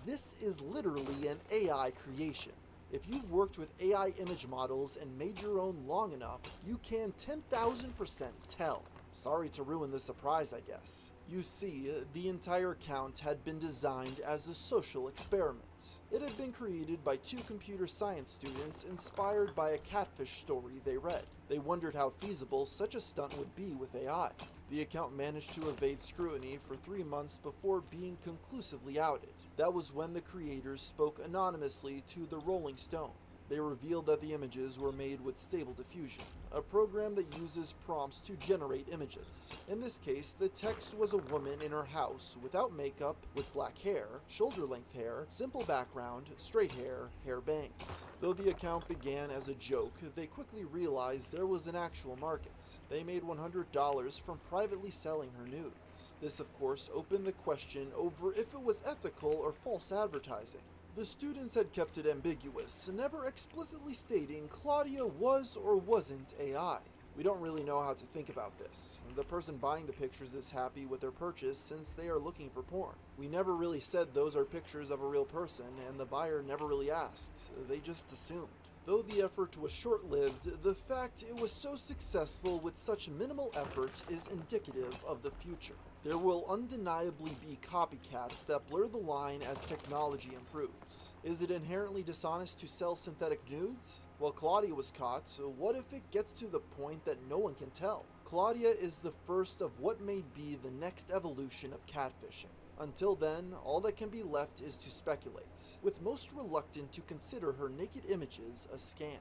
This is literally an AI creation. If you've worked with AI image models and made your own long enough, you can 10,000% tell. Sorry to ruin the surprise, I guess. You see, the entire account had been designed as a social experiment. It had been created by 2 computer science students inspired by a catfish story they read. They wondered how feasible such a stunt would be with AI. The account managed to evade scrutiny for 3 months before being conclusively outed. That was when the creators spoke anonymously to the Rolling Stone. They revealed that the images were made with Stable Diffusion, a program that uses prompts to generate images. In this case, the text was a woman in her house without makeup, with black hair, shoulder-length hair, simple background, straight hair, hair bangs. Though the account began as a joke, they quickly realized there was an actual market. They made $100 from privately selling her nudes. This, of course, opened the question over if it was ethical or false advertising. The students had kept it ambiguous, never explicitly stating Claudia was or wasn't AI. We don't really know how to think about this. The person buying the pictures is happy with their purchase since they are looking for porn. We never really said those are pictures of a real person, and the buyer never really asked. They just assumed. Though the effort was short-lived, the fact it was so successful with such minimal effort is indicative of the future. There will undeniably be copycats that blur the line as technology improves. Is it inherently dishonest to sell synthetic nudes? Well, Claudia was caught, so what if it gets to the point that no one can tell? Claudia is the first of what may be the next evolution of catfishing. Until then, all that can be left is to speculate, with most reluctant to consider her naked images a scam.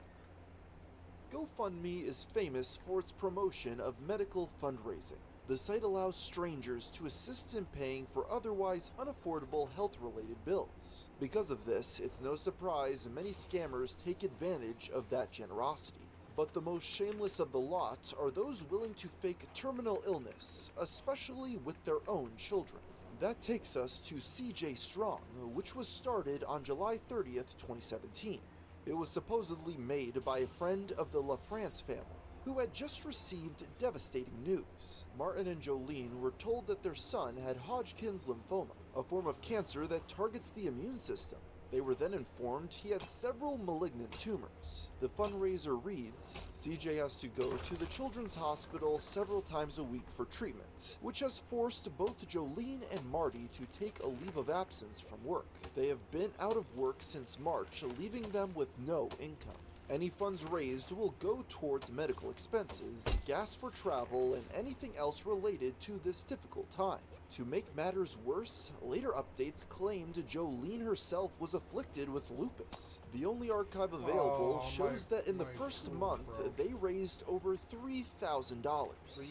GoFundMe is famous for its promotion of medical fundraising. The site allows strangers to assist in paying for otherwise unaffordable health-related bills. Because of this, it's no surprise many scammers take advantage of that generosity. But the most shameless of the lot are those willing to fake terminal illness, especially with their own children. That takes us to CJ Strong, which was started on July 30th, 2017. It was supposedly made by a friend of the LaFrance family, who had just received devastating news. Martin and Jolene were told that their son had Hodgkin's lymphoma, a form of cancer that targets the immune system. They were then informed he had several malignant tumors. The fundraiser reads, CJ has to go to the children's hospital several times a week for treatment, which has forced both Jolene and Marty to take a leave of absence from work. They have been out of work since March, leaving them with no income. Any funds raised will go towards medical expenses, gas for travel, and anything else related to this difficult time. To make matters worse, later updates claimed Jolene herself was afflicted with lupus. The only archive available shows that in the first month, they raised over $3,000.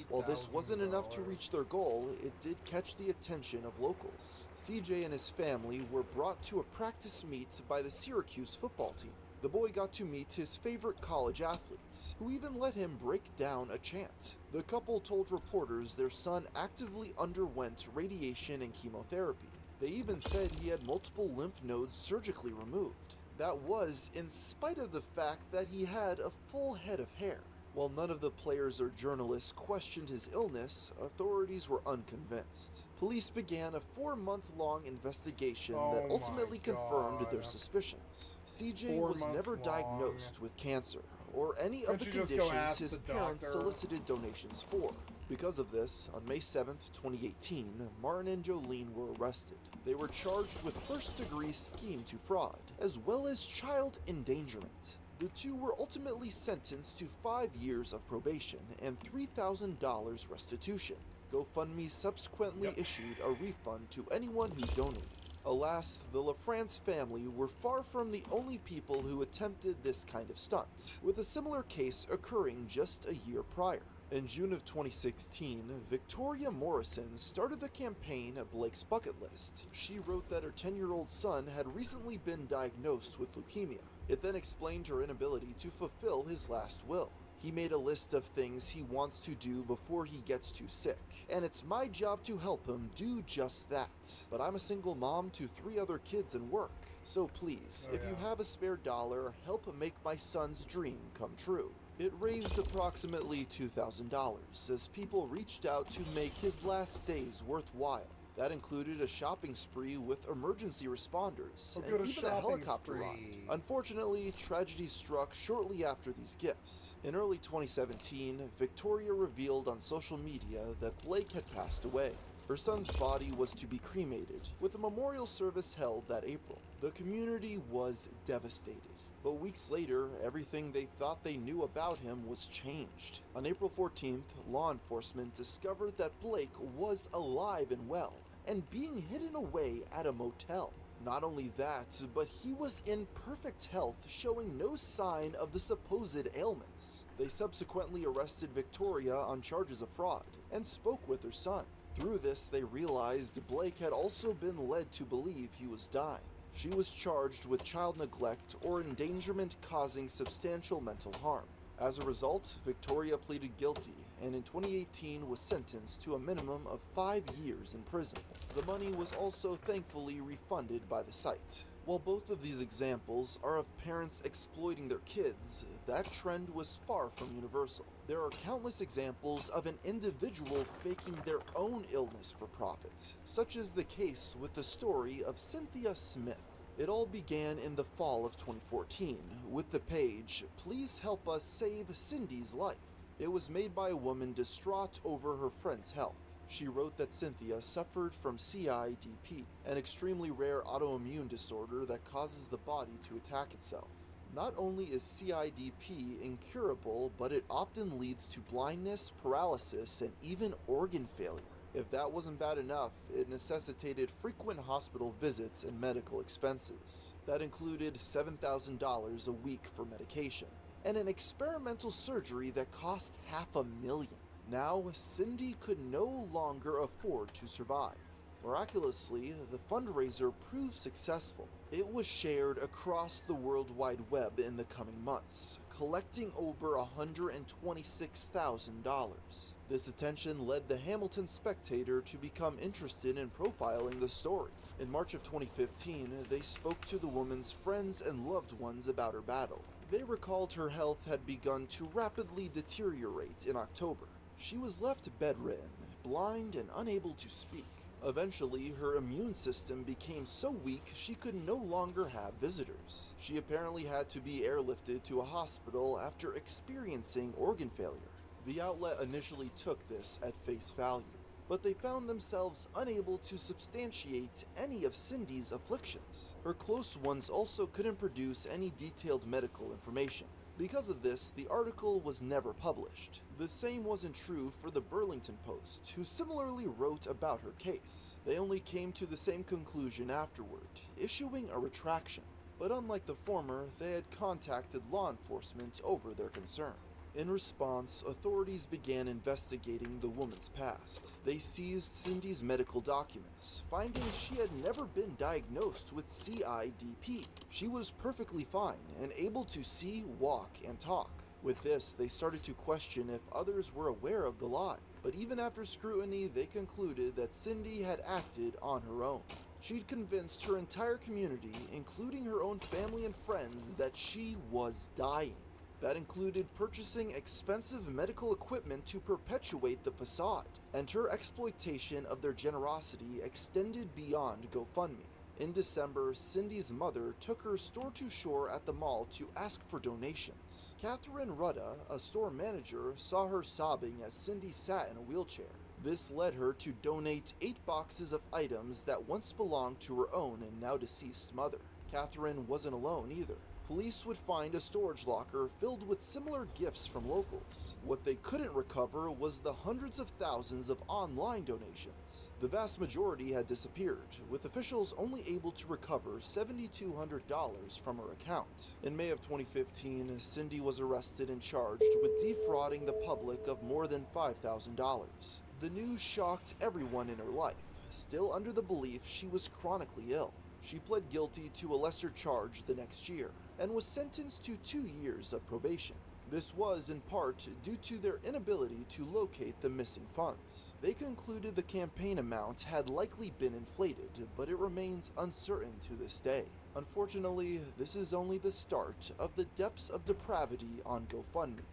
While this wasn't enough to reach their goal, it did catch the attention of locals. CJ and his family were brought to a practice meet by the Syracuse football team. The boy got to meet his favorite college athletes, who even let him break down a chant. The couple told reporters their son actively underwent radiation and chemotherapy. They even said he had multiple lymph nodes surgically removed. That was in spite of the fact that he had a full head of hair. While none of the players or journalists questioned his illness, authorities were unconvinced. Police began a 4-month-long investigation that ultimately confirmed their suspicions. CJ was never diagnosed with cancer or any of the conditions his parents solicited donations for. Because of this, on May 7th, 2018, Martin and Jolene were arrested. They were charged with first-degree scheme to fraud, as well as child endangerment. The two were ultimately sentenced to 5 years of probation and $3,000 restitution. GoFundMe subsequently issued a refund to anyone who donated. Alas, the LaFrance family were far from the only people who attempted this kind of stunt, with a similar case occurring just a year prior. In June of 2016, Victoria Morrison started the campaign Blake's Bucket List. She wrote that her 10-year-old son had recently been diagnosed with leukemia. It then explained her inability to fulfill his last will. He made a list of things he wants to do before he gets too sick, and it's my job to help him do just that. But I'm a single mom to 3 other kids and work, so please, if you have a spare dollar, help make my son's dream come true. It raised approximately $2,000 as people reached out to make his last days worthwhile. That included a shopping spree with emergency responders and even a helicopter ride. Unfortunately, tragedy struck shortly after these gifts. In early 2017, Victoria revealed on social media that Blake had passed away. Her son's body was to be cremated, with a memorial service held that April. The community was devastated. But weeks later, everything they thought they knew about him was changed. On April 14th, law enforcement discovered that Blake was alive and well, and being hidden away at a motel. Not only that, but he was in perfect health, showing no sign of the supposed ailments. They subsequently arrested Victoria on charges of fraud, and spoke with her son. Through this, they realized Blake had also been led to believe he was dying. She was charged with child neglect or endangerment causing substantial mental harm. As a result, Victoria pleaded guilty, and in 2018 was sentenced to a minimum of 5 years in prison. The money was also thankfully refunded by the site. While both of these examples are of parents exploiting their kids, that trend was far from universal. There are countless examples of an individual faking their own illness for profit, such as the case with the story of Cynthia Smith. It all began in the fall of 2014 with the page, "Please help us save Cindy's life." It was made by a woman distraught over her friend's health. She wrote that Cynthia suffered from CIDP, an extremely rare autoimmune disorder that causes the body to attack itself. Not only is CIDP incurable, but it often leads to blindness, paralysis, and even organ failure. If that wasn't bad enough, it necessitated frequent hospital visits and medical expenses. That included $7,000 a week for medication, and an experimental surgery that cost $500,000. Now, Cindy could no longer afford to survive. Miraculously, the fundraiser proved successful. It was shared across the World Wide Web in the coming months, collecting over $126,000. This attention led the Hamilton Spectator to become interested in profiling the story. In March of 2015, they spoke to the woman's friends and loved ones about her battle. They recalled her health had begun to rapidly deteriorate in October. She was left bedridden, blind, and unable to speak. Eventually, her immune system became so weak she could no longer have visitors. She apparently had to be airlifted to a hospital after experiencing organ failure. The outlet initially took this at face value, but they found themselves unable to substantiate any of Cindy's afflictions. Her close ones also couldn't produce any detailed medical information. Because of this, the article was never published. The same wasn't true for the Burlington Post, who similarly wrote about her case. They only came to the same conclusion afterward, issuing a retraction. But unlike the former, they had contacted law enforcement over their concern. In response, authorities began investigating the woman's past. They seized Cindy's medical documents, finding she had never been diagnosed with CIDP. She was perfectly fine and able to see, walk, and talk. With this, they started to question if others were aware of the lie. But even after scrutiny, they concluded that Cindy had acted on her own. She'd convinced her entire community, including her own family and friends, that she was dying. That included purchasing expensive medical equipment to perpetuate the facade, and her exploitation of their generosity extended beyond GoFundMe. In December, Cindy's mother took her store to shore at the mall to ask for donations. Catherine Rudda, a store manager, saw her sobbing as Cindy sat in a wheelchair. This led her to donate 8 boxes of items that once belonged to her own and now deceased mother. Catherine wasn't alone either. Police would find a storage locker filled with similar gifts from locals. What they couldn't recover was the hundreds of thousands of online donations. The vast majority had disappeared, with officials only able to recover $7,200 from her account. In May of 2015, Cindy was arrested and charged with defrauding the public of more than $5,000. The news shocked everyone in her life, still under the belief she was chronically ill. She pled guilty to a lesser charge the next year, and was sentenced to 2 years of probation. This was in part due to their inability to locate the missing funds. They concluded the campaign amount had likely been inflated, but it remains uncertain to this day. Unfortunately, this is only the start of the depths of depravity on GoFundMe.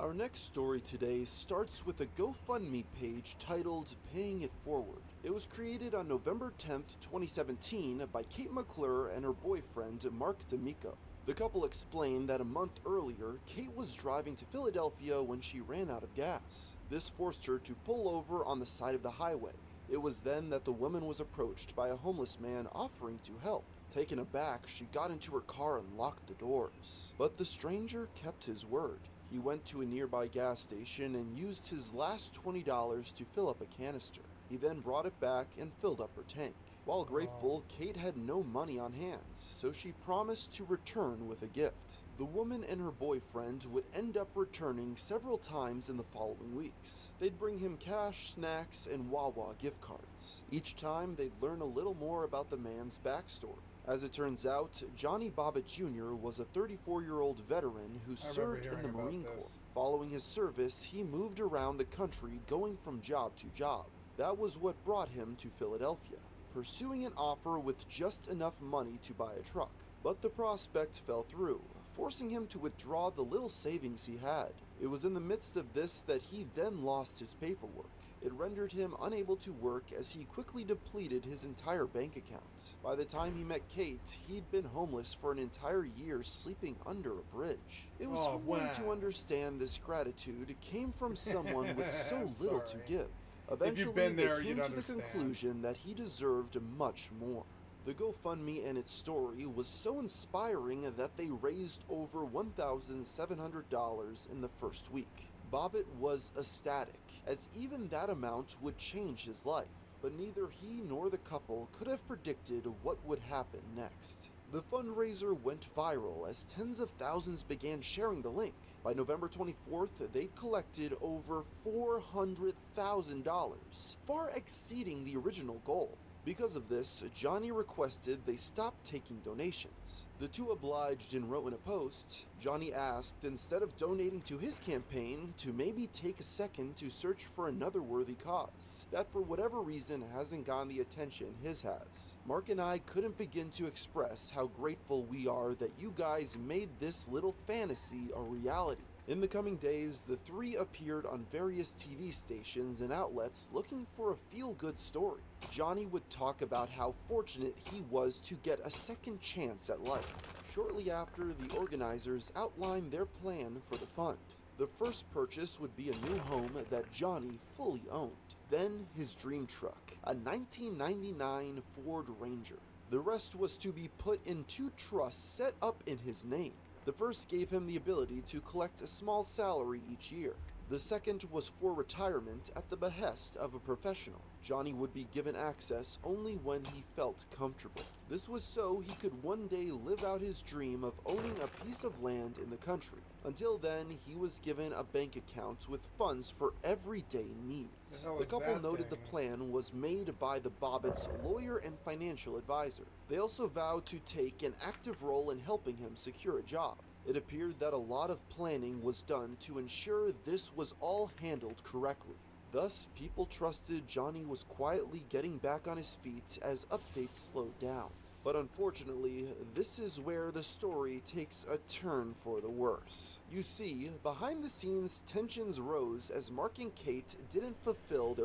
Our next story today starts with a GoFundMe page titled Paying It Forward. It was created on November 10th, 2017 by Kate McClure and her boyfriend Mark D'Amico. The couple explained that a month earlier, Kate was driving to Philadelphia when she ran out of gas. This forced her to pull over on the side of the highway. It was then that the woman was approached by a homeless man offering to help. Taken aback, she got into her car and locked the doors. But the stranger kept his word. He went to a nearby gas station and used his last $20 to fill up a canister. He then brought it back and filled up her tank. While grateful, Kate had no money on hand, so she promised to return with a gift. The woman and her boyfriend would end up returning several times in the following weeks. They'd bring him cash, snacks, and Wawa gift cards. Each time, they'd learn a little more about the man's backstory. As it turns out, Johnny Bobbitt Jr. was a 34-year-old veteran who served in the Marine Corps. Following his service, he moved around the country going from job to job. That was what brought him to Philadelphia, pursuing an offer with just enough money to buy a truck. But the prospect fell through, forcing him to withdraw the little savings he had. It was in the midst of this that he then lost his paperwork. It rendered him unable to work as he quickly depleted his entire bank account. By the time he met Kate, he'd been homeless for an entire year, sleeping under a bridge. It was humbling to understand this gratitude came from someone with so little to give. Eventually, they came to the conclusion that he deserved much more. The GoFundMe and its story was so inspiring that they raised over $1,700 in the first week. Bobbitt was ecstatic, as even that amount would change his life, but neither he nor the couple could have predicted what would happen next. The fundraiser went viral as tens of thousands began sharing the link. By November 24th, they'd collected over $400,000, far exceeding the original goal. Because of this, Johnny requested they stop taking donations. The two obliged and wrote in a post. Johnny asked, instead of donating to his campaign, to maybe take a second to search for another worthy cause that for whatever reason hasn't gotten the attention his has. Mark and I couldn't begin to express how grateful we are that you guys made this little fantasy a reality. In the coming days, the three appeared on various TV stations and outlets looking for a feel-good story. Johnny would talk about how fortunate he was to get a second chance at life. Shortly after, the organizers outlined their plan for the fund. The first purchase would be a new home that Johnny fully owned. Then his dream truck, a 1999 Ford Ranger. The rest was to be put in 2 trusts set up in his name. The first gave him the ability to collect a small salary each year. The second was for retirement at the behest of a professional. Johnny would be given access only when he felt comfortable. This was so he could one day live out his dream of owning a piece of land in the country. Until then, he was given a bank account with funds for everyday needs. The couple noted the plan was made by the Bobbitts' lawyer and financial advisor. They also vowed to take an active role in helping him secure a job. It appeared that a lot of planning was done to ensure this was all handled correctly. Thus, people trusted Johnny was quietly getting back on his feet as updates slowed down. But unfortunately, this is where the story takes a turn for the worse. You see, behind the scenes, tensions rose as Mark and Kate didn't fulfill their